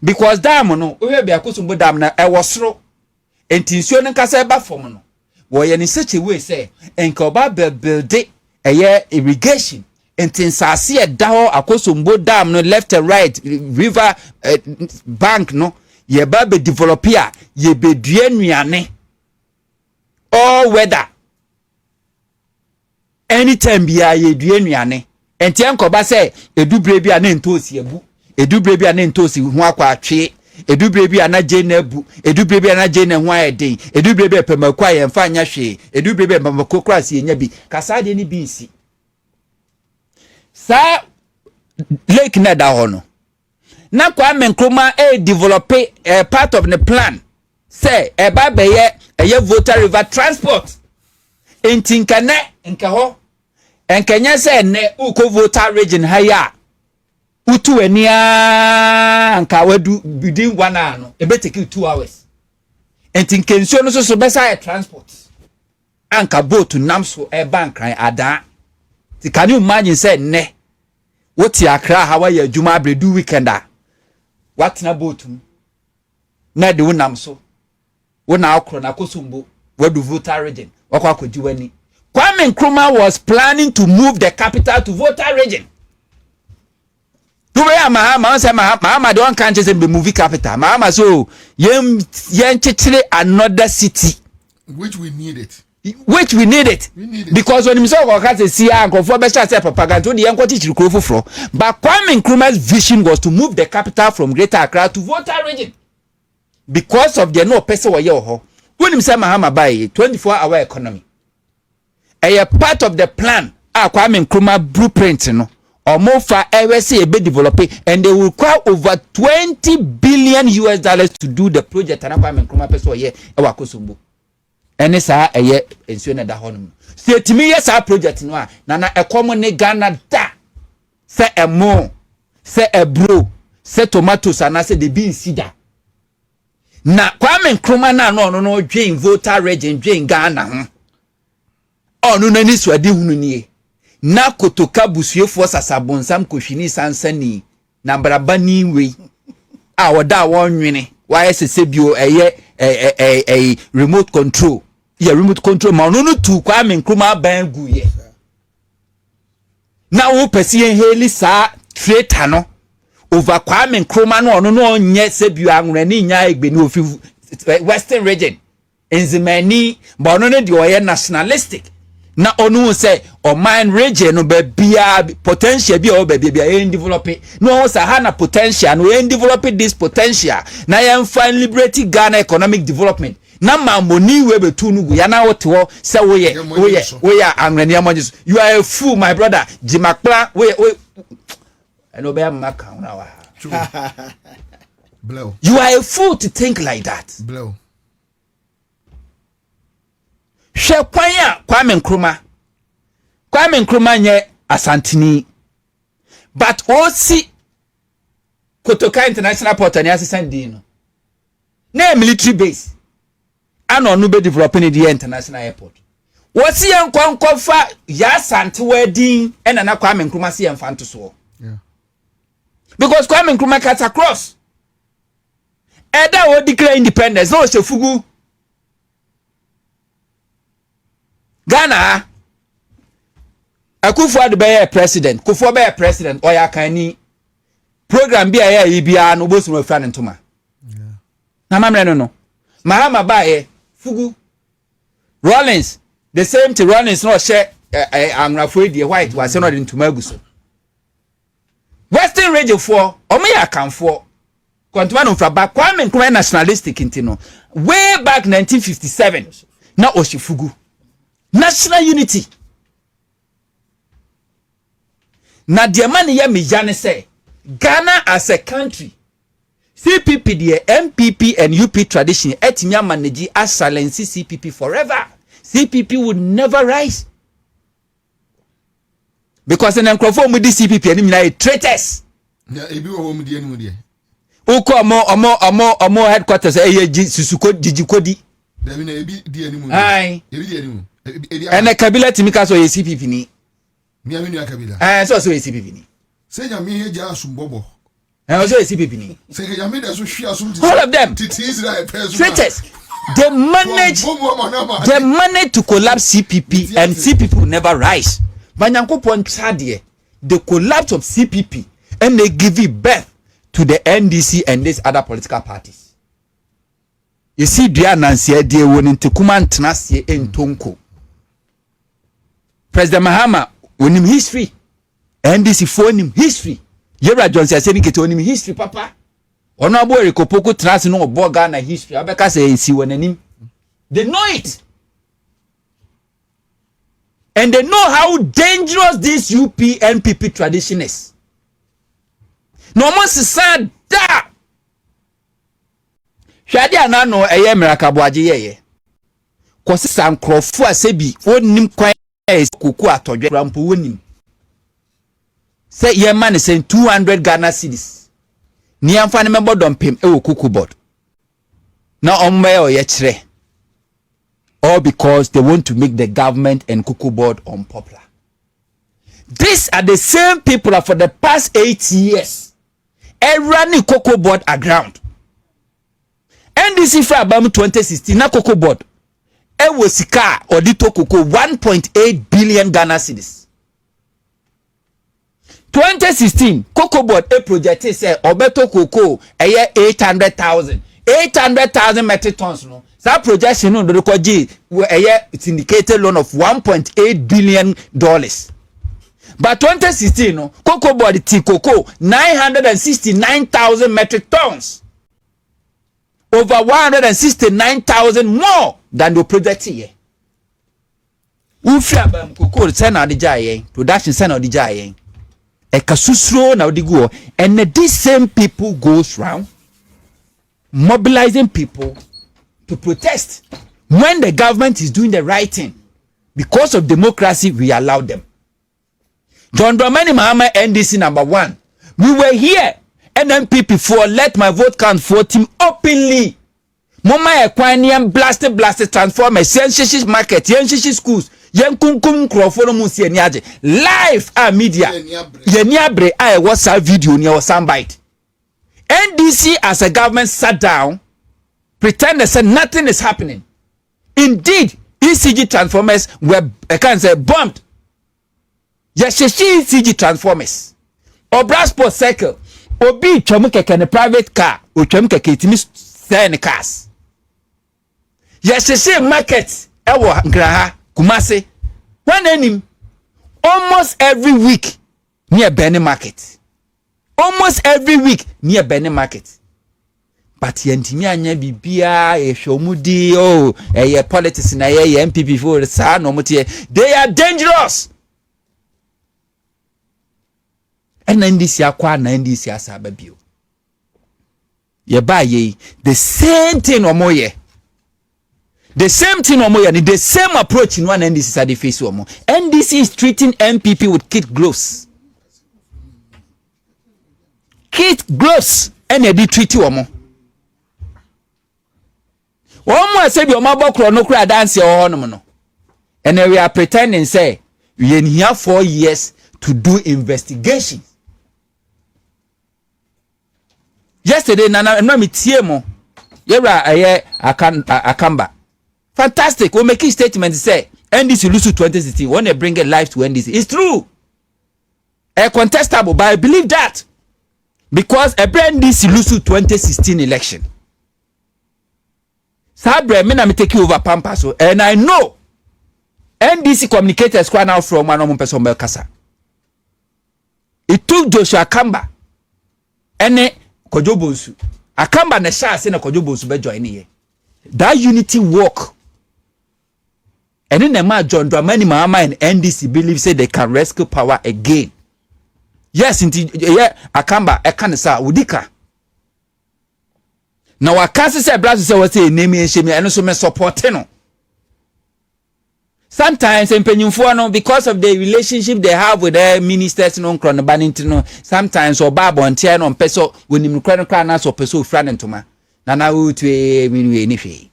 because dam no we be Akosombo Dam na e wosoro entinsuo no nka se ba fom no wo ye ni such a way say enka oba build eye irrigation entinsase e daho Akosombo Dam no left and right river bank no ye ba be develop ya ye be dua nuane all weather anytime bia ye dua nuane enti enkoba se edubre bia na ntosi ebu edubre bia na ntosi hu akwa atwe edubre bia na je na ebu edubre bia na je na hu ayeden edubre bia pemakwa ye mfa anya hwe edubre bia pemakokra si enya bi kasa de ni bi nsi sa lake na da ho no na Kwame Nkrumah develop part of the plan say eba beye Volta River transport entinkane enka ho enkanya say ne uko Volta region haya utu ania anka wadu within 1 hour no ebe take 2 hours entinkensuo no so besa transport anka boat namso eba nkran ada ti can you imagine say ne woti Accra how ya adwuma abredu weekenda what na boat na de wonamso wona akro na Akosombo wadu Volta region wakwa akojiwani Kwame Nkrumah was planning to move the capital to Volta region. Tuwe ya Mahama say Mahama don't can't just be movie capital. Mahama so yen chichire another city which we need it. Which we need it. Because when himself got to see uncle for better say propaganda the yanko teach for but Kwame Nkrumah's vision was to move the capital from Greater Accra to Volta region. Because of the no person wa yo when him say Mahama buy 24-hour economy a part of the plan Kwame Nkrumah blueprint no or more for ever say a bit developing and they will require over $20 billion to do the project and Kwame Nkrumah person ye Akosombo and sa eye ensuo na da honum say timi yes our project no na ekomo ne Ghana da say emo say ebro say tomatoes and say the beans sida na Kwame Nkrumah na no dwen Volta region dwen Ghana ho onu na ni swade hunu nie na kotoka busuefo sasabonsam kohwini sansani na brabani we a woda wonwene wa sese bio eye remote control remote control ma no tu Kwame Nkrumah ban guye na wo pese heli sa traitor no over Kwame Nkrumah no nye se bio anwene nya egbe ni ofi western region enzimani ba no de oye nationalistic na onu say o mine region no be bia potential bia o be bia en develop no say ha na potential no en develop this potential na yan find liberate Ghana economic development na mamoni we betu nugu ya na wote ho say we ya anwene amonjis you are a fool my brother jimakpla we eno be maka na wa Blow. You are a fool to think like that. Blow. Hwɛ kwan a Kwame Nkrumah nye asantini, but osi Kotoka International Port and assistant no na military base and onu be developing the international airport. What's yan kwankofa ya sante wedding and na Kwame Nkrumah si yan fanto so. Yeah. Because Kwame Nkrumah cuts across. Eda wo declare independence no se fugu. Ghana Akufo-Addo be president, Kufuor be president oya kani program bi a bia no bosu no fra ne ntoma. Yeah. Na mamre no. Mahama ba fugu. Rollins the same to Rollins no share angrafo die white was no de ntoma aguso. Western region for omeya kanfo kwantuma no fra ba Kwame Nkrumah nationalistic intino way back 1957 na oshifugu. National unity. Na the man ya me jane say Ghana as a country, CPP the MPP and UP tradition etimi manage as silence CPP forever. CPP would never rise. Because in Nkrofo mu di CPP ani na traitors. Yeah, ebi wo mu di anu di. Uko omo headquarters susuko jijikodi. Dabi na ebi di anu mu. Ai. Ebi di anu. Ene Kabila timika so ye CPP ni. Mi aminu ya Kabila. So ye CPP ni. Say ya mi heja asumbobo. So ye CPP ni. Say ya mi da so hwi asum all of them. Traitors. They manage to collapse CPP and CPP will never rise. Banyankopon Chadie, the collapse of CPP and they give it birth to the NDC and these other political parties. You see, dear Nancy, dear winning to command Tenassie in Tonko. President Mahama, when him history, NDC for him history. Yera Johnson said, get on him history, Papa. Honorable Rikopoko Trans no Bogana history. Abeka say, see when him. They know it. And they know how dangerous this UP NPP tradition is. No more sad that. Shadi anano eye mirakabwaji yeye. Kwasi sankrofo asebi onim kwan kuku atodwe rampo wonim. Say ye man is saying 200 Ghana cedis. Ni amfa ne mebo dompem e wo kuku board. Na omwe o ye kire. All because they want to make the government and Kuku board unpopular. These are the same people that for the past 8 years running Kuku board aground. NDC for about 2016 na Kuku board was sika audito Kuku 1.8 billion Ghana cedis. 2016 Kuku board project say obeto Kuku 800,000 metric tons no. That projection no record syndicated loan of $1.8 billion. But 2016 no cocoa board tea cocoa 969,000 metric tons. Over 169,000 more than the project here. Ufia bam cocoa send out the giant production send out the giant. E kasusro na odigo and these same people goes round mobilizing people to protest when the government is doing the right thing. Because of democracy, we allow them. John Dramani Mahama, NDC number 1. We were here, NMPP for let my vote count for team openly. Mama Equanian blasted transformers, Yenshishis market, Yenshishis schools, Yenkunkum Crawford Musi and Yaje. Live media. Yeniabre, I was a video near soundbite. NDC as a government sat down, pretend they said nothing is happening. Indeed, ECG transformers were bombed. Yes, ECG transformers. Or Brasport Circle. Obi Chomukeke in a private car. Or Chomukeke Timis Sen cars. Yes, market. Ewa Graha Kumase. One enemy. Almost every week near Benny Market. Almost every week near Benny Market. But yentimi anya bibia ehwomudi politics na MPP for sa no mutie. They are dangerous. And NDC akwa na NDC asaba bio. ye ba ye the same thing omoye. The same thing omoye, the same approach in one NDC side face omo. NDC is treating MPP with kid gloves. Kid gloves and they treat omo. Omo say bi omo abokro no kura dance e ho no. And we are pretending say we in here 4 years to do investigation. Yesterday nana no me tie mo. Yera aye akamba. Fantastic. We make a statement say NDC lose to 2016 when they bring a life to NDC. It's true. A contestable, but I believe that because a brand NDC lose to 2016 election. Sabre me na me take over Pampa so and I know NDC communicators squad now from one person Belkasa. It took Joshua Akamba and Kojobosu. Akamba na sha say na Kojobosu be join here. That unity work. And then the man John Dramani Mahama and NDC believe say they can rescue power again. Yes, indeed. Yeah, Akamba ekanisa udika. Now I can't say brother say what say name and shame and also me support no. Sometimes because of the relationship they have with their ministers no no sometimes or babo antia no peso when him kran na so peso friend ntoma na na wo tue minu enife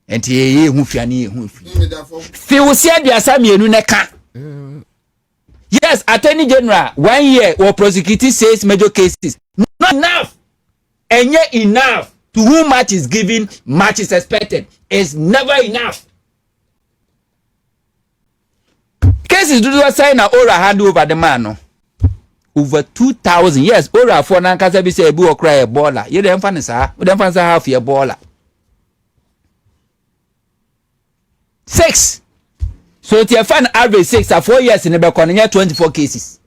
enti ye hu fiane hu fi wo sia duasa mienu ne ka. Yes, Attorney General 1 year or prosecuting 6 major cases. Not enough. And yet enough. To whom much is given, much is expected. It's never enough. Cases do not sign a Ora hand over the man. No? Over 2,000. Yes, Ora for Nankasa be say a book cry a baller. You don't find sir. You don't find half your baller. 6. So if you find average 6 or 4 years in the back 24 cases.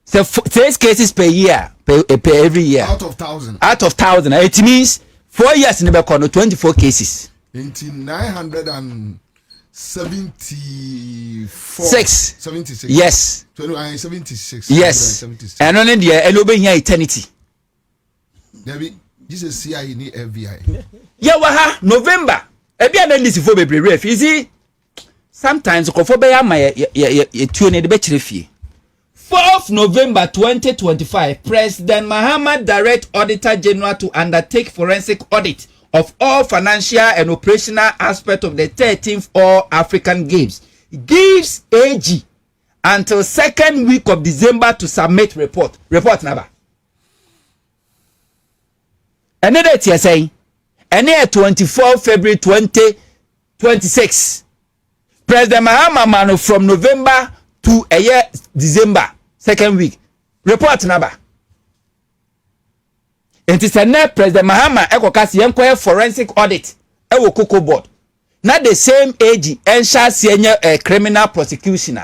So 6 cases per year, per every year. Out of 1,000. Out of 1,000. It means 4 years in the back 24 cases. 974. 76. Yes. 76. Yes. And only the LOB here eternity. David, this is CIA ni FBI. Yeah, waha November. Ebi analysis for be ref. Is it? Sometimes Kofobeya my tune the betchrefi. 4th November 2025, President Mahama direct Auditor General to undertake forensic audit of all financial and operational aspects of the 13th All African Games. Gives AG until 2nd week of December to submit report. Report number. Another TSA. And 24 February 2026. President Mahama Mano from November to a year December 2nd week. Report number. It is a net President Mahama ekokasi yenkoye forensic audit. Ewo Cocoa Board. Not the same age Ansah senior criminal prosecution.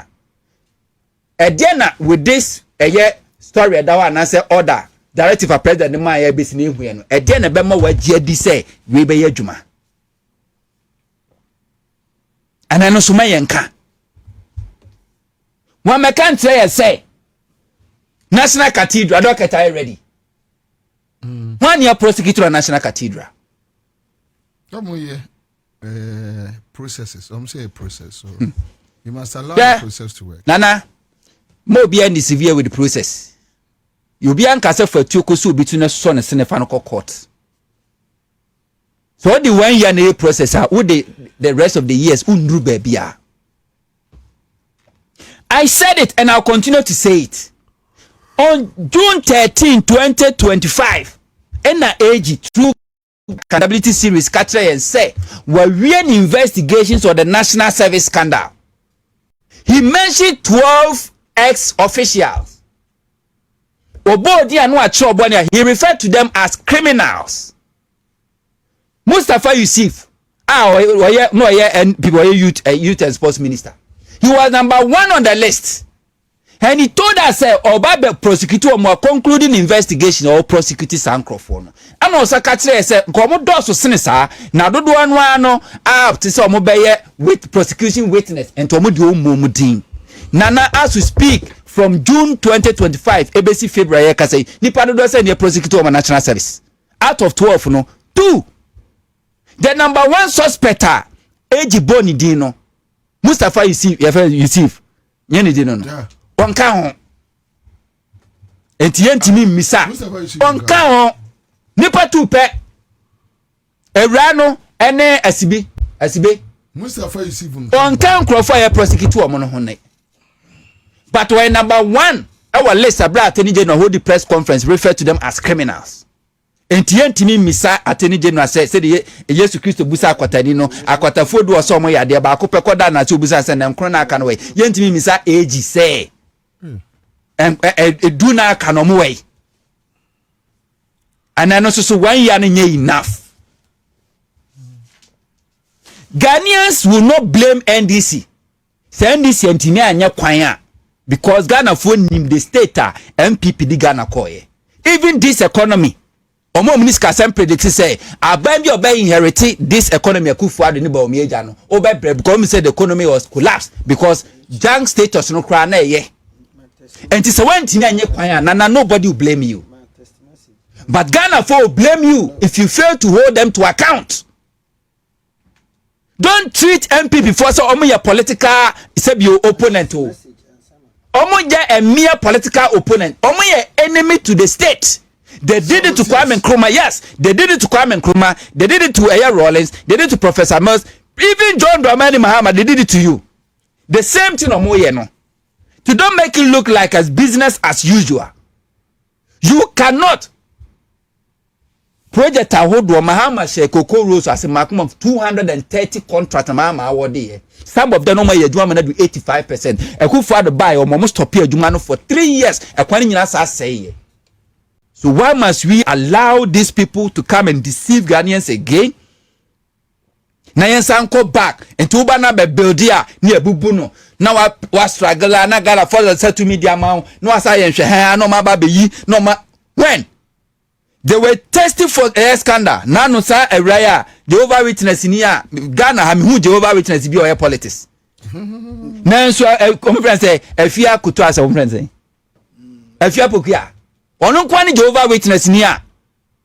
Ediana with this a year story that one answer order directive for President Mahama ebisini hu no. Ediana bema wa GD say we be adwuma. And I know so my yanka. One me can't say National Cathedral, I don't get ready. 1 year prosecutor at National Cathedral. Processes. I'm saying process. So you must allow the process to work. Nana, more be any severe with the process. You be uncasted for 2 courses between a son and Senate court. So the 1 year process would the rest of the years undru baby. I said it and I'll continue to say it. On June 13, 2025, NIAG through accountability series catch and say were real investigations of the national service scandal. He mentioned 12 ex-officials. He referred to them as criminals. Mustafa Yusuf, and people youth and sports minister. He was number 1 on the list. And he told us, Obabe prosecutor more concluding investigation or prosecuting Sancrophone. And also Catcher said, Commodore Senator, now do one up to some with prosecution witness and Tomodio Mumudin. Nana, as we speak, from June 2025 ebesi February ka say nipa do say near prosecutor of national service out of 12 no 2 the number 1 suspect age boni din no Mustafa Yusuf nyene din no onka ho enti misa onka ho nipa 2 pe ewra no ene asibe Mustafa Yusuf onka nkrofo ya prosecutor omo no ho ne but when number 1 our list abra attorney general hold the press conference refer to them as criminals enti misa attorney general say the Jesus Christ busa akwatani no akwatafo do so mo yade ba akopɛ koda na so busa say na nkro na aka no we yentimi misa age say do na aka no mo we anano so 1 year no nye enough. Ghanaians will not blame NDC. Say NDC ntini anya kwan because Ghana for nim the state MPP di Ghana koye. Even this economy omo minister sem predict say aban bi obey inherit this economy akufuado ni ba omieja no obey because say the economy was collapsed because junk status no kra na ye. And it's a one ntini anya kwan na nobody will blame you. But Ghana for will blame you if you fail to hold them to account. Don't treat MP before so omo your political your opponent o. Omo a mere political opponent. Omo your enemy to the state. They did it to Kwame Nkrumah. Yes, they did it to Kwame Nkrumah. They did it to Aya Rollins. They did it to Professor Mills. Even John Dramani Mahama, they did it to you. The same thing omo ye no. To don't make it look like as business as usual. You cannot. Project ahodo Mahama share Cocoa Rose as a maximum of 230 contract Mahama award. Some of them no may adwuma na do 85%. Ekufo buy or must stop here adwuma no for 3 years. Ekwani nyina sa say. So why must we allow these people to come and deceive Ghanaians again? Na yensan go back into uba na be build here near bubu no. Na wa struggle na Ghana for the set to media man. No asa yenhwe ha no ma ba be yi no ma when they were testing for a scandal. Now no sir Raya Jehovah Witness in here. Ghana have who Jehovah Witness be or politics. Now so conference say if you kuto as a conference say if you pokia ono kwani Jehovah Witness in here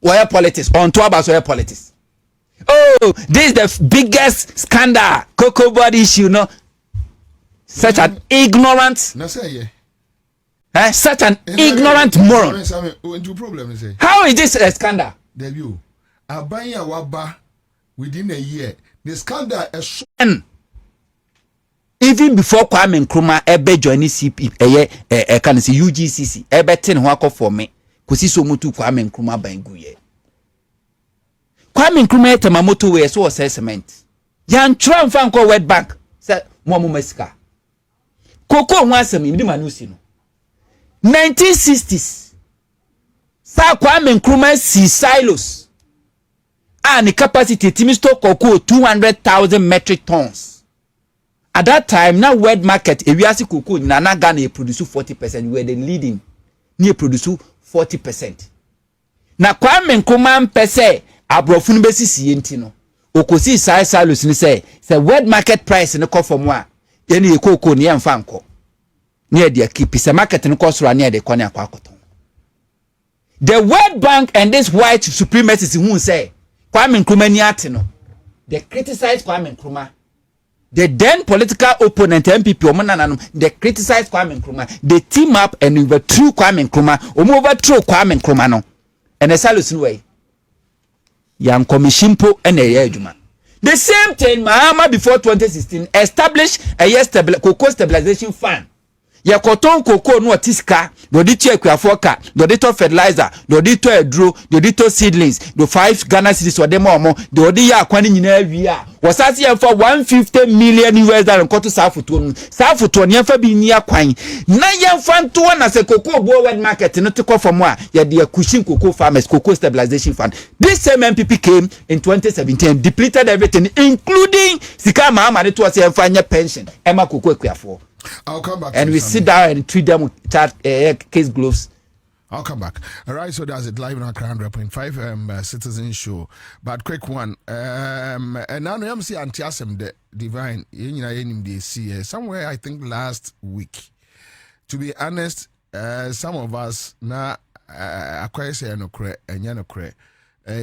or politics on to about so politics. Oh, this is the biggest scandal cocoa body issue no such an ignorant such an ignorant moron. How is this a scandal? Debut. Abanya waba within a year. The scandal is even before Kwame Nkrumah ebe join CP can say UGCC ebe ten ho akọ me kosi so mutu Kwame Nkrumah bangu ye. Kwame Nkrumah etamamoto we so assessment. Yan tram fan ko World Bank say mo masika. Koko ho asem mi ma no si no. 1960s sa Kwame Nkrumah si silos and the capacity to store cocoa 200,000 metric tons. At that time now world market ewiase cocoa na Ghana produce 40%. We were the leading near produce 40%. Na Kwame Nkrumah pese abrofo no besisi enti no okosi silos ni say world market price no call from wa ye ne cocoa ne yemfa nko near the keep is a market in cost near the corner. The World Bank and this white supremacists who say Kwame Nkrumah niatino. They criticize Kwame Nkrumah. The then political opponent MPP they criticize Kwame Nkrumah. They team up and overthrew Kwame Nkrumah. Overthrew Kwame Nkrumah no. And the solution way. Young Komishimpo and a Yejuma. The same thing Mahama before 2016 established a cocoa stabilization fund. Ya koton koko no tiska do di check ya foka do di to fertilizer do di to edro do di to seedlings do 5 Ghana cedis o dem omo do di ya kwani nyina awia wasase ya for 150 million US dollar nkoto safuto ne fa bi ni akwan na ya fa nto na se koko bo world market no te from a ya de kushin koko farmers cocoa stabilization fund. This same MPP came in 2017 depleted everything including sika Mahama ne to say emfa pension ema koko akuafo. I'll come back. And we sit down and treat them with case gloves. I'll come back. All right, so that's it. Live on our 100.5 Citizen Show. But quick one. And now I'm seeing Antiasem the divine. You know, they see somewhere. I think last week, to be honest, some of us na acquire say no cre enya no cre.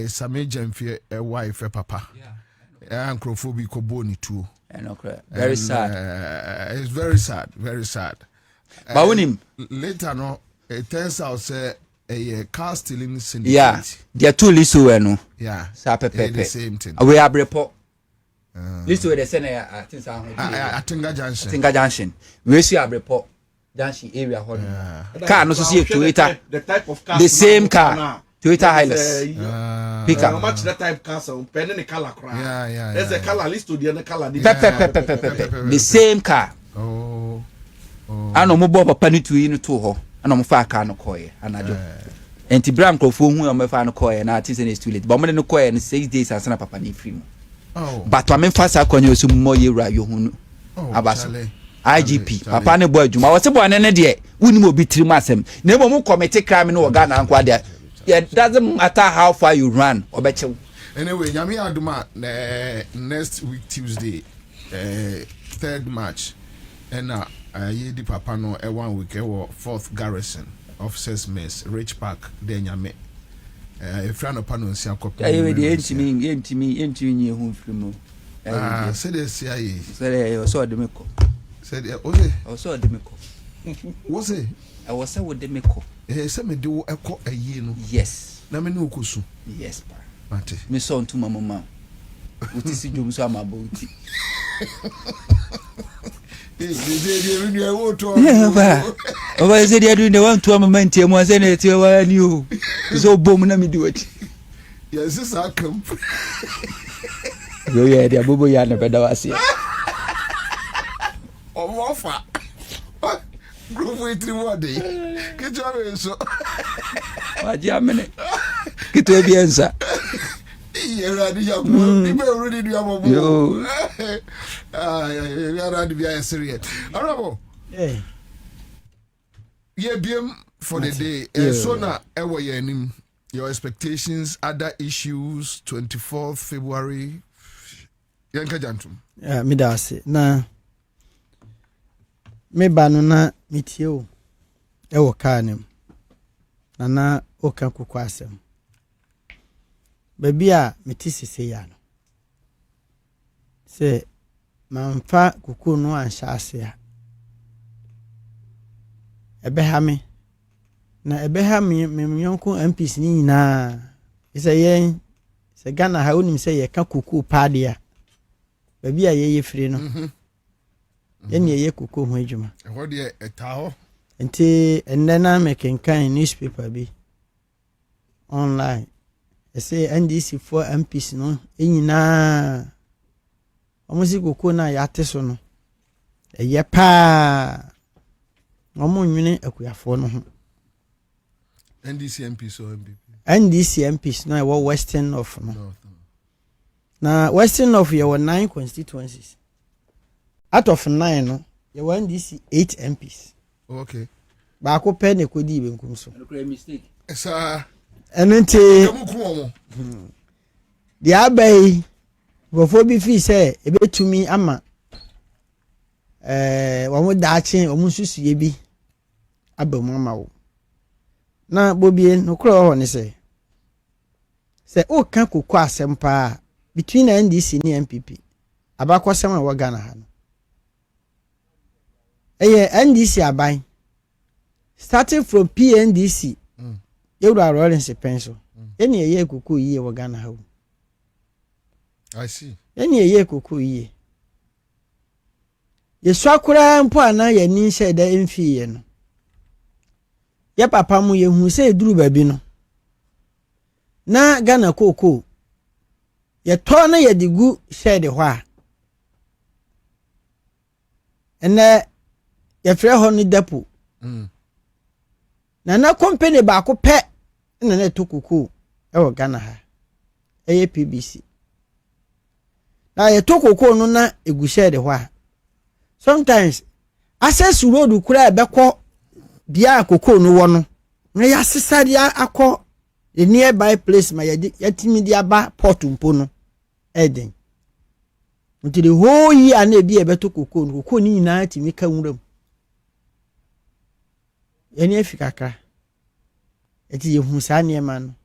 Some Jamfie a wife a papa. Yeah. Ancrophobic boni too. Very sad. It's very sad, very sad. But when him later no, it turns out say a car stealing syndicate. Yeah, they are two lisu no. Yeah, the same thing. We are report. Lisu the same I think Atinga Junction. We see a report. Junction area hold. Car no see Toyota. The type of car. The same car. Toyota Hilux. Pick up. Much that type car so pen the color cry. Yeah. There's a color list to the color. The same car. Oh. Ano mo bo papa ni tuyi no to ho. Ano mo fa car no koye anajo. Enti bram krofo hu o me fa no koye na ati say it's too late. But mo no koye no 6 days ansana papa ni free mo. Oh. But wa me fa sa kwanya osu mo yewra yo hu no. Abaso. IGP papa ne boy adwuma wo se boy ne de woni mo bi tirim asem. Na ebo mo committee crime no oga na nkwa de. It doesn't matter how far you run. Obechew. Anyway, Yami Aduma next week Tuesday, 3rd March, and Yedi Papa no 1 week 4th Garrison Officers Mess Rich Park de Nyame. If you no pano nsia kopi. Ayi de entimi hu frimo. Say the CIA. Say so de meko. Say the ose. So de meko. Wose? I was say with de meko. Say me do eko ayi no. Yes. Na me no kosu. Yes, pa. Mate. Me son to mama. Uti si dum so amabo uti. Yeah, ba. Oba say they do the one to mama ntie mo say na tie wa ni o. So bom na me do it. Yes, this I come. Yo yeah, dia bobo ya na beda wase. Omofa. Group with 3 more day. Get your so. Waji amene. Kitu ebi Ansah. Yeah, ready ya mo. Be already do am mo. Yo. You are ready be serious. Arabo. Eh. Yeah, BM for the day. So na ewo ye nim. Your expectations, other issues, 24th February. Yanka jantum. Yeah, me da se. Na me ba no na metie o e wo ka nem na o ka kokwa asem baby a meti sese ya no se manfa kuku no anhya ase a ebe ha me na ebe ha me myonko MPs ni nyina ise yen se Ghana ha onim se ye ka kuku paade a baby a ye free no yen ye kuku ho adwuma What de etaho nti enna mekenkan newspaper bi online say NDC for MPs no enyina omusi kuku na yate so no eye pa omo nwene akuyafo no ho NDC MPs or MPP NDC MPs no e western of no na western of ye 9 constituencies out of 9 no ye NDC 8 MPs. Okay. Ba ko pe ne kodi benkum so. Mistake. Esa enente di abai gofo bi fi se ebetumi ama wo mo daache wo mo susuye bi abamu ama wo na Bobie no kro ho ne se o kan kokko asempa between NDC ni MPP abakosem a wo Ghana ha no NDC abai starting from PNDC Ewura Lawrence Penso eni eye kuku yiye wo Ghana ha. I see. Eni eye kuku yiye yesu akura mpo ana ye ni hye da emfi ye no ye papa mu ye hu se eduru babi no na Ghana koko ye to na ye digu hye de ho a ene ye frɛ ho ni depo na company ba ko pe na to kuku e wo Ghana ha PBC na ye to kuku no na egushe de ho a sometimes access road kura e bekọ bia kuku no wo no na ya sesade akọ the nearby place ma yatimi dia ba port mpo no eden until the whole year na bia e beto kuku ni nyina timi ka nwuram Any Fikaka. It is Musania man.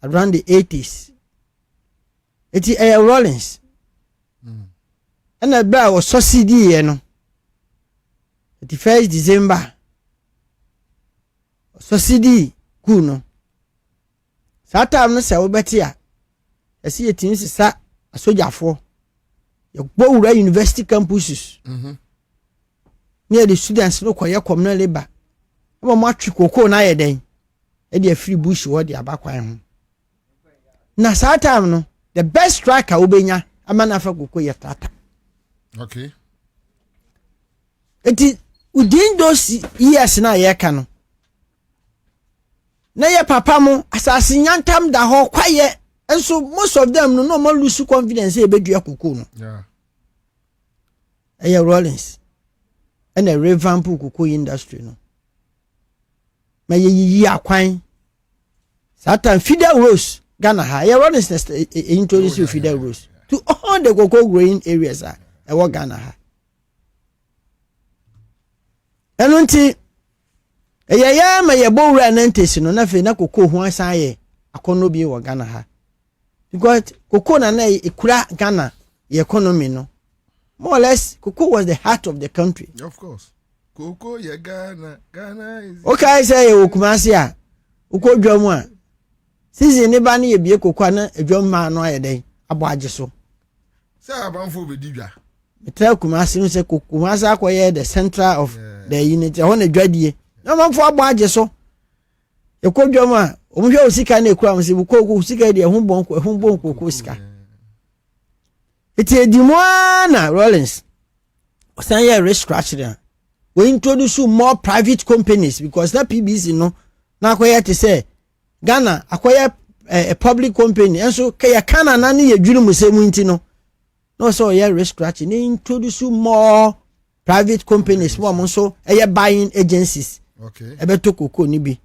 Around the 80s. It is a Rollins. And that bar was so CD, you know. The 1st December. So CD, cool no. Satam no say obetia. I see a team sa a soldier for. You go to university campuses. Near the students no kwaya communal labor. Aba matri koko na ye den. E dey free bush wo dey abakwan ho. Na satam no the best striker obenya amana fa koko ye tata. Okay. It is within those years na ye ka no. Na ye papa mo asase nyantam da ho kwaye. And so most of them no more lose confidence e bedua koko no. Yeah. Aya Rollins. And a revamp koko industry no. Ma ye yi akwan. Satan Fidel Rose Ghana ha. Aya Rollins introduce Fidel Rose to all the cocoa growing areas e wo Ghana ha. Enunti ya ma ye bo wura nantesi no na fe na cocoa ho asan ye akono bi wo Ghana ha. Because cocoa na ekura Ghana economy no. More or less cocoa was the heart of the country. Of course. Cocoa ye Ghana is Okay say o Kumasi a. Uko dwamu a. Sisi ne ba ne ye bie cocoa na edwam ma no ayeden abo age so. Say abanfo be dibia. Metra Kumasi no say Kumasi akoye the center of the unity. Ho na dwadie. No manfo abo age so. Eko dwamu a omuhwe osika na ekura mse buko osika de ehun bon koko sika. Iti edimwana Rollins. Osan ye restructuring. We introduce more private companies because that PBC no na akoye te say Ghana akoye a public company and so kaya kana na ne yadwuru musemu nti no. No so ye restructuring introduce more private companies more so buying agencies. Okay. Ebeto koko ni bi.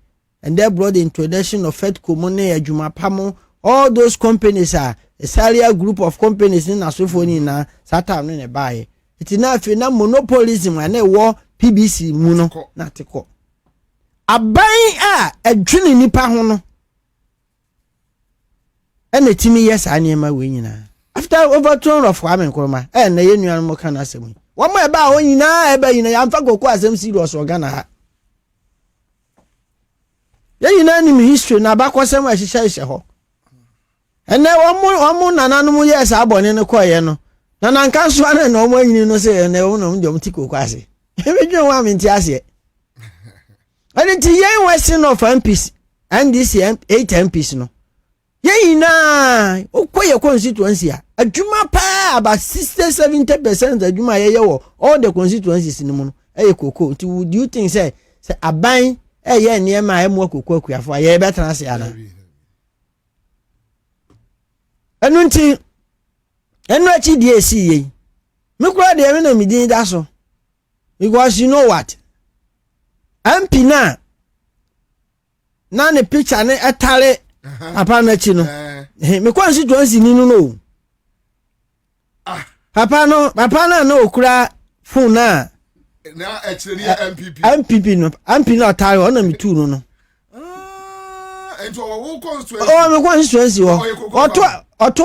And they brought the introduction of Fed Komone, Jumapamo, all those companies are a Salia group of companies in Asofoni na Satam in a buy. It's enough in a monopolism and a war PBC Muno, not a co. A buying a drilling nipa hono. And the Timmy, yes, I near my winning. After overturn of Kwabena Nkrumah, and the Union Mokan Assembly. One more about when you know, I'm Fago Kwazem Silos or Ghana. You know history na bakwasem a hihye ho ene omo nananu yes abone ne koye no na nanka so na no omo anyini no say ene wo no ndom tiko kwase ebedwe wa menti ase ani ti yen western of MPs and this 8 MPs no yen na okoye constituency a adwuma pa about 60-70% adwuma ye wo all the constituencies ni mu no koko do you think say aban ye niema emu akoko akuafo ye betra ase ana enunti enu achi die si ye me kura de me na mi din da so because you know what MP na ne picture ne etare papa na chi no me constituency ni no papa na no okura phone na actually MPP no MP na tare ona mi tu no and wo constituency me constituency wo oto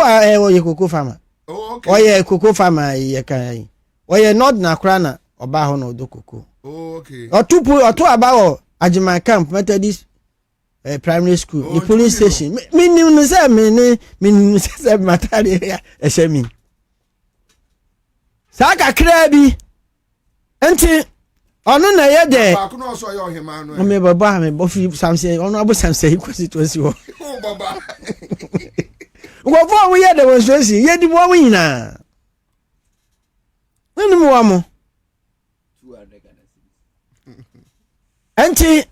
ye koko farmer okay oye koko farmer ye kan oye not na kra na oba ho na odo koko okay oto aba wo Ajima camp Methodist primary school the police station minimum no say minimum say matari ya ehemi saka kra bi enti onu na ye de ba kuno so ye ohema no me baba me bofi samse onu abo samse constituency wo oh baba wo fo we ye demonstration ye di wo nyina nanu mo amo enti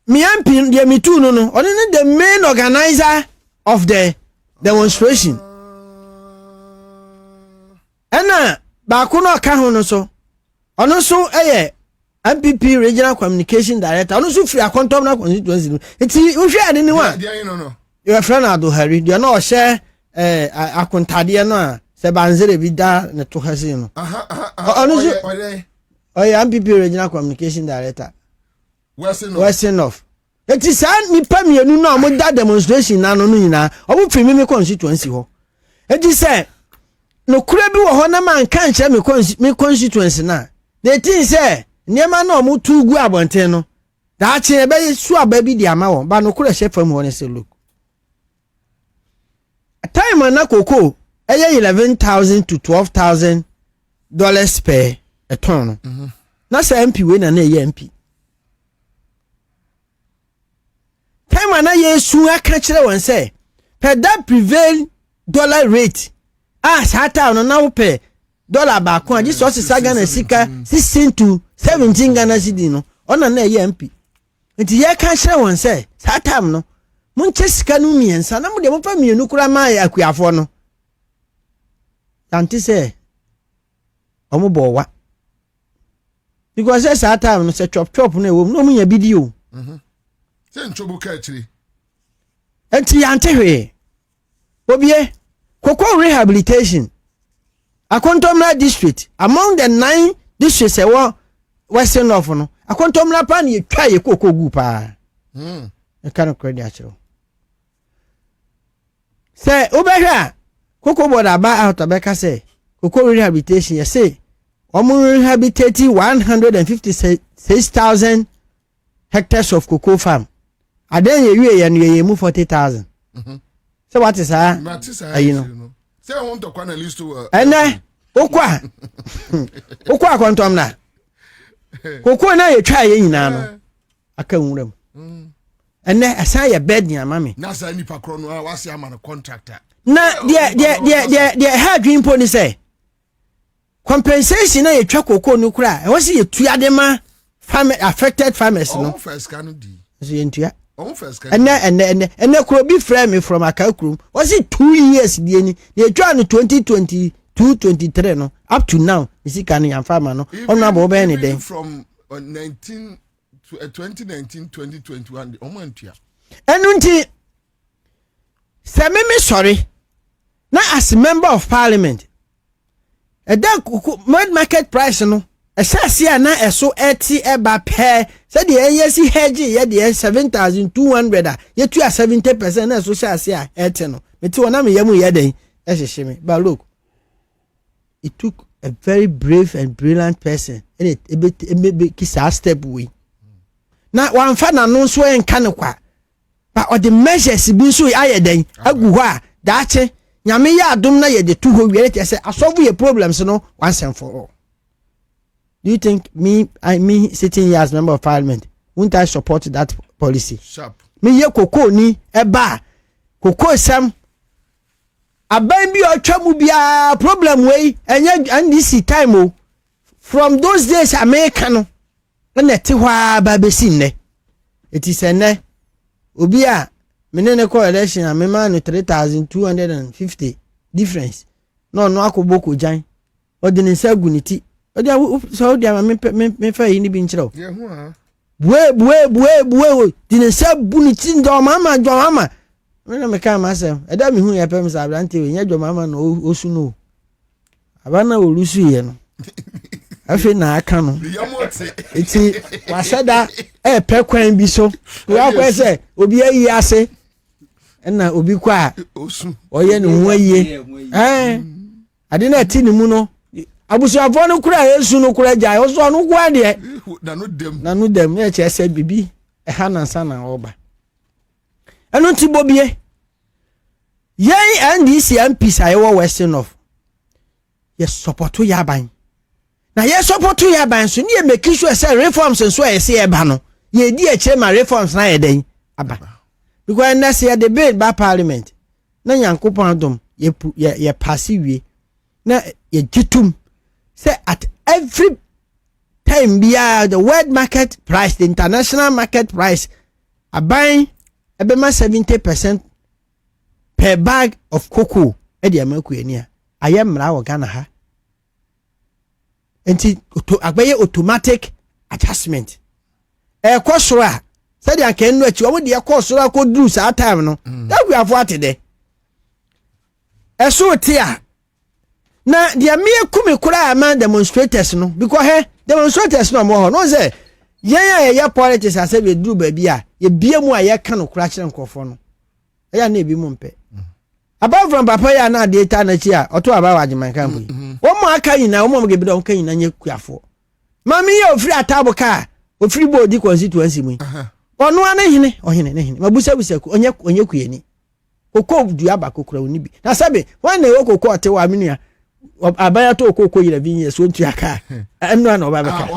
mi ampi de mi tu no onu ne the main organizer of the demonstration ena ba kuno ka ho no so ono so MPP regional communication director ono so free akontom na constituency enti uhwe ade ni wa no your friend Adohari they no share akontade no a se banzere bi da ne to hase no ono so MPP regional communication director Western of. It is an nipa mienu na mo da demonstration na no nyina. Obo fi me constituency ho. It is say no kura bi wo ho na man kan kire me constituency na. The thing say niema na omo tu gu abonten no. Da che be su aba bi di ama wo. Ba no kura hye fam ho ne say look. Time na koko $11,000 to $12,000 per a ton. Na say MP we na MP. Time na yesu aka kire won say per that prevail dollar rate sata no na wo per dollar ba ko agi so sisa Ghana sika 16 to 17 Ghana cedi no ona na MP. Nti ye ka kire won say sata no munche sika no miensa na mo de mo fa mienu kura ma akuafo no anti say omo bo wa because that time no say chop na wo no munya video say nchobu ka achiri enti ante hwe Bobie koko rehabilitation Akontomla district among the 9 districts western of no Akontomla pan ye twa ye koko gu pa e kan credit achiro say obehwa koko boda ba out abeka say koko rehabilitation ye say omo rehabilitate 156,000 hectares of cocoa farm. Aden ye mu 40,000. So what is that? You know. Say I want to kwana list to ene okwa okwa kwantom na. Cocoa na ye twa ye nyina no. Aka nwuram. Ene asan ye bed ni amame. Na sa nipa kro no wase ama no contractor. Na the hard dream pony say compensation na ye twa cocoa no kura. E wose ye tuadema affected farmers no. First can di. So ye ntua. First can. Ene kuro bi frame me from Akakrum. Was it 2 years die ni? Ye twa no 2022-23 no up to now. You see can yan farmer no. Ona bo be ni den. From 2019-2021 omo ntua. Enu nti se me sorry. Na as member of parliament market price no esase na eso eti eba pe se de yesi hedge ye de 7,200 ye tu 70% na so shase a eti no meti wona me yamu ye den ehhehye me but look it took a very brave and brilliant person and it kisa step we na wan fa na no so enka ne kwa but all the measures bi so aye den agu ho a daache nyame ya adom na ye de tu ho wiere te say asolve your problems no once and for all. Do you think me sitting here as member of parliament won't I support that policy? Sharp. Me ye koko ni eba koko sam aban bi otwa mu bia problem wey enye and this time o from those days America no na te hwa ba besi nne it is ene obi a menene ko election a mema no 3,250 difference no akoboko jan odin sagu ni ti odi so odi me fa yi ni bi nchiro ye hu a buwe din sabu ni ti ndo mama me me ka ma sem eda mi hu ya pem sa brante we nya dwo mama no osu no abana olusu ye no afi na aka no iti wasada pe kwan bi so wa kwa se obi ayi ase na obi kwa osu oye ne hu aye ade na ti ni mu no abusuafo no kura yesu no kura ja oso no kwa de na no dem e che se bibi e ha na nsa na oba eno ti Bobie yen NDC MPs ayewo western of ye support ya ban na ye support ya ban so ne make sure say reforms so e se e ba no ye di e che ma reforms na ye den aba because next year debate by parliament na yankopon adom ye pass wie na ye gitum say at every time the world market price, the international market price aban ebema 70% per bag of cocoa e de amaku ania ayemra wo Ghana ha enti agbaye automatic adjustment e kwosoro a say de akan no achi wo de kwosoro akoduru sa time no that we have what de eso ti a na dia me kumi kura ama demonstrators no because demonstrators no mo no say ya politics ase be duru ba bi a ye bie mu a ye ka no kura kire nkofo no ya na ebi mu mpe above from papa ya na data na chi a oto aba wa ajiman kan bu wo mo aka nyina wo mo ge bi da wo kan nyina nye kuafo mami ye ofiri atabo ka ofiri bodi constituency mu ono ana hene ohene ne hene mabusa busa ku onye kuyeni kokko dua ba kokura oni bi na sabe wan na wo kokko ote wa menua abaya to kokko yira bi nye so ntua ka eno na oba beka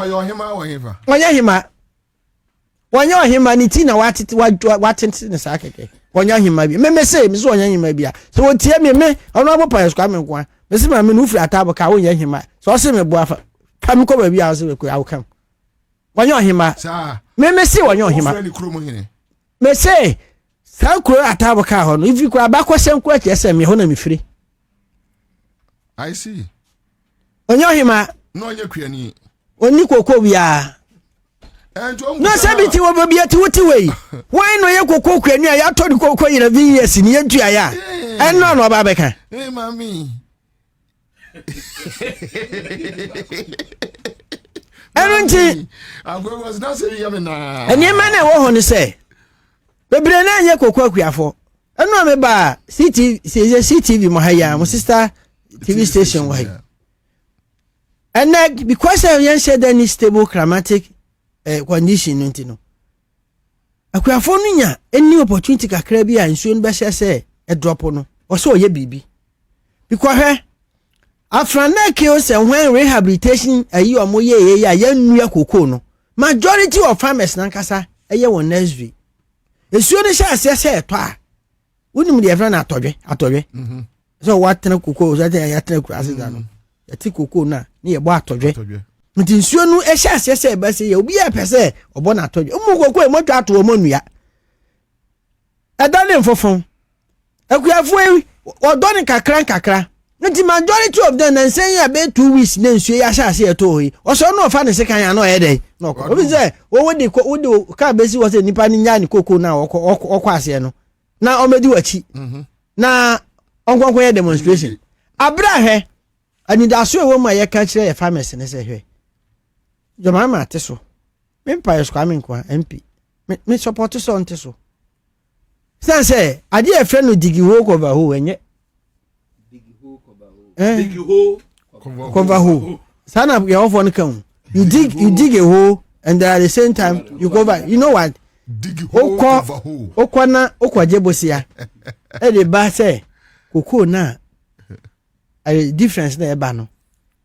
onye hima ni ti na watete ne sa keke onye hima bi me say me so onye hima bi a so wo tie me ono abo pa esko ame kwa me se ma me no firi atabo ka onye hima so se me boafa kam ko ba bi a so be ko ya wo kam onye hima me say onye hima me say sankro atabo ka ho no ifi kwa ba ko senkro che se me ho na me firi I see onye hima no onye kuani oni kokko bia no sabiti wo ba bia ti woti wei why no ye kokko kuani a ya to ni kokko yira vi yes ni entua ya enno no ba beka mami Erunti agwe was not say yamina eni ma na wo ho ni se bebre na ye kokko akuafo enno me ba CTV mo haya mo sister TV station why and because I yan said any stable climatic condition no akuafo no nya any opportunity kakra bi a nsuo no be hye e drop no o so ye bibi because afrana ke o se when rehabilitation ayi o mo ye ya nua kokko no majority of farmers nankasa eye won nursery nsuo no hye ase eto a unim de efra na atodwe so watena kokko so ya tena kurase da no yati kokko na ye bo atodwe nti nsuo nu ehye ase e ba se ye obi ya pese obo na atodwe mu kokko e mo twa to mo nua edane mfofon akuafo odone kakra nti majority of them na say ya be 2 weeks na nsuo ya hye ase eto yi oso no fa ne sekan ya no e dey no ko obi say wo de ka besi wo se nipa ni nya ni kokko na okwa ase no na omedi wachi na onkwankwa ya demonstration abrahe ani da so ewo ma ye ka kire ye farmers ne se hwe joma ma te so me mpa ye skwa me nkwa MP me support so nte so say ade e friend no digi ho cover ho enye digi ho cover ho sana ye ofo no kan you dig a hole and at the same time you cover you know what dig hole cover hole okwana okwaje bosia e de ba say kokko na a difference na eba no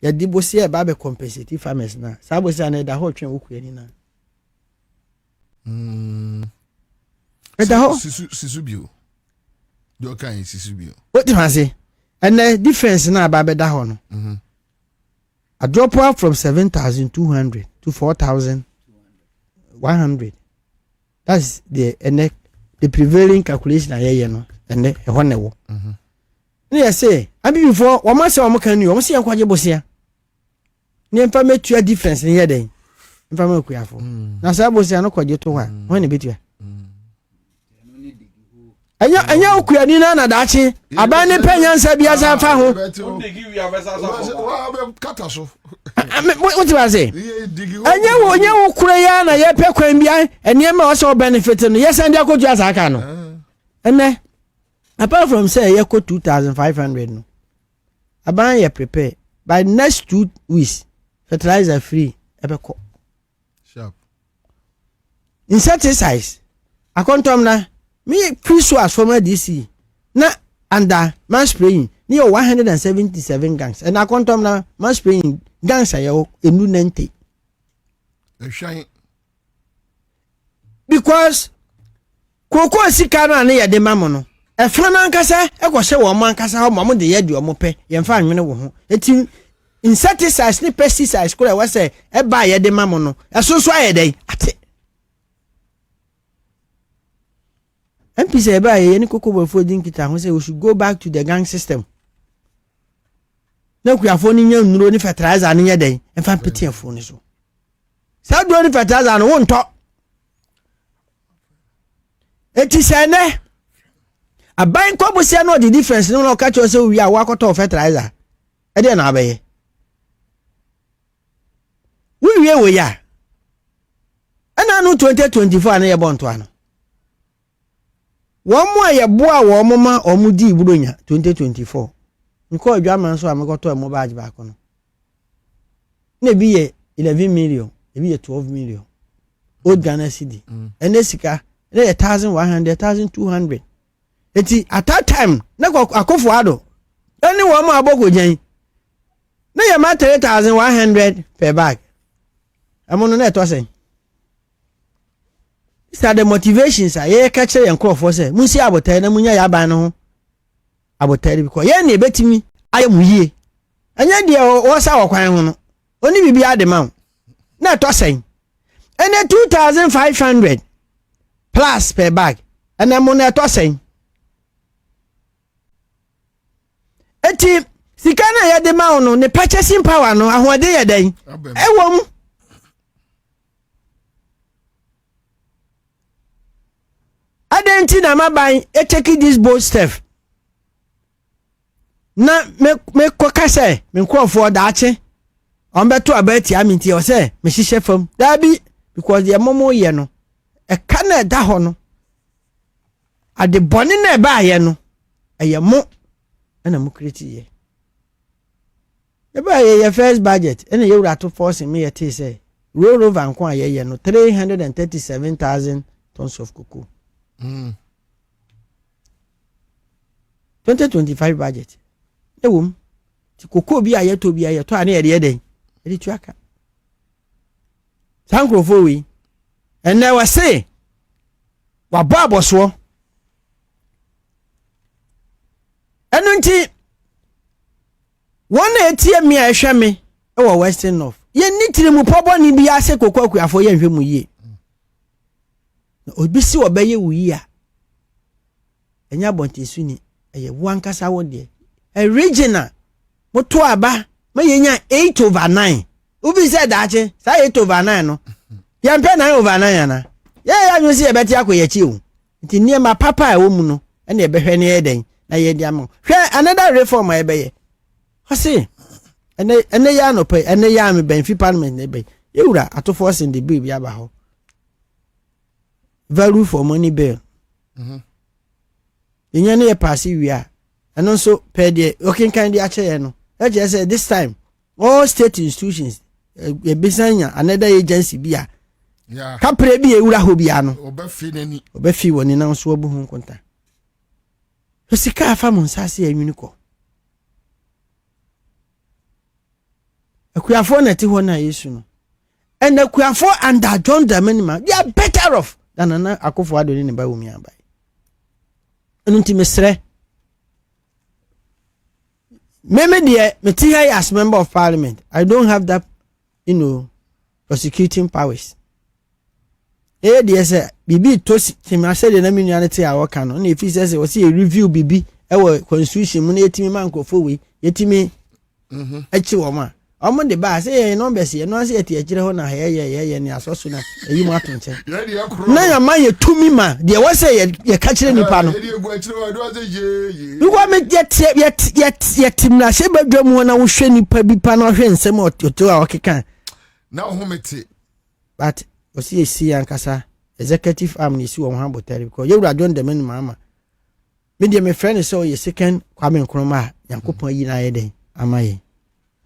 ya di bosia e ba be compensate farmers na sa bosia na da ho twen okuyani na da ho sisubio do kan sisubio what do you say and the difference na ba be da ho no a drop off from 7,200 to 4,100 that's the prevailing calculation aye no and e ho ne wo ne say abi before wo ma say wo kan ni wo say kwaje bosia ne mfa metua difference ne yeden mfa ma kuafo na say bosia no kwaje to wa ho ne betua anya okuani na daachi aban ne penyansa bia sa fa ho kata so what you say anya wo kure ya na ye pe kwan bia ene ma o so benefit no yes and akoju asaka no ene apart from say ye ko 2,500 no aban ye prepare by next 2 weeks fertilizer free ebeko sharp insecticides akontom na me Christmas from DC na under man spraying near 177 gangs and akontom na man spraying gangs ayo enu nente because koko sika na ye de mamo no e fra na nkasa e ko hye wo man nkasa ho mamo de ye de omo pe ye mfa anwene wo ho eti insecticides ni pesticides ko we say e ba ye de mamo no e so so aye dey ate MP say ba ye ni koko bofo din kita ho say we should go back to the gang system na kuafo ni nya nnuro ni fertilizer ni ye dey e fa pete afo ni so sa do ni fertilizer no wonto eti say ne aban ko bosia no the difference no ka cho say we awa akoto fertilizer e dey na abaye we ya no 2024 na ye bonto ano wo mo ye boa wo mo ma omudi ibronya 2024 nko adwa so amekoto mo badge ba ko no na bi ye 11 million bi ye 12 million old Ghana cedi ene sika na ye 1100 1200 eti at that time na akofo ado eni wo mo aboko jan na ye ma 3100 per bag amono na to say these are the motivations ye catch yan crofo say munsi abotai na munya ya ban no ho abotai because ye na ebetimi aye muye anya de wo sa wokwan ho no oni bibi ade ma na to say ene 2500 plus per bag and amono to say eti sika na ye de ma no ne purchasing power no ahode ye dan ewom adenti na maban check this bold stuff na me kokase me nkrofo daache on beto abati aminti o say me hihye fam dabi because the momo ye no e ka na da ho no ade bone na ba ye no eye mo na mo kreti ye e ba ye first budget ena ye wura to force me ye te say roll over nko aye no 337,000 tons of cocoa 2025 budget ewom ti cocoa bi ayeto ana ye den e tuaka sankrofo wi enne wa say wa baboso enu nti wona etie mi a ehwe me e wo Western North ye nitire mu pobo ni bi ase cocoa akuafo ye nhwe mu yie obi si obeye wuyi a enya bontesu ni eye wankasa wo de original moto aba ma yenya 8/9 ubi said daache sa 8/9 no ya mpe 9/9 na ya nyu si ebeti akoye chi o nti niema papa e wo mu no na ebehwe ne eden na ye di ama hwe another reform ebeye hose ene ya no pe ene ya me benfi parliament ne be ewura atofo sin the bill ya ba ho value for money bill inyane ye pass wia eno so per de okin kan di ache ye no e je say this time all state institutions e bisanya another agency bia yeah kapre bi ewura ho bia no obafi woni na so obu hu nkonta sika afa mo nsase anwini ko akuafo na ti ho na yesu no and akuafo under John Dramani they are better off than ana akofo adoni ne ba wo mi abai nti mesre meme de meti here as member of parliament I don't have that prosecuting powers de say bibi to tim ase de na menua te a woka no na efi say we see review bibi e wo constitution mu na etimi man kofo we yetimi echi wo ma omo de ba say numbers ye no say eti agire ho na ye ni asoso na eyi mu atonche na ya ma ye tumi ma de wo say ye ka kire nipa no duko me ye timna se badwam na wo hwe nipa bi pa na hwe nsem oto a okeka na ho mete but o see esi ankasa executive arm ni si wo ha botare because you John Dramani mama me de me friend say ye second Kwame Nkrumah Yankopon yi na ye den amaye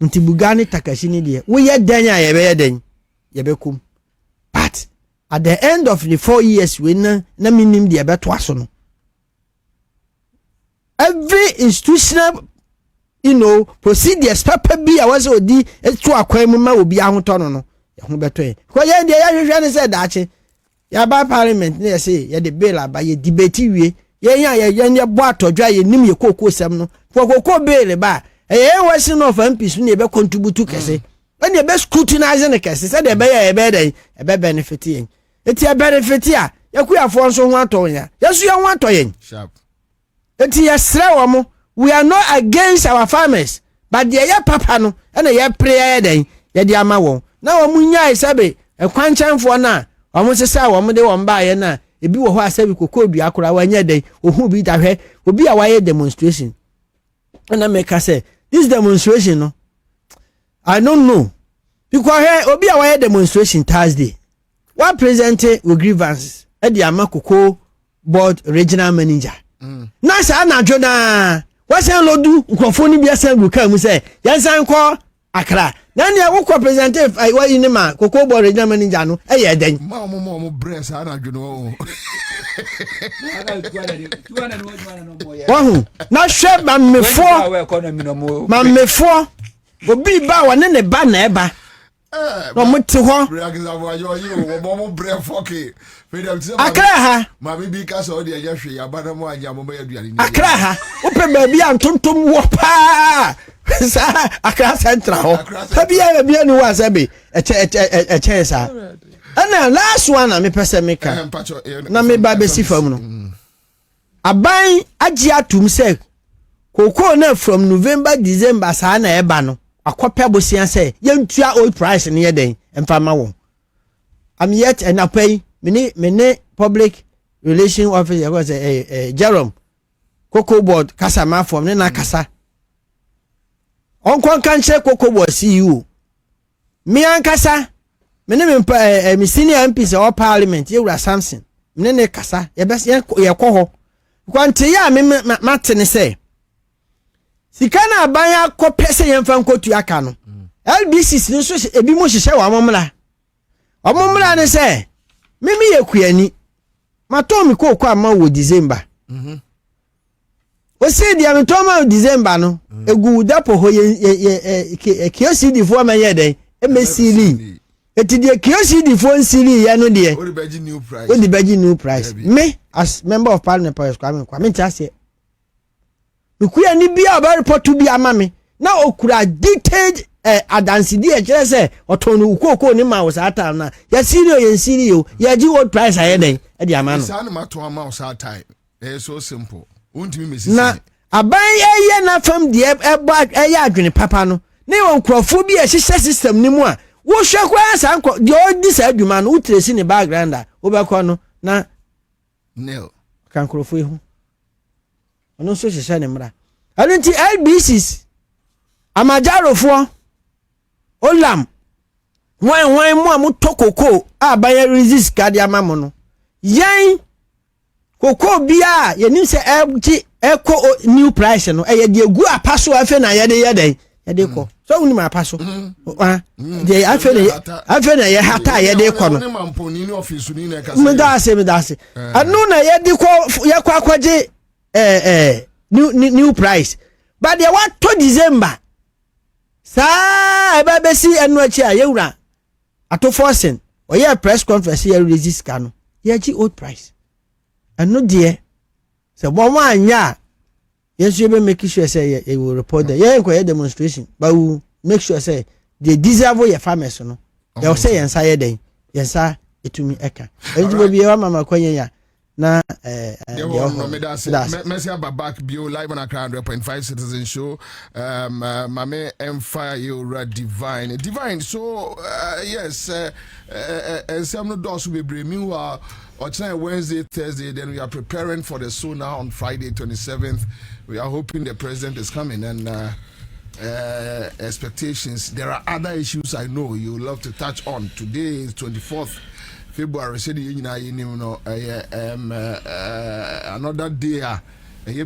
nti bugani takashi ni de wo ye dan a ye be ye den ye be kum but at the end of the 4 years we na minim de be to aso no every institutional procedures papa bi a was odi to akwan mu ma obi ahoto no ye ho beto ye ko ye de ya hwehwe ne se daache ya ba parliament ne say ye de bill aba ye debate wie ye ne bo atodwa ye nim ye kokko sem no kokko bill ba wasi no fa MPs ne be contribute kese when ye be scrutinize ne kese say de be ye be den e be benefit yen eti e benefit a yakuafo nso ho aton ya yesu ye ho aton yen sharp eti ye sre wo mo we are not against our farmers but the ye papa no na ye prayer den ye di ama won na wo munya isabe e kwanchanfo na wo mo sesa wo mo de wo mba ye na ebi wo ho asabi kokodua akora wa nya den ohu bi da hwe obi a wa ye demonstration and I make say this demonstration no I don't know because here obi a wa ye demonstration Thursday what present with grievances at the Amakoko board regional manager. Nasa na Jona, what's a lodu, Kwafoni Biasa will come say, yes, I'm called Accra. Then you will present if I were in the man, Coco board regional manager. No, eh, then. Mamma, breast, I don't know. Now, share man me four, will be bow and then a ban ever. No more to one. Accra, Mammy, because all the Yashi, Abadamo, and Yamoya. Accra, open baby and Tum Wapa. Accra Central. Have you was a chance. And then last one, I'm a pessimika. Na me baby see from a buy a jia to say, Coco from November, December, Sana Ebano. A copper was say, young tia old price in your day, and farmer. I'm yet and I pay many public relation officer was a Jerome Coco board, Casama from Nena Casa. Uncle can say Coco board see you. Me and Casa, my name is senior MPs or parliament, you are Samson. Nene Casa, your best your coho. Quantia, Martin say. Sikana abaya ko pese yemfa nkotu aka no LBC no so ebi mo hihye wa omomra ne se mimi yekuani mato mi ko ama wo December o se dia mi to ma December no egu dapo ho ye KCD fo ma ye den emesili etidie KCD fo nsili ye no de What the new price? What the new price? Me as member of parliament Kwame Chase Ukuya ni bia about report to be amame na okura detailed adansidi e kire se otonu ukoko ni ma wo sa time na ya sirio ya ji what price aye den e di amano sa na mato ama wo sa time so simple untimi mesisi na aban ye na fam de e ya adwene papa no ne won krofo bi e hihye system ni mu a wo hwe kwa sa nko de odi sa adwuma no utresi ni background a wo be ko no na nil kan krofo ihu ono so hihye ne mra anti LBCs amajarofo olam wan mu amutokoko abaya resist card amamo no yan koko bia yenim se eko new price no ye de gu apaso afa na ye de ko so uni ma apaso de afa na ye hata ye de ko no me da se anu na ye de ko ye kwa kwaje new price but they want to December sa eba besi enu achi ayewura ato forcing or ye press conference here resist kanu ye chi old price enu de se bo wa anya yesu be make sure say ye will report there ye ko demonstration but we make sure say they deserve your farmers no they say yensa ye den yensa etumi eka eju be wa mama kwenye ya na Messi back bio live on a 100.5 Citizen Show. Mame Empire you divine. So yes, and some no doors will be bringing you or tonight Wednesday, Thursday. Then we are preparing for the show now on Friday 27th. We are hoping the president is coming and expectations. There are other issues I know you love to touch on. Today is 24th February, said another day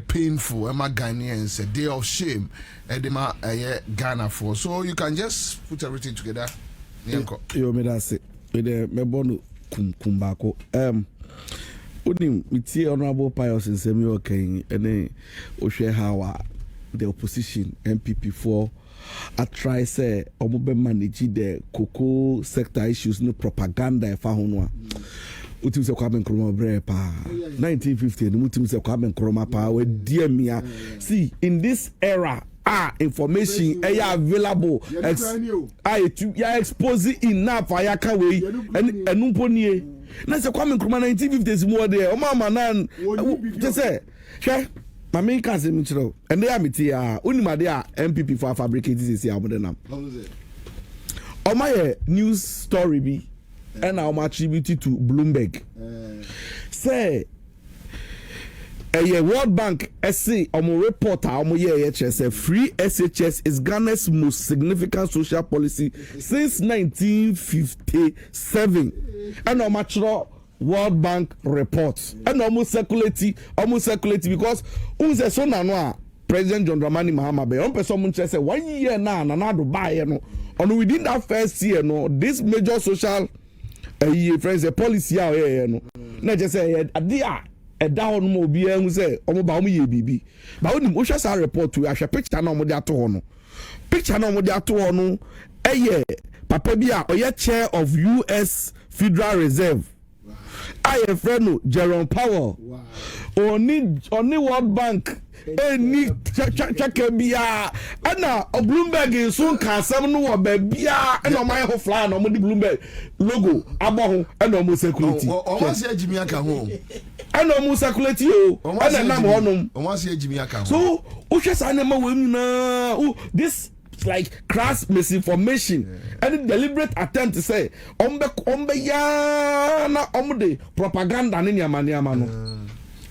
painful, Ghanaians, a day of shame, Ghana for. So you can just put everything together. You made us say, with the Mebonu Kumbako. Unim, it's honorable Pius and Samuel King, and then Oshe Hawa, the opposition, MPP4. I try say omobe manage the cocoa sector issues no propaganda e fa hono a utim se Kwabena Nkrumah bre pa 1950 no utim se Kwabena Nkrumah pa we dear me see in this era information available ya expose enough ya ka we enu mponie na se Kwabena Nkrumah 1950s mo there o mama nan just say she my main cousin Michiro and they are meeting unima they are MPP for fabricate this here amodena o my news story be and I attribute to Bloomberg say a World Bank essay omo report omo say free SHS is Ghana's most significant social policy since 1957 and omo World Bank report and almost circulate because unse so na no President John Dramani Mahama be on person mun say 1 year na do buy no on within that first year no this major social friends a policy out no na just say adia e down mo bi ehun say omo ba omo ye bibi ba oni mo hwe sa report we ahwe picture na omo de ato ho no papa bi a oye chair of US Federal Reserve I friend Jerome Powell. Wow. Only World Bank. Any check bia. Ana Bloomberg so can some no bia and on my whole fly no the Bloomberg logo abo and no security. O say Jimmy aka ho. And no security o. And na mo no. O say Jimmy aka ho. So o hwe sa na ma we na this like crass misinformation and deliberate attempt to say ombe ya na omde propaganda ni amaniama no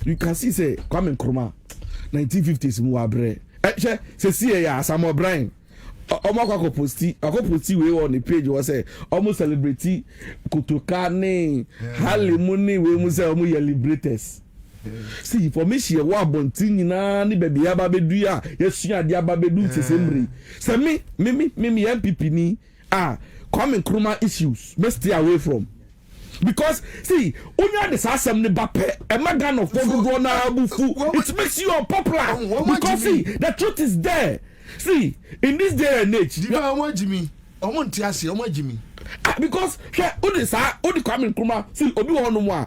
you can see say Kwame Nkrumah 1950s mu abre se see ya Samuel Brian omo posti we on the page was say almost celebrity kutuka ni halimuni we mu say omo liberators. See, for me, she wa bontin na ni baby aba bedu ya yesu ade aba bedu tesembre. Say me MPP ni Kwame Nkrumah issues must stay away from. Because see, onya the asem ne bape e magan of fodo na abufu. It makes you unpopular. Because see, the truth is there. See, in this day and age, Jimmy, because odi Kwame Nkrumah, see obi won no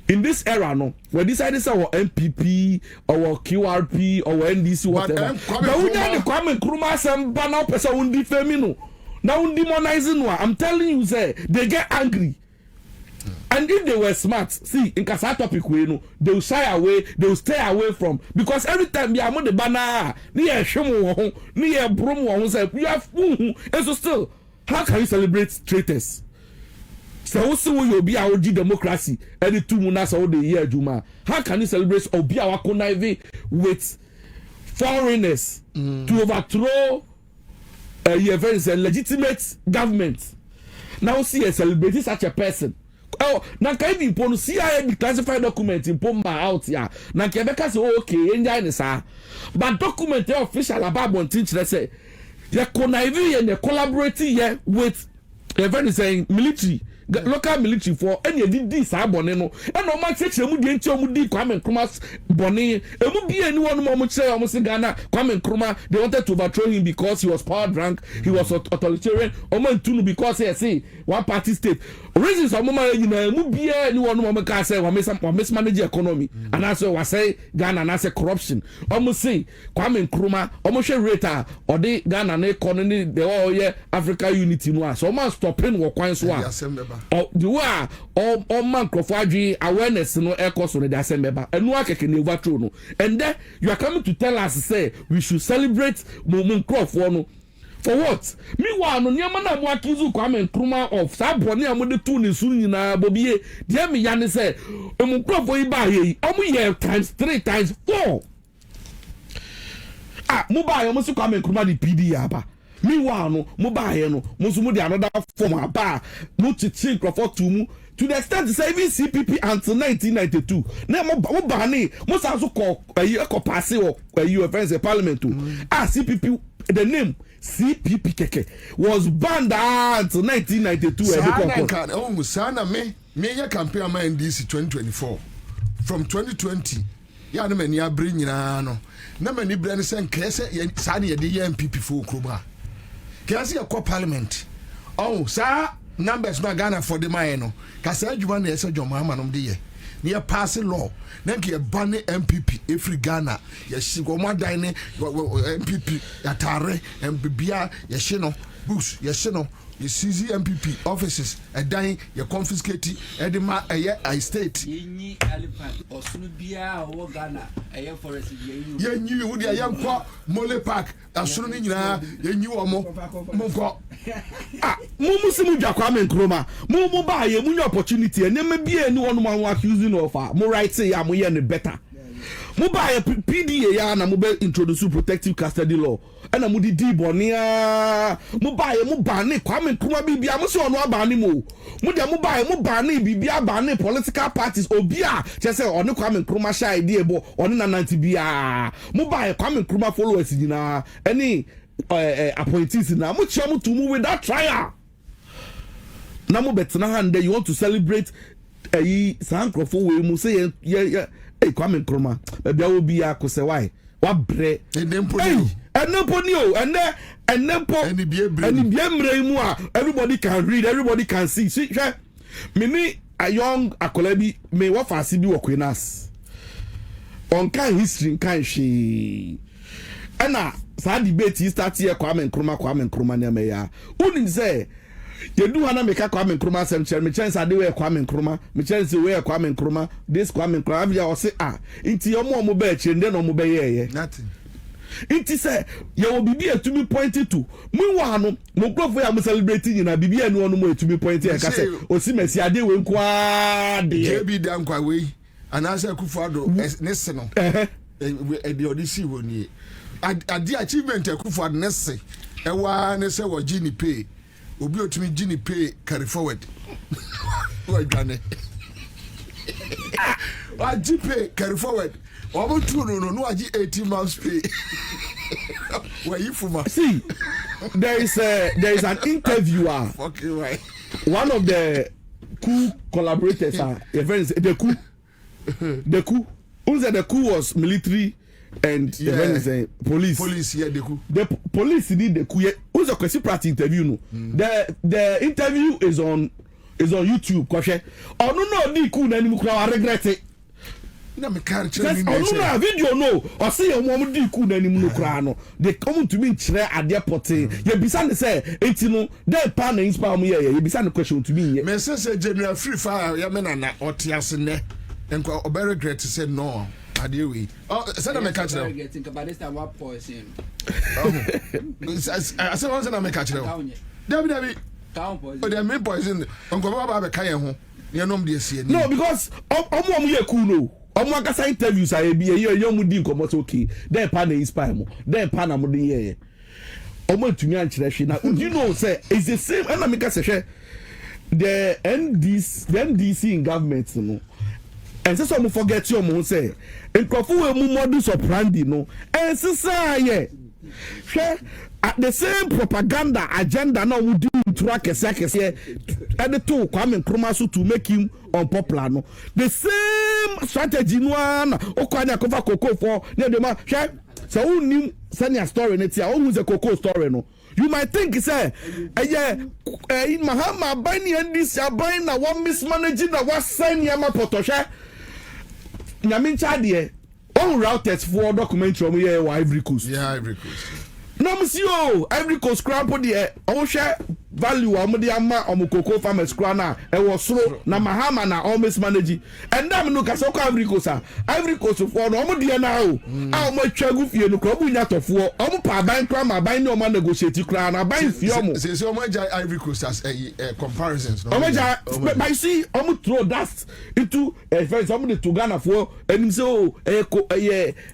in this era, no, we decided to our MPP, our QRP, our NDC, whatever. But we got the Kwame Nkrumah some banner person who defaming. Now demonizing one. I'm telling you, say they get angry. And if they were smart, see, in Kasa topic, they will shy away, they will stay away from, because every time you are on the banner, near Shomo, near Bromo, you have, and so still, how can you celebrate traitors? So also will be our democracy any 2 months all the year Juma. How can you celebrate or be our conniving with foreigners to overthrow a legitimate government? Now see a celebrating such a person. Oh, now can you impose CIA declassified document in Poma out here? Now can you say okay, enjoy sir. But document official about one thing they say you're conniving and you're collaborating here with a very saying military. Local military for any did this abone no and no man say mu die nti omu di Kwame Nkrumah bone emu bi anyone mo say almost Ghana Kwame Nkrumah they wanted to overthrow him because he was power drunk, he was authoritarian omo ntunu because he say one party state reasons omo ma nyina emu bi anyone mo ka say we mismanage economy and as we say Ghana na say corruption omo say Kwame Nkrumah omo hwe rate or the Ghana na economy the all year Africa unity no so omo stopping wo kwan so a the way all man crofadji awareness no echoes on the assembly and no akeke ne overthrow no and then you are coming to tell us say we should celebrate Mumun Crawford no for what meanwhile no nyama na mo akizu Kwame Nkrumah of sabone amode tu ne su nyina Bobie de me ya ne say Mumun Crawford iba ye omo ye times 3 times 4 mo ba yo mo su Kwame Nkrumah di PD aba meanwhile no mo ba here no mo so mo di another form aba mo chichi Crawford to mu to the extent to say even CPP until 1992 na mo ba ni mo sa so ko pass o you friends parliament to CPP the name CPP keke was banned until 1992 sana me ya campaign ma NDC 2024 from 2020 ya na mani abri nyina no na mani bra ne sen kese sa na ye de MPP fo kroba kasi ya kwa parliament sa numbers ma Ghana for the man no kasi adwuma na yesa dwoma ama no de ye ne ya pass law na ke ban MPP every Ghana ya shi go ma dan ne MPP ya tare MPBia ya shi no books ya shi no the CZ MPP offices a dying you confiscate edema a state yenyi elephant osunu bia o Ghana forest yenyi wo dia yankwa mole park asunu ni nyina yenyi omo monko mumu simu dwa Kwame Nkrumah mumu ba ye munye opportunity enema bia ni wonu ma accusing of mo right say ya mo ye ne better Mobile PDA ya na mobile introduce protective custody law. And I'm di bonia. Mobile mubani Kwame Nkrumah bibia mo se ono abani mo. Mudia mobile mubani bibia bani political parties obia. Just say ono Kwame Nkrumah sha idea bo ono na 90 bia. Mobile Kwame Nkrumah followers nyina any appointees na mo chia mo to move with that trial. Na mo betena hand you want to celebrate sankrofo we mu say yeah Kwame Nkrumah bia obi akose why wa bre enempo ni o enempo eni biemre mu a everybody can read, everybody can see me a young akolabi me wa fasi bi Kwenas on kan history kan she na sa debate start here Kwame Nkrumah na me ya unim say you do hana make Kwame Nkrumah sem chere me chance ade we Kwame Nkrumah me chance we Kwame Nkrumah this Kwame Nkrumah avia o say inti omo ba eche nde no mo be ye nothing inti say you will be to me pointed to me wa no mo crofo ya mo celebrating na bibi anu ono mo to me pointed ka say osi mesi ade we nkwa de JB dan kwa we anasa Akufo-Addo ne se no e de odisi woni ade achievement Akufo-Addo ne se e wa ne se wo gini pay obi otumi gini pay carry forward wa gane wa pay carry forward obo tu no aji 18 months pay wa yifuma. See, there is an interviewer. Okay, right. One of the coup collaborators your friends the coup who said the coup was military and police. Police, yeah, the coup. The police did the coup. Who's a question practice interview? No, the interview is on YouTube. Kwashe. Oh no, the coup na ni mukra I regret it. Na me can't tell you. No, video no. I see your mom di coup na ni mukra no. They come to me chere ade pote. You bisa ne say enti no. They pan na inspire me here. You bisa ne question to me. Me say general free fire ya me na otiase ne. Enko obe regret to say no. Adewe. Oh, say na me catch them. Think about this time what poison. I say once na me catch them. David. Town poison. Oh, they me poison. Enko baba be kan ho. Ye nom de sie ni. No, because omo ye cool no. Omo akasa interviews are be ye mu di nkomo okay. Then pan na inspire mo. Then pan na mo de ye. Omo tumi ankyere hwe na. You know say it's the same and na me ka say the NDC in government no. And so some forget your mo say nkrofo we mu modus operandi no and say at the same propaganda agenda now we do track kese and to Kwame Nkrumah so to make him unpopular no the same strategy no na okwanya cover koko for na dem so unim senior story net ya who the koko story no you might think say Mahama bani and this aban na one mismanaging na what send yama potoshe Nyamin Chadie, all routers for documentary on here Ivory Coast. Yeah, Ivory Coast. No, monsieur, Ivory Coast crap on the share value on the ama on cocoa farmers crana and was slow na Mahama na almost managing. And damn no Casoka Ivory Coast. Ivory Coast for no dia now. How much chagu you no club in that of war. Pa buying crama buying no man negotiate crana buying fiomo. Say so much Ivory Coast as a comparisons. No, but see, throw that into somebody to Ghana for and so the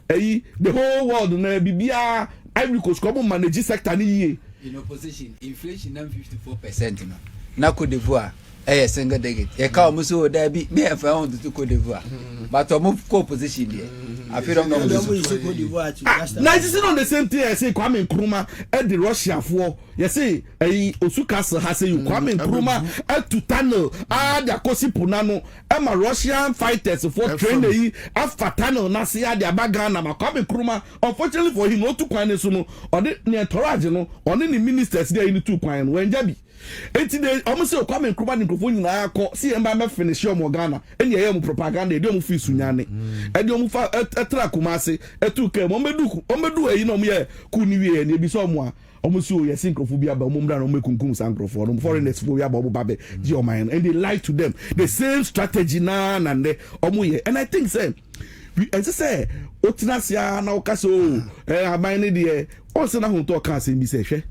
whole world na bibia Ivory Coast come manage sector ni in opposition inflation na 54% no na Cote d'Ivoire single digit e ka omo so da bi me e fa on to Cote d'Ivoire but omo co-position there I feel don't know Cote d'Ivoire now it's on the same thing I say Kwame Nkrumah and the Russia for you say Osukasa has say Kwame Nkrumah to tunnel the Kosi Punano and Russian fighters for training after tunnel na see their background na Kwame Nkrumah unfortunately for him not to kwani so no on the near Toraje no on the ministers there in two kwani when jabi enti de almost say Kwame Nkrumah microphone na akọ see em ba finish your Ghana and ye am propaganda e de am fi sunyane e de am fa etra kumase etu ke mo medu eyi no mo ye kuni wie na ebi so mo a almost so ye synchropho bi aba mo mra no mekunkum sankrofo no foreigners fo ya ba mo babe di o man and they lie to them the same strategy na nde omo ye and I think say we as say otinasia na okaso aban ne de o se na ho to ka se bi se hwe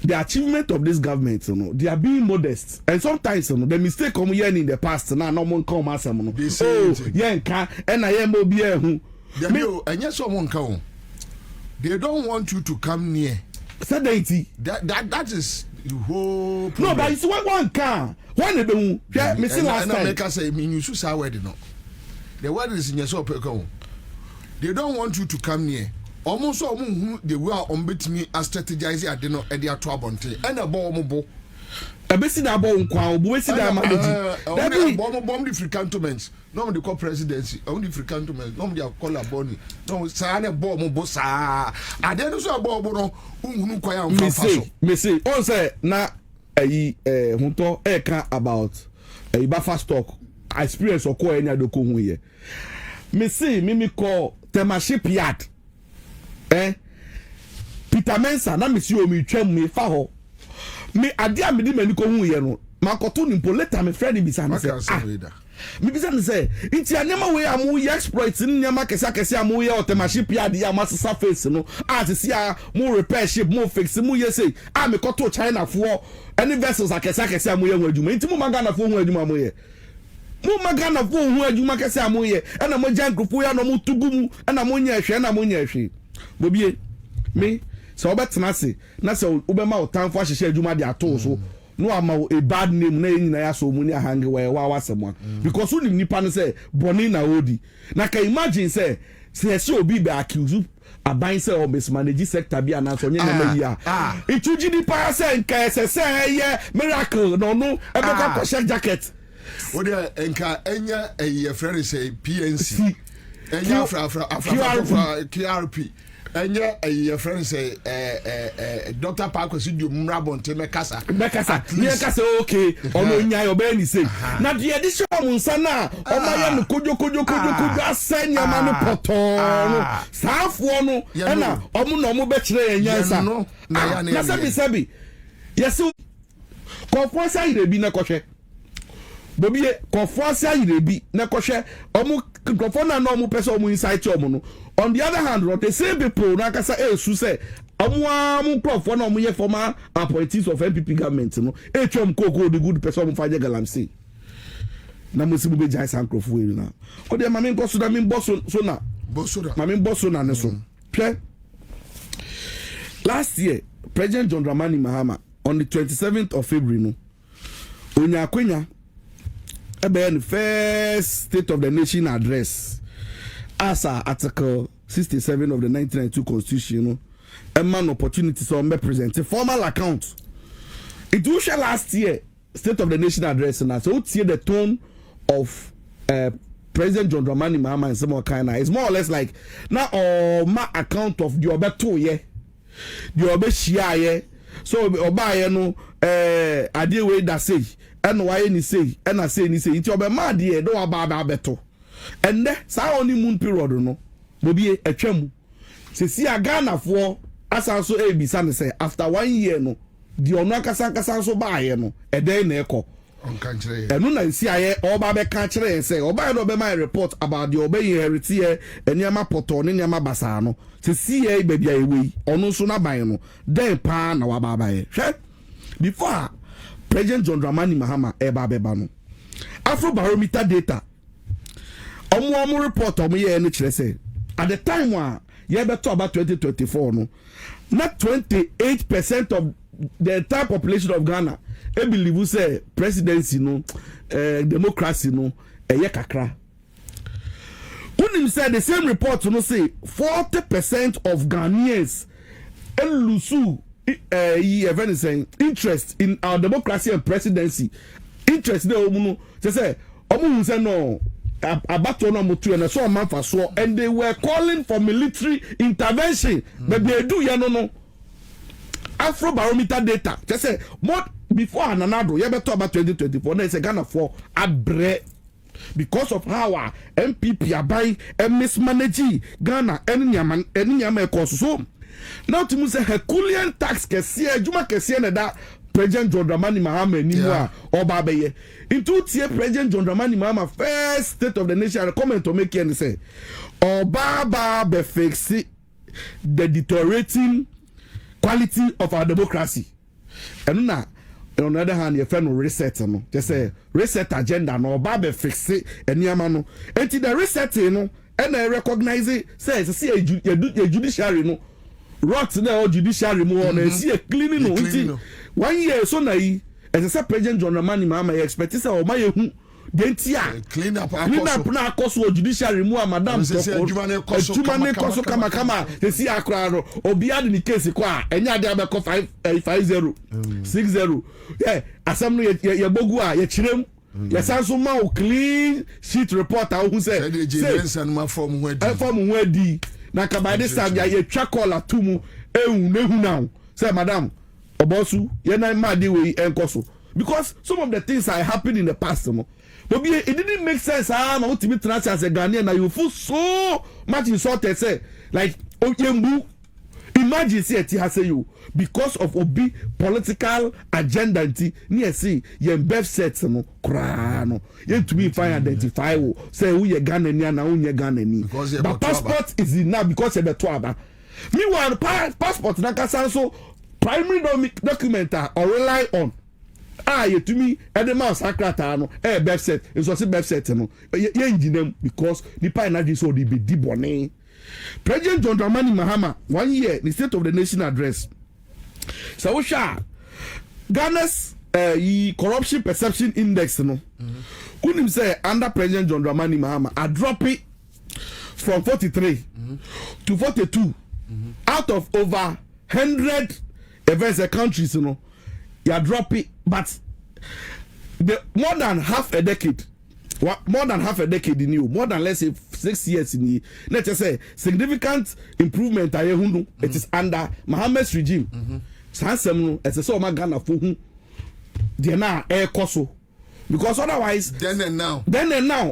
the achievement of this government, they are being modest, and sometimes the mistake come here in the past now no one come as no. Oh, yeah, and I am Bobie who. And yes, someone come. They don't want you to come near. Certainty. That is the whole problem. No, but it's one car. One of them. Yeah, missing last time. Make us say, you should say where no. The word is in your shop. They don't want you to come near. Almost all they were on bit me as strategizing at dinner at their trouble and a bomb. A bit in a bomb, we see that bomb the free cantonments. No, the co-presidency, only free cantonments, no, they are called a bonnie. No, Sana bomb, bossa. I didn't say a bomb, me say, oh, say, na hunto eka about a buffer stock experience or call any other cool. Me say, me call Tema shipyard. Peter Ansah na me si o mi twam me fa ho me ade a me di mani ko hu ye no makoto ni po later me friend bi sa me say me bi sa me say nti anyama we amu ye exploit ni nyama kese amu ye otemashi piad ya masesa face no asisi a mu repair ship mu fix mu ye say a me koto China fo any vessels akese amu ye hu adwuma nti mu magana fo hu adwuma mu ye mu magana fo hu adwuma kese amu ye na mo jankrofo ya no mu tugu mu na mo nya hwe na mo nya hwe Bobie me so obetena se na se obema otanfo ahye adwuma de ato so no ama a bad name na nyina ya so mu ni ahange we wa wasem because unim nipa no say boni na odi na ka imagine say se obi be accuse aban say o mismanage sector bi ana so nyina yi a ituji di pa say nka se ye miracle no e be ko check jacket o de nka enya e friend say PNC enya afra KRP enya your friend say Dr. Parker said you mrabonte mekasa okay ono nya yo be ni say na de edition munsa na o ma ya no kojo asenya ma no poto no saafo no na omo no mo be kire yansa na sabi yesu konfosa irebi na kohwe Bobie konfosa irebi na kohwe omo konfona na omo pese omo insight omo no. On the other hand, what they say people na kasa esu say amu crop na omo ye former appointees of MPP government no etwom koko the good person omo faje galamsey na musibu be jai san crop we na o de mame nkoso da me boso so na mame boso na ne so pye last year President John Dramani Mahama on the 27th of February no onya akwenya ebe the first State of the Nation address Ansah Article 67 of the 1992 Constitution, a man opportunity to present a formal account. It was last year State of the Nation address, and so see the tone of President John Dramani Mahama and some kind. It's more or less like now my account of the obeto ye, the obeshia ye. So oba no ade we da say, and why ni say, and I say ni say. It's obema de do aba beto. And saa only moon period no Bobie atwam se si Ghana for asanso ebisa ne say after 1 year no di ono akasa so ba ye no eden na ekọ onka kire enu na si aye oba be ka kire say oba no be my report about the obey inherit here eniama poto ne niama basa no se si ye bebia ewe ono so na ban no den pa na wa ba ye hwe before President John Dramani Mahama eba beba no Afro barometer data omo report omo ye no kire say at the time wa ye beto about 2024 no not 28% of the entire population of Ghana e believe say presidency no democracy no eye kakra unim say the same report no say 40% of Ghanaians lose interest in our democracy and presidency interest dey omo no say omo say no abato no mutu and so man for so and they were calling for military intervention but they do ya no Afro barometer data just say more before ananado you better about 2024 na say Ghana for abre because of how our MPP are buying and mismanaging Ghana any nyama so now to say Herculean tax kese adwuma kese na da President John Dramani Mahama ni mu a oba beye into tie President John Dramani Mahama first State of the Nation comment to make and say oba ba be fix the deteriorating quality of our democracy And na on the other hand, your friend will reset no. Just say reset agenda no babe fix it and no. And the reset no and I recognize it says see a judiciary no rot now judiciary more and see a cleaning no. 1 year so na as I said President John Ramani Mama expect say o my dentia clean up na cost judiciary mu madam ejumane koso kama they see akra no obi ade ni case kwa enya de abeko 50 60 yeah asam no ye bogu a ye kirem ye sanso ma o clean sheet report a who say form where di na ka by this time ye twa call atumu ehun nehu now say madam obosu ye na ma de we enkoso because some of the things are happening in the past no. But it didn't make sense. I'm out to meet as a Ghanaian. Now you feel so much insulted. Say like, imagine say you because of Obi political agenda. Near see you best sets no crano. You to me find identify say who you Ghanaian now who you Ghanaian. But passport is enough because of the twaba. Meanwhile, passport nakasa so primary document or rely on. You to me at the mouse akrata no best set so say best set no ye engine because the pioneer so the be dibone President John Dramani Mahama 1 year the State of the Nation address so we sha Ghana's corruption perception index no unim say under President John Dramani Mahama I drop it from 43 to 42 out of over 100 events countries you know you drop it, but the more than half a decade in you, more than let's say 6 years in you, let's just say significant improvement. It is under Mohammed's regime. Sansem as a so Ghana for whom they now air koso because otherwise then and now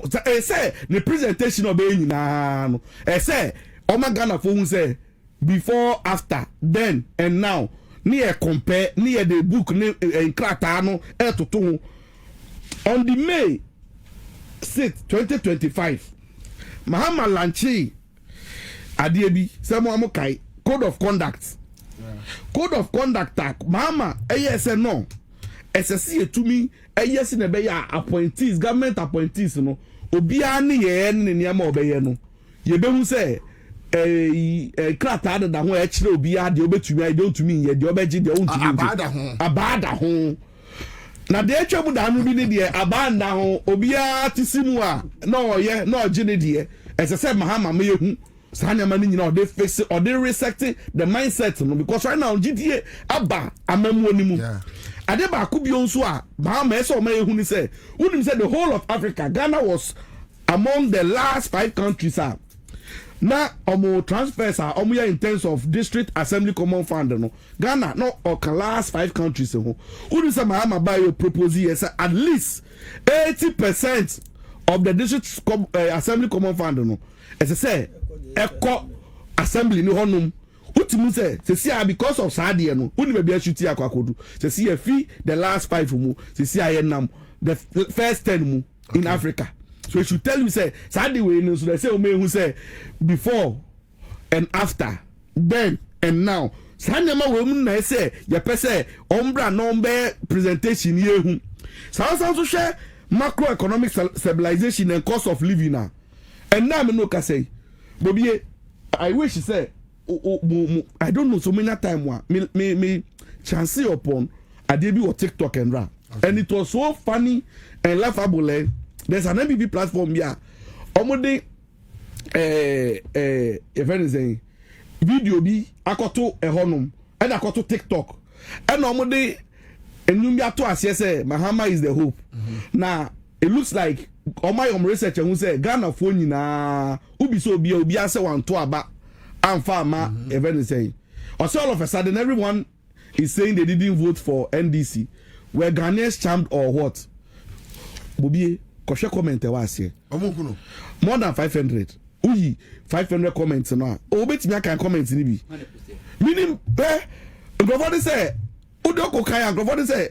say the presentation of being na say Ghana for whom say before, after, then and now. Near compare near the book in Kratano to on the May 6, 2025. Mahama Lanchi Adiebi Samuamokai Code of Conduct. Code of Conduct Mahama yes and no. SSC to me yes in a beya appointees, government appointees no. Obiani yen in Yama Obeyeno. Yebehu say krata da ho e kire obi ade obetumi I don't mean ye de obeji de on tumi abada ho na de atwa mu da no bi ne de abanda ho obi a tisimu a na oye na ogine de ese se Mahama me yehu sanya mani nyina o fix or they reset the mindset no because right now GDA aba amamu onimu ade ba ku bi onso a Mahama ese o ma yehu ni say unim say the whole of Africa Ghana was among the last 5 countries na omo transfers are omo in terms of district assembly common fund no Ghana no or last 5 countries ho who say Mahama buy your proposal yes at least 80% of the district assembly common fund no as I say eco assembly ni honum utimu say see because of sadie no uni be ashuti akwakodu see fee the last 5 mu see ayenam the first 10 mu in Africa. So it should tell you say Saturday way so they say who say before and after then and now. Sanema we mun na say ye pese ombra number presentation ye hu. So share macroeconomic stabilization and cost of living now. And now me no ka say Bobie I wish say I don't know so many time me chance upon Adebi or TikTok and rap. And it was so funny and laughable. There's an MPP platform here. Omode if anything video bi akoto ehonum and akoto TikTok. And omode enumia to asese say Mahama is the hope. Now it looks like my researcher who say Ghana for nyina ubi so obi ase wan to aba amfa ma if anything. Also all of a sudden everyone is saying they didn't vote for NDC. Were Ghanaians charmed or what? Bobie Koshe comment was here. More than 500. Uyi 500 comments now. Obetimi kan comments ni bi. Meaning nkrofo say udoko kan nkrofo say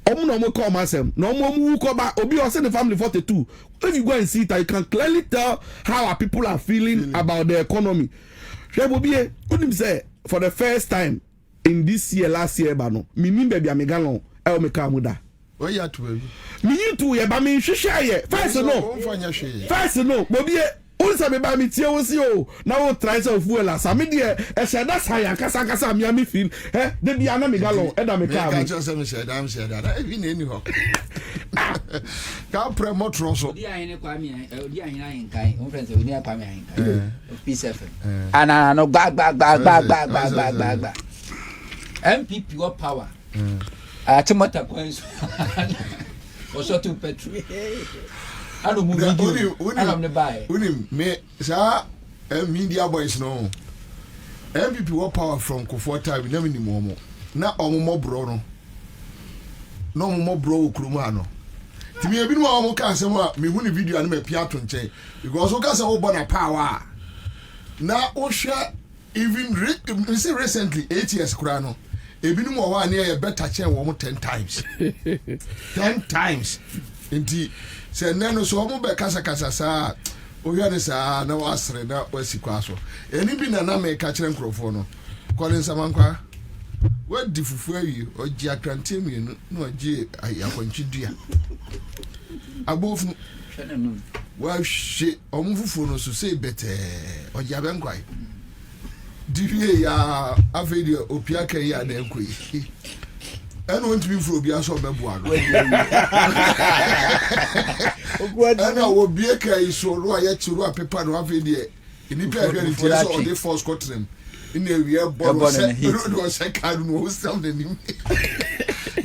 omo no mo call myself. No mo ko ba obi o say the family 42. If you go and see it you can clearly tell how our people are feeling about the economy. Shebobie unim say for the first time in this year last year ba no me baby amegalo e me ka muda o ya to baby me to ye ba me hwehwe ye first no Bobie unsa me ba me tie wo si o na wo try say fuel asa me de e she da sa ya kasa me am feel de bia na megalo e da me ka me ka say me she da e bi na eni ho ka pre motro so odi ahin Kwame odi ahin ahin kai on friends odi Kwame ahin kai peace fm ana no gba MPP what power atimota kwenso oso tu petrol anu mu video anu ne buy unim me sa media boys no MPP what power from Kofoota we never ni mo na omo bro no mo bro okruma no timi ebi no omo ka asem a me hu ni video anu me pia to nche because o ka say wo bona power na o share even recently 8 years kura no ebi no mo wa na e better chen wo mo 10 times 10 times inti se neno so omo be kasa sa o hia ne sa na wasre na wasikwa so eni bi na me ka kire nkrofo no Colin Samankwa what di fufu ayi o ji akrante mi no o ji akwanchi dua abofu wa she omo fufu no so say better o ji abenkwai di ya afedi opia kan ya na enkoi eno want to be for obia so beboa no ana wo bie kai so ro ya chiro apepa no afedi ni pe ahwe ni tie so the force cotton in a we ball se kan no sound ni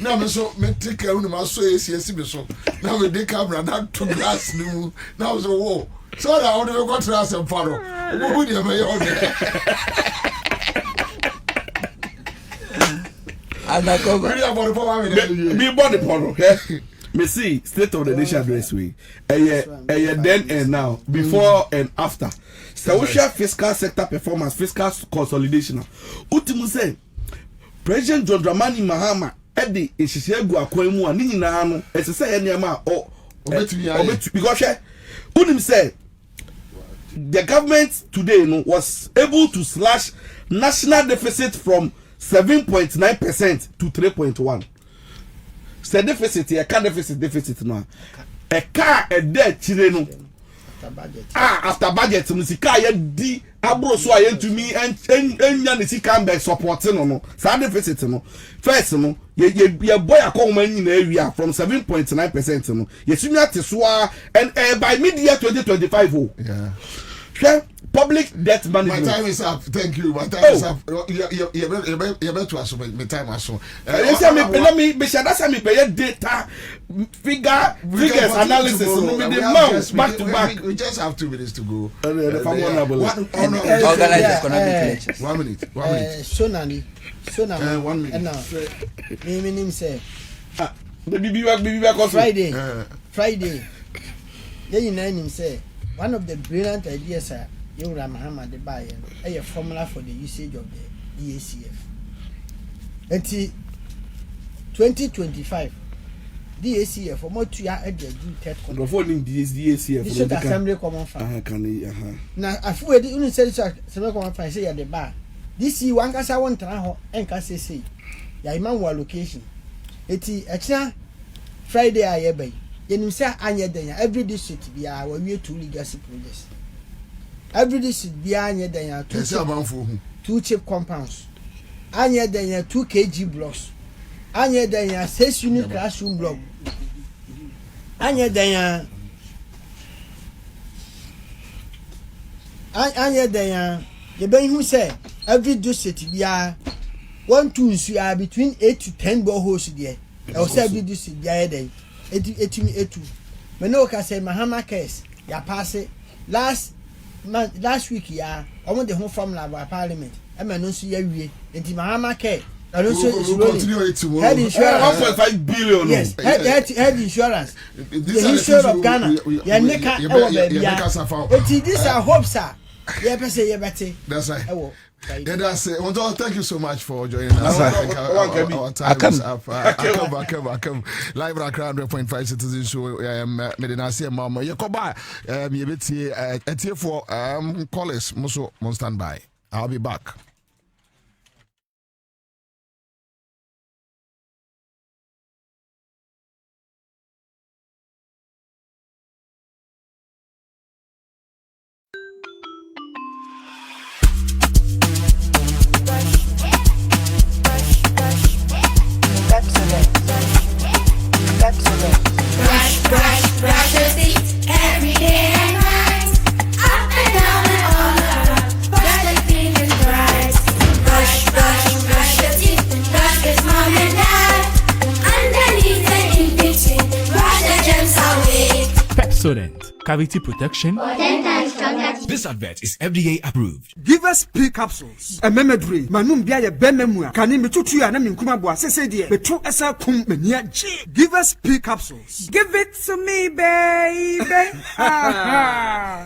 na me so me take out my so esi me so na we dey camera na to glass ni na so wo so that I don't go to us and follow wo dey me yo me body polo me see state of the nation address we then and now before and after so we share fiscal sector performance fiscal consolidation ultimu say President John Dramani Mahama edi ehihie egu akwan mu a ni nyina no esese ye niam because unim say the government today no was able to slash national deficit from 7.9% to 3.1. Say deficit here, can deficit no. A car a dead chile no. After budget, musika ye di abro so ayen to me and nya ne sika mbe supporting no. Sa deficit no. First no, ye boy akon man nyina area from 7.9% no. Ye sumi atesoa and by mid-year 2025 oh. Yeah. Public debt management. My time is up. Thank you. My time is up. You better to assume my time is up. Let me be sure that's me pay data figures analysis. Back to back. We just have 2 minutes to go. Organize economic elections. 1 minute. Sonani. 1 minute. And now, me say. The BB Friday. Then you know him say. One of the brilliant ideas are Yura Muhammad Baye, a formula for the usage of the DACF. Until 2025, DACF for more 2 years at the third control. DACF. This is Assembly Common Fund. Now, I feel the only Assembly Common Fund say at the bar. This year, one cassa one traho and cassa say, Yaiman location. Eti, a Friday, I obey. You say anya denya every district be our way to legacy projects. Every district be anya denya 2 cheap compounds. Anya denya 2 kg blocks. Anya denya 6 unit classroom block. Anya denya you be who say every district be 1 2 are between 8 to 10 boreholes there. I say every district be there. Etu me no ka say Mahama case ya pass last week ya omo de ho formula by parliament e me no so ya wie enti Mahama case I don't say it's head insurance 1.5 billion. Yes, head insurance. The insurance of Ghana. Ya neka e wo ba bia. Enti this are hopes sir. Ya pese ya bete. That's right. Yeah, that's it. Thank you so much for joining us. Our time is up. I come. Live Accra 100.5 Citizen Show. Medinasi Mama. Yakoba. You for callers. Muso stand by. I'll be back. Pepsodent, cavity protection. For 10 times stronger. This advert is FDA approved. Give us P capsules. A memedry. Manum bia bememua. Kani mitutu ya na minkuma bwa sese die. Betu esa kum menia G. Give us P capsules. Give it to me, baby.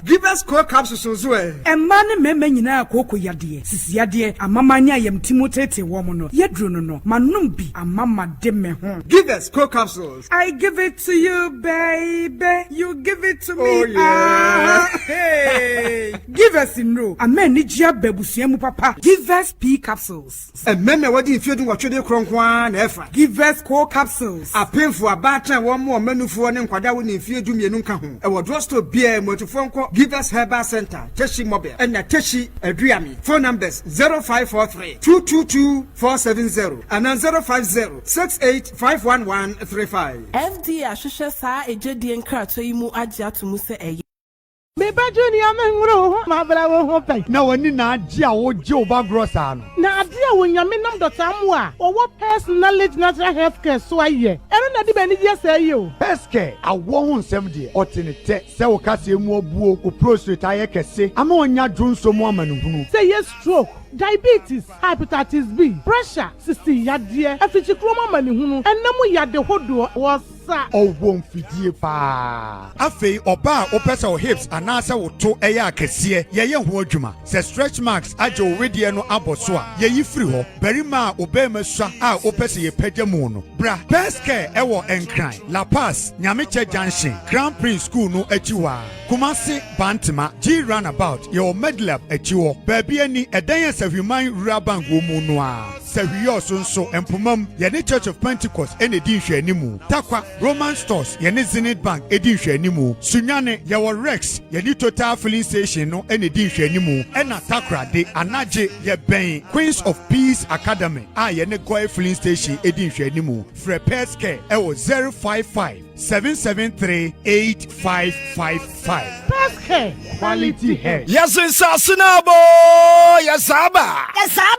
Give us core capsules as well. A man meme nyina akoko yade. Sisi yade amamanya yem timotete womono. Yedru no manumbi amama de me ho. Give us core capsules. I give it to you, baby. You give it to me. Oh yeah. Hey. Give us in no. Amen ni jia bebusiemu papa. Give us P capsules. A meme wadi infiedu watwede kronkwa na efa. Give us core capsules. A painful abatra wo mo manufuo ne nkwada wo ni infiedu mienu nka ho. E wo drosto bia motufo nko Give us Herbal Center, Teshi Mobile, and Teshi Adriami. Phone numbers 0543 222 470 and 050 68 FD Ashusha sa ejedi enkrato imu aja tumuse eye. Beba Junior Mengro, my bravo hope. Now, when you not Joe Bagrosan. Now, dear, when you're minimum the Tamwa, or what personality natural health care so I ye. And not even yes, say you. Best care, I won't 70 or 10 so Cassie more boo, who prostrate I can say. I'm on your drone some woman. Say yes, stroke. Diabetes, hepatitis B, pressure, 60 yadia, afichicroma manihunu, and namu yade hodo was oh won't feed you pa. Afe oba opesa o hips and answer wo to eya kese ye ho adwuma. Se stretch marks ajo wedi no aboso a ye free ho. Berima obema swa a opesa ye pagya mu no. Bra, best care ewo enkran. La Paz, Nyameche Junction, Grand Prince School no achiwa. Kumasi Bantima, G Runabout, your medlab achiwo. Baby ani edan Human Rabank Womunwa, Savio Sonso, and Pumum, Yeni Church of Pentecost, and Edisha Nimu, Takwa, Roman Stores, Yeni Zenit Bank, Edisha Nimu, Sunyane, Yawa Rex, Yeni Total Filling Station, no, and Edisha Nimu, and Atakra, de Anaje, Yebang, Queens of Peace Academy, Yeni Koi Filling Station, Edisha Nimu, Frepeske, Ewo 055 773 8555. Paske, quality hair. Yes, it's Asinabo, Yazaba. Yazaba.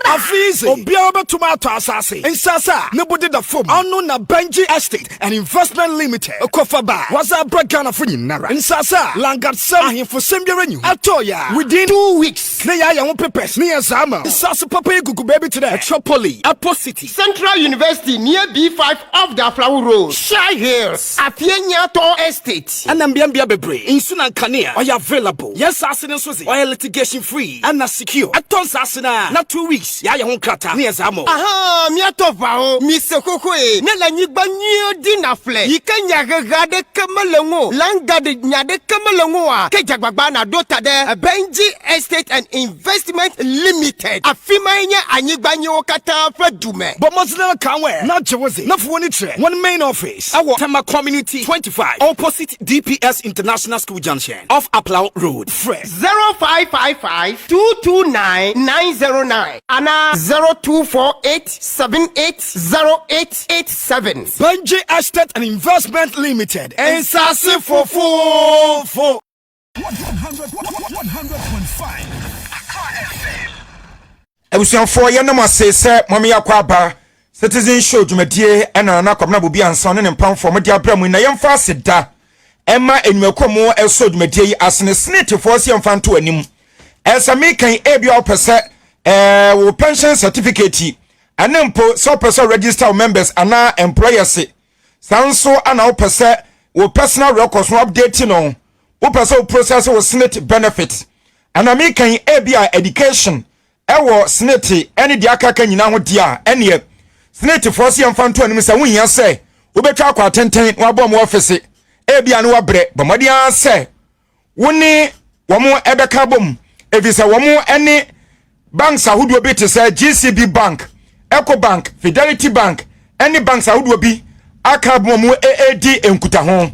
Afizi, Obiaba Tomato Assassin. And Sasa, nobody the foam. Unknown na Benji Estate and Investment Limited. Okofaba, was a Bragana Free Nara. And Sasa, Langat Sahin for Sambia Renew. Atoya, within 2 weeks. Naya Yam Pepes, near Zama. Sasa Papa Gugu Baby today. Tropoli, Apo City. Central University near B5 of the Flower Road. Shy Hills. Apienya To Estate. And Ambiambia Bebre. In Sunan Kania. Are you available? Yes, Assassin Suzy. Oil litigation free. And not secure. At Tonsasina. Not 2 weeks. Ya Yam Krata. Near Zamo. Aha, Miatova. Mr. Kokwe. Nela Nibanyo Dinafle. Yikanya Gade Kamalongo. Langade Nyade Kamalongoa. Kejagbana Dota de Benji Estate and Investment Limited. Afimanya Anibanyo Kata Fadume. But Muslim Kanwe. Not Jersey. Not for one main office. Our Tama Community 25. Opposite DPS International School Junction. Off Aplau Road. Fresh. 0555 229 909. Anna 0248 780887. Benji Estate and Investment Limited. And Sassi for 100.5. Ebusianfo ye no say say mama yakwaba citizen show dwumadie ena na kwabena Bobie Ansah ne mpamfo mo dia bra mu na yemfa aseda Emma enwakomo eso dwumadie yi asene snete for se yemfa nto anim esame kan ebia opese wo pension certificate anempo so person register members ana employers sanso ana opese wo personal records no update no wo person process wo snete benefit ana me kan ebia education ewo snete ene dia kaka nyina ho dia ene snete for se yemfa nto anim se wonhia se wo betwa akwa tenten wo abom office ebia no wabre bomodia se woni womo ebeka bom evisa womo ene banks ahodo bi te se GCB Bank, Eco Bank, Fidelity Bank, any banks ahodo bi aka bomo AAD enkuta ho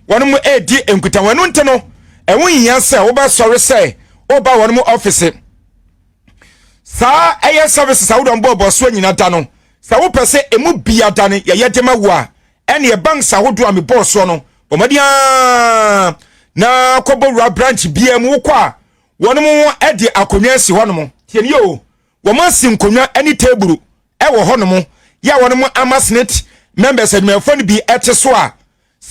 wono AD enkuta wonu nteno wonhia se wo ba sori se wo ba wono office sa aye services ahodo mbo so nyina da no sa wo pese emu bia da ne ye yedema wo a ene banks ahodo am boss no bomadia na kobowura branch bia mu kwa wono mo edi akonwa si hono mo tieni yo wo ma si nkonwa ani table e wo hono mo ya wono mo amasnet members admefo bi ete so a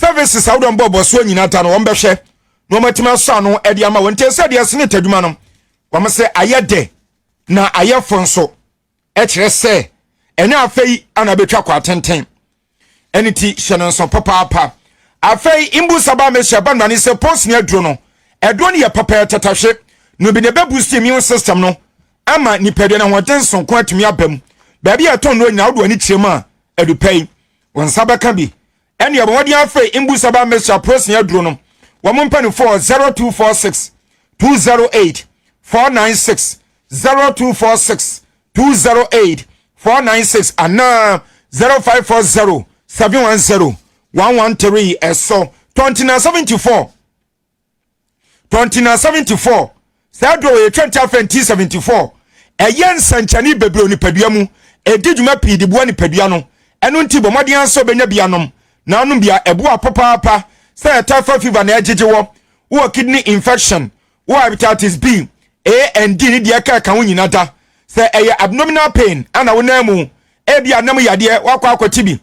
services out on Bobo so nyina ta no wombehwe no matima so no e de ama wonte se de asene tadwuma no wama se ayede na ayefo nso e kire se ene afei ana betwa kwa tenten eniti hye nso papa afei imbu saba me hye ba nane se post ne aduro no eduro ne ye papa tatahwe no bi ne be boost immune system no ama nipadua na hoden so ko atumi abam ba bia ton no nyina wo ani kirem a edupai won sabaka bi ene ye bodi afei imbu saba me hye post ne aduro no wo mo mpani 0246 208 496 0246 208 496 and 0540 710 113 eso 2974 sadro ye 2074 eyen sanchani bebro ni padua mu edidwuma pidi bo ni padua no eno nti bomode anso benya bianom na onum bia ebo apapa say typhoid fever na ejejewo wo kidney infection wo hepatitis B A and D ni de aka kan nyina da say eye abdominal pain ana wona mu ebi anam yade wakwa akwati bi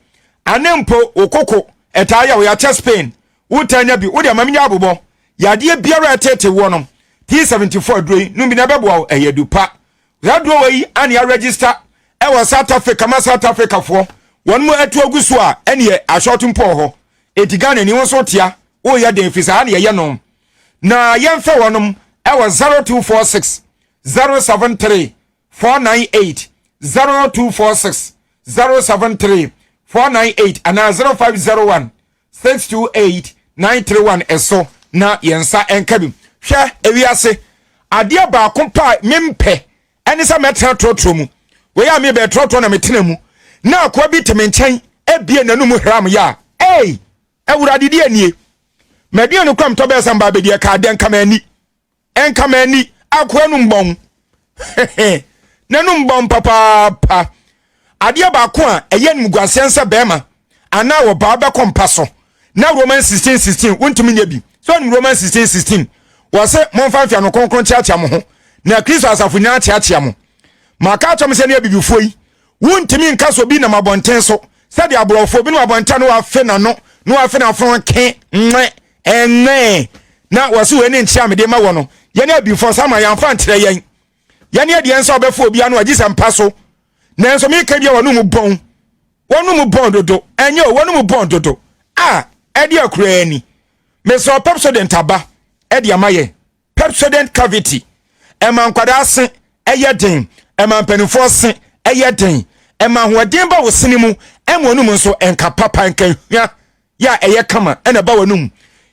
anempo okoko etaya wo ya chest pain wo tanya bi wo de amamnya abobo yade biara etete wo no T74 droi no bi na bebo eye dupa radro wi an ya register e wo South Africa ma South Africa fo won mu atu aguso a ene ashotumpo ho etigane ni won so tia wo ya den fisa na ye no na yemfa wonom e wo 0246 073 498 0246 073 498 and 0501 628 931 eso na yensa enkabi hwe ewiase ade ba kompa mempe ene sa metra trotro mu we ya me be trotro na metena mu na akwa bi temenchen ebie nanum hram ya ewurade die nie medie no kwam to be samba be die ka den kamani enkamani akwa nu mbon nanum bom papa ade ba ko a eye nmuguasensa bema ana wo ba be kompa so na Roman 16:16 wontumi nya bi so ni Roman 16:16 wo se monfa fia no konkron chiachia mo ho na Kristo asafo nya chiachia mo maka atom se na bibifo yi wontumi nka so bi na mabonten so se de aborofo bi na mabonten no afe na no afe na fon ke na wase we ne nchia me de ma wo no ye na bibifo sama ya mfa ntere yen yane ade enso obefo obia no agisa mpa so nanso me ka bia wonu mu bon dodo enye wonu mu bon dodo ade akura ani me so Pepsodent aba ade amaye Pepsodent cavity ema nkwada ase eye den ema mpanifo se eye den ema hoden ba wo sene mu ema onum nso enka papa enka hwa ya eye kama ena ba wonum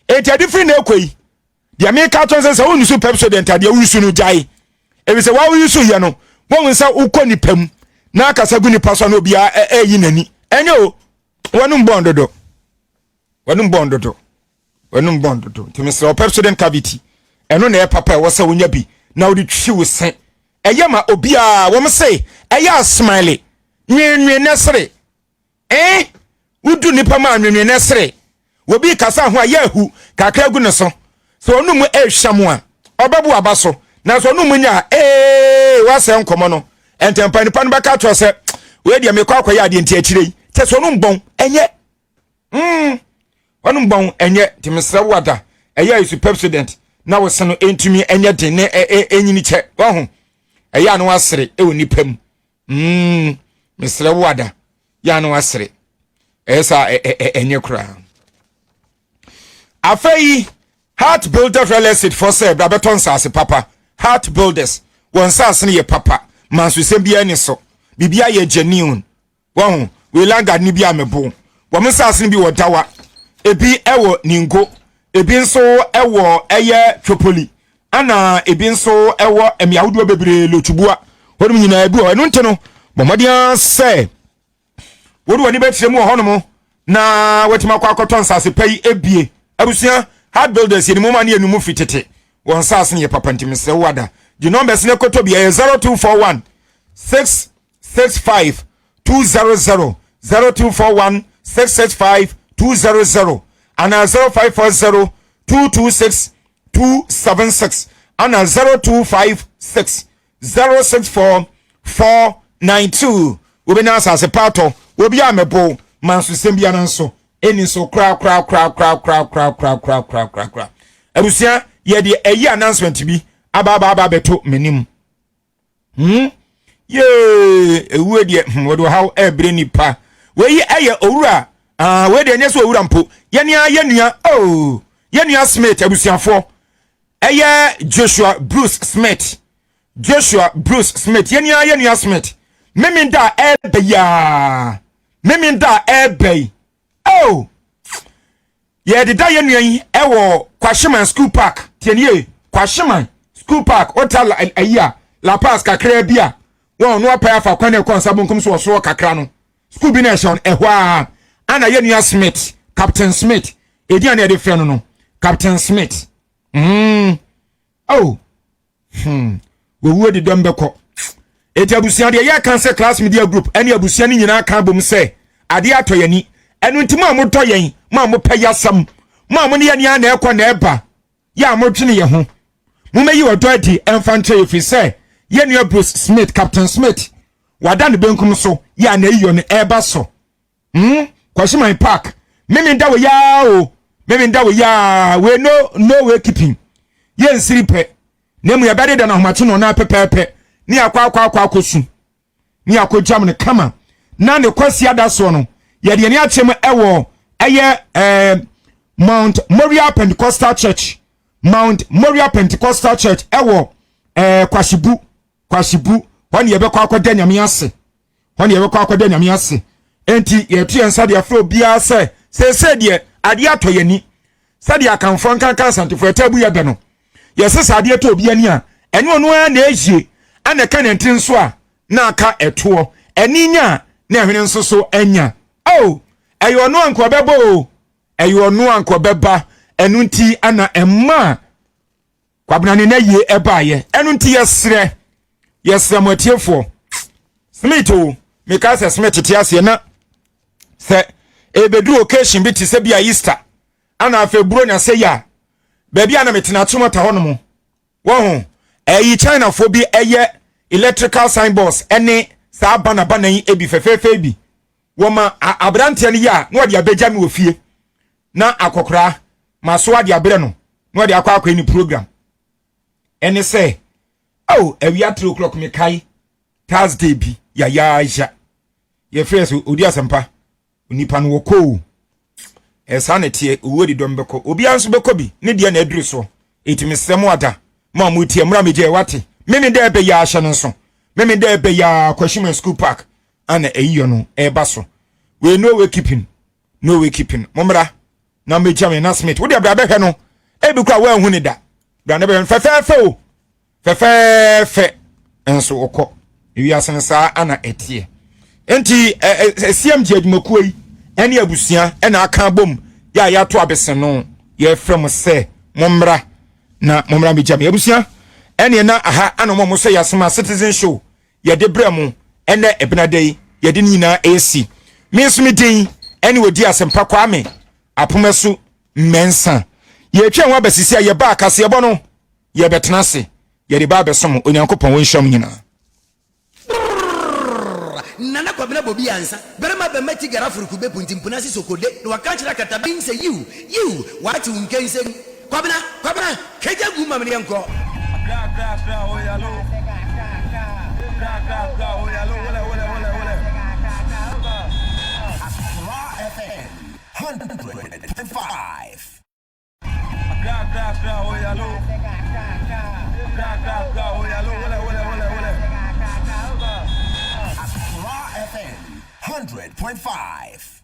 enti ade firi na ekoi dia me ka tonse se wonu su Pepsodent ade wusu no jai ebi se wa wusu ye no won nsa ukoni pam na akasa gu ni paso na obia eyi nani enye o wonum bondodo timi se Pepsodent cavity eno na e papa wo se wonya bi na wodi twi wo sen eye ma obia wo me se eye smile nwenwen nesere wudu nipa ma nwenwen nesere wo bi kasa ho ayahu kakra gu ne so onum ehwam a obabu abaso na so onum nya wa se nkomo no entempa nipa no baka to se we dia me kwa akwa ya de nti akirei te so onum bon enye onum bon enye timsra wada eye isu Pepsodent na wo se no entumi enye de ne enyini che wo ho eye no asere e woni pam misra wada ya no asere esa enye kra afei Heart Builders Real Estate for sale brabeton sase papa Heart Builders won sase ne ye papa manso sembia ni so bibia ye genuine won we langa ni bia mebo wo sase ne bi wodawa ebi ewo ningo ebi nso ewo eye Tripoli ana ebi nso ewo emiahudo bebre lotubua wonum nyina ebi o enu nteno bomodia se wodu wani betremu honomo na wetima kwa akoton sase pai ebie abusia Heart Builders yeni moma ni enumu fitete won sase ne papa ntimse wada the numbers ne koto bi 0241 665 200 0241 665 200 and 0540 226 276 and 0256 064 492 we be na sase pato we be amebo manso sembia nanso eni so kra abusia ye de eyi announcement bi aba beto menim ye ewu de wodo how ebre nipa we yi eye owura we de nyeso owura mpo ye nua ye nua Smith abusiafo eye Joshua Bruce Smith ye nua Smith meminda ebe ye de da ye nua yi ewo Kwashiman School Park tienie Kwashiman School Park hotel aya La Paz kakra bia won no pa afa kwane kon sabonkum so kakra no school bi na shon ehwa ana ye nua Smith Captain Smith edi ana de fe no Captain Smith wo de dembeko eti abusia de ye cancer class media group ani abusia ni nyina kan bom se ade atoyani enu ntimo amotoyen ma mo payasam ma mo ne ya na ekọ na eba ya mo twene ye ho mo meyi odo adi enfantry efi se ye nua Bruce Smith Captain Smith wada ne benkum so ya na eyo ne eba so Kwashiman Park meminda we ya we no we keeping ye nsiri pe na mu ya bade da na homache no na pepepe ni akwa akosu ni akojam ne kama na ne kwasi ada so no ye de ne achem ewo eye Mount Moriah Pentecostal Church ewo Kwashibu wani ye bekọ akoda nyame ase enti ye tu ensa de afro bia se de ade atoyani se de akanfo nkankan santifo etabu ye be no ye se ade eto obi ani a ene onu na ejie ana ka nentin so a na aka eto eni nya na ehwene nso so anya eyo no anko beba enu nti ana emma Kwabena ne na ye ebaye enu nti yesre motiefo Smith meka se Smith tiase na se ebedru occasion bi ti se bia Easter ana afeburo na se ya baabi ana metena tumota ho no mo wo eyi China fo bi eye electrical signboards ene sa bana yi ebi fefefe bi woma abrante ne ya na wode abeja me ofie na akokora maso ade abre no na wode akwa ni program ene say ewia 3 o'clock me kai Thursday bi ya ye face odi asempa onipa no woko esanete owodi dombeko obi anso beko bi ne de na aduru so etimi semo ada ma mu tie mra meje wate meme de be ya ahye no so meme de be ya Kwashiman School Park ana eyiyo no eba so we no we keeping momra na meja me na Smith wo de abra behwe no ebi kwa wa hu ne da bra na be fefe enso okọ ewi asen sa ana etie enti CMG adwumakuo yi ene abusia ena aka bom ya to abesen no ye frem se momra meja me abusia ene na aha ana mo se yasema citizen show ye de bremu ene ebinadei ye de nyina AC minsumi din ene wodi asempa kwame apomasu mensa ye twa wa basisi ye ba akase ye bono ye betena se ye de ba besom onyankopon won hwam nyina nana Kwabena Bobie Ansah berema be meti garafuru kube puntimpuna si sokode no wakanchira katabin se you wati unkense Kwabena keja guma mne yanko FM 100.5.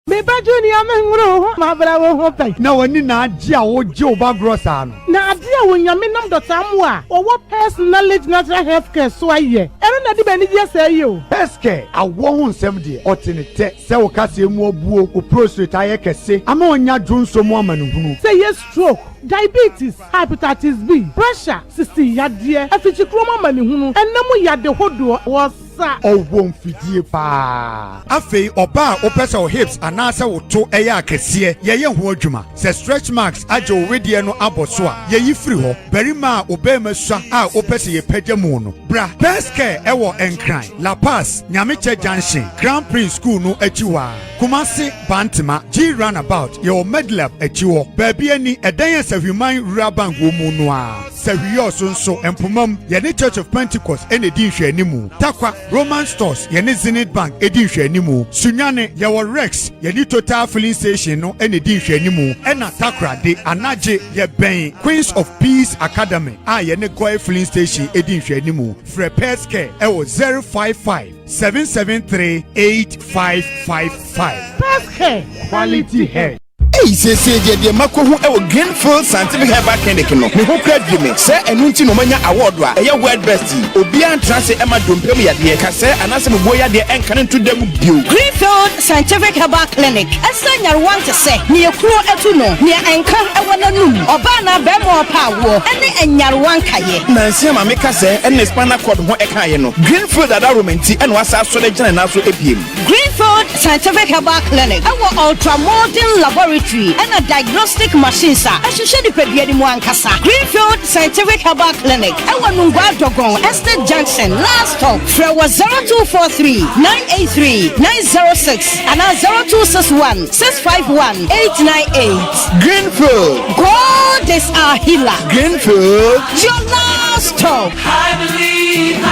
Beba Junior Mengro, my brother won't pay. Na wani na adia wo je oba grosa no. Na adia wo nyame nam dotamwa. O what personality natural health care so aye. Ero na di bani dia say yo. Peske awo hu nsem de otenete se wo kase mu obuo o prostate aye kese. Ama onya dwonso mu amanuhunu. Say yes stroke, diabetes, hepatitis B, pressure, 60 yadie, afichi kroma manihunu. Enemu yade hodo was Ansah. Ɔwɔ mfidie paa. Afei ɔba a wopɛ sɛ wo hips anaasɛ wo to ɛyɛ akɛseɛ yɛyɛ ho adwuma. Sɛ stretch marks agye wo wedeɛ no abɔ so a yɛyi firi hɔ. Barima a obɛɛma sua a wopɛ sɛ yɛpagya mu no. Bra best care ɛwɔ Nkran, La Paz, Nyamekyɛ Junction, Grand Prince School no akyi hɔ a. Kumasi Bantima, G Roundabout, yɛwɔ Medlab akyi hɔ. Baabi ani ɛdan yɛ Sahwiman Rural Bank wɔ mu no a. Sahwiyi ɔso nso Mpomam yɛne Church of Pentecost ɛna di nhwɛnimu. Takwa Roman Stores yɛne Zenith Bank ɛdi nhwɛnimu. Sunyane yɛwɔ Rex yɛne Total Filling Station no ɛna di nhwɛnimu. Ɛna Takrade Anagye yɛbɛn Queens of Peace Academy a yɛne Goy Filling Station ɛdi nhwɛnimu. Frɛ Pescare ɛwɔ 055-773-8555. Pescare quality hair. Hey, say the Makohu Greenfield Scientific Herbal Clinic no. Me ho kra dweme. Say enu nti no manya award wa. Eye world best. Obi an transe Emma Dompem ya de ka say anase me boya de enka nto dem bio. Greenfield Scientific Herbal Clinic. Esa nyarwan te say ne ekuro etu no. Ne enka ewo nanum. Oba na be mo pa wo. Ene enyarwan kaye. Nansi ma me ka say ene spinal cord ho eka ye no. Greenfield adaromenti ene wasa so de gina na so ebiem. Greenfield Scientific Herbal Clinic. Ewo ultramodern laboratory and a diagnostic machines are associated with the Muankasa. Greenfield Scientific Herbal Clinic. Ewa Nungwa Dogon, Estate Junction, last stop. Frewa 0243-983-906 and 0261-651-898. Greenfield. God is our healer. Greenfield. Your last stop. I believe.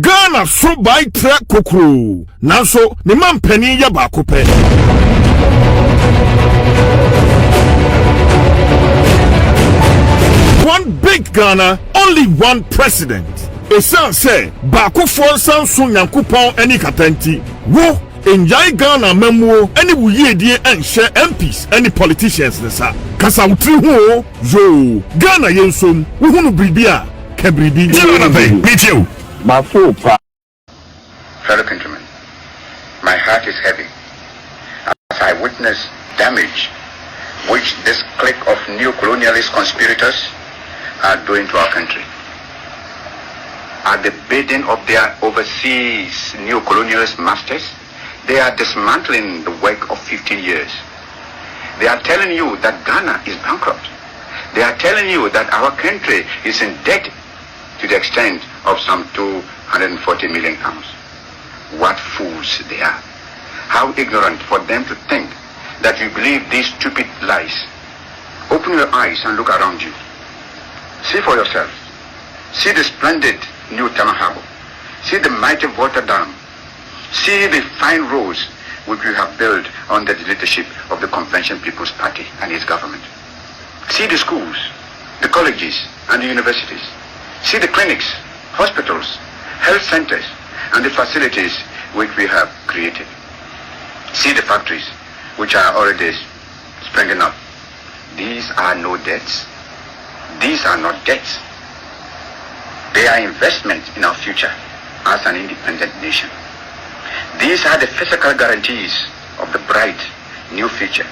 Ghana so by track kokro. Nanso, ni man penny ya ba kope. One big Ghana, only one president. Esan say, Bako Fonsan Sun Yankupon any katenti. Wo, enjoy Ghana memuo, any wuye die and share MPs, any politicians nesa. Kasa utri ho, yo, Ghana yensom, uhunu bribia, kebribi. Meet you. Fellow countrymen, my heart is heavy as I witness damage which this clique of neo-colonialist conspirators are doing to our country. At the bidding of their overseas neo-colonialist masters, they are dismantling the work of 15 years. They are telling you that Ghana is bankrupt. They are telling you that our country is in debt to the extent of some 240 million pounds. What fools they are. How ignorant for them to think that you believe these stupid lies. Open your eyes and look around you. See for yourself. See the splendid new Tama Harbor. See the mighty water dam. See the fine roads which we have built under the leadership of the Convention People's Party and its government. See the schools, the colleges and the universities. See the clinics, hospitals, health centers and the facilities which we have created. See the factories which are already springing up. These are no debts. These are not debts. They are investments in our future as an independent nation. These are the physical guarantees of the bright new future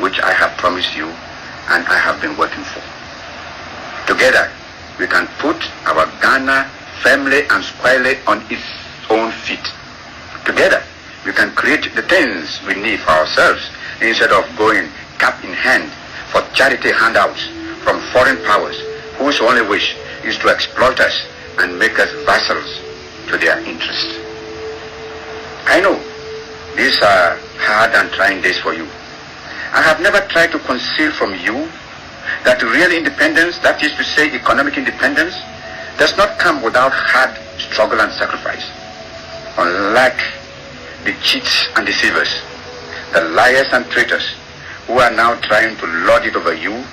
which I have promised you and I have been working for. Together, we can put our Ghana firmly and squarely on its own feet. Together, we can create the things we need for ourselves instead of going cap in hand for charity handouts from foreign powers whose only wish is to exploit us and make us vassals to their interests. I know these are hard and trying days for you. I have never tried to conceal from you that real independence, that is to say economic independence, does not come without hard struggle and sacrifice. Unlike the cheats and deceivers, the liars and traitors who are now trying to lord it over you,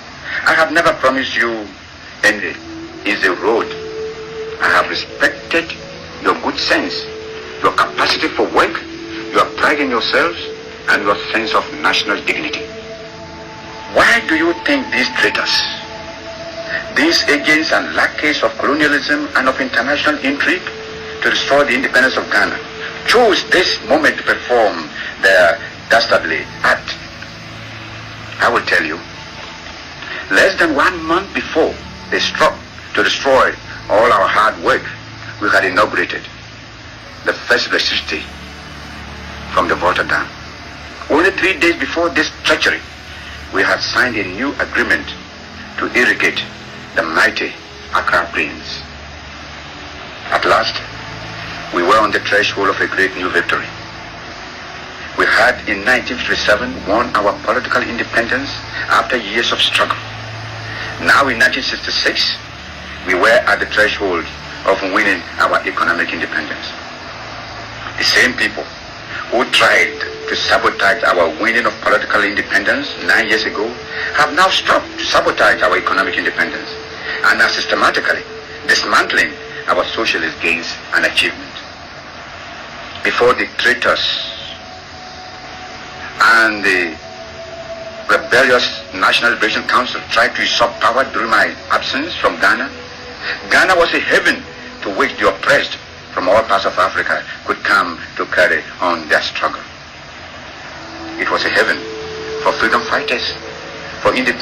I have never promised you any easy road. I have respected your good sense, your capacity for work, your pride in yourselves, and your sense of national dignity. Why do you think these traitors, these agents and lackeys of colonialism and of international intrigue to destroy the independence of Ghana, chose this moment to perform their dastardly act? I will tell you, less than 1 month before they struck to destroy all our hard work, we had inaugurated the first electricity from the water dam. Only 3 days before this treachery, we had signed a new agreement to irrigate the mighty Accra Plains. At last, we were on the threshold of a great new victory. We had in 1957 won our political independence after years of struggle. Now in 1966, we were at the threshold of winning our economic independence. The same people who tried to sabotage our winning of political independence 9 years ago have now stopped to sabotage our economic independence and are systematically dismantling our socialist gains and achievement. Before the traitors and the rebellious National Liberation Council tried to usurp power during my absence from Ghana, Ghana was a haven to which the oppressed from all parts of Africa could come to carry on their struggle. It was a haven for freedom fighters, for independence.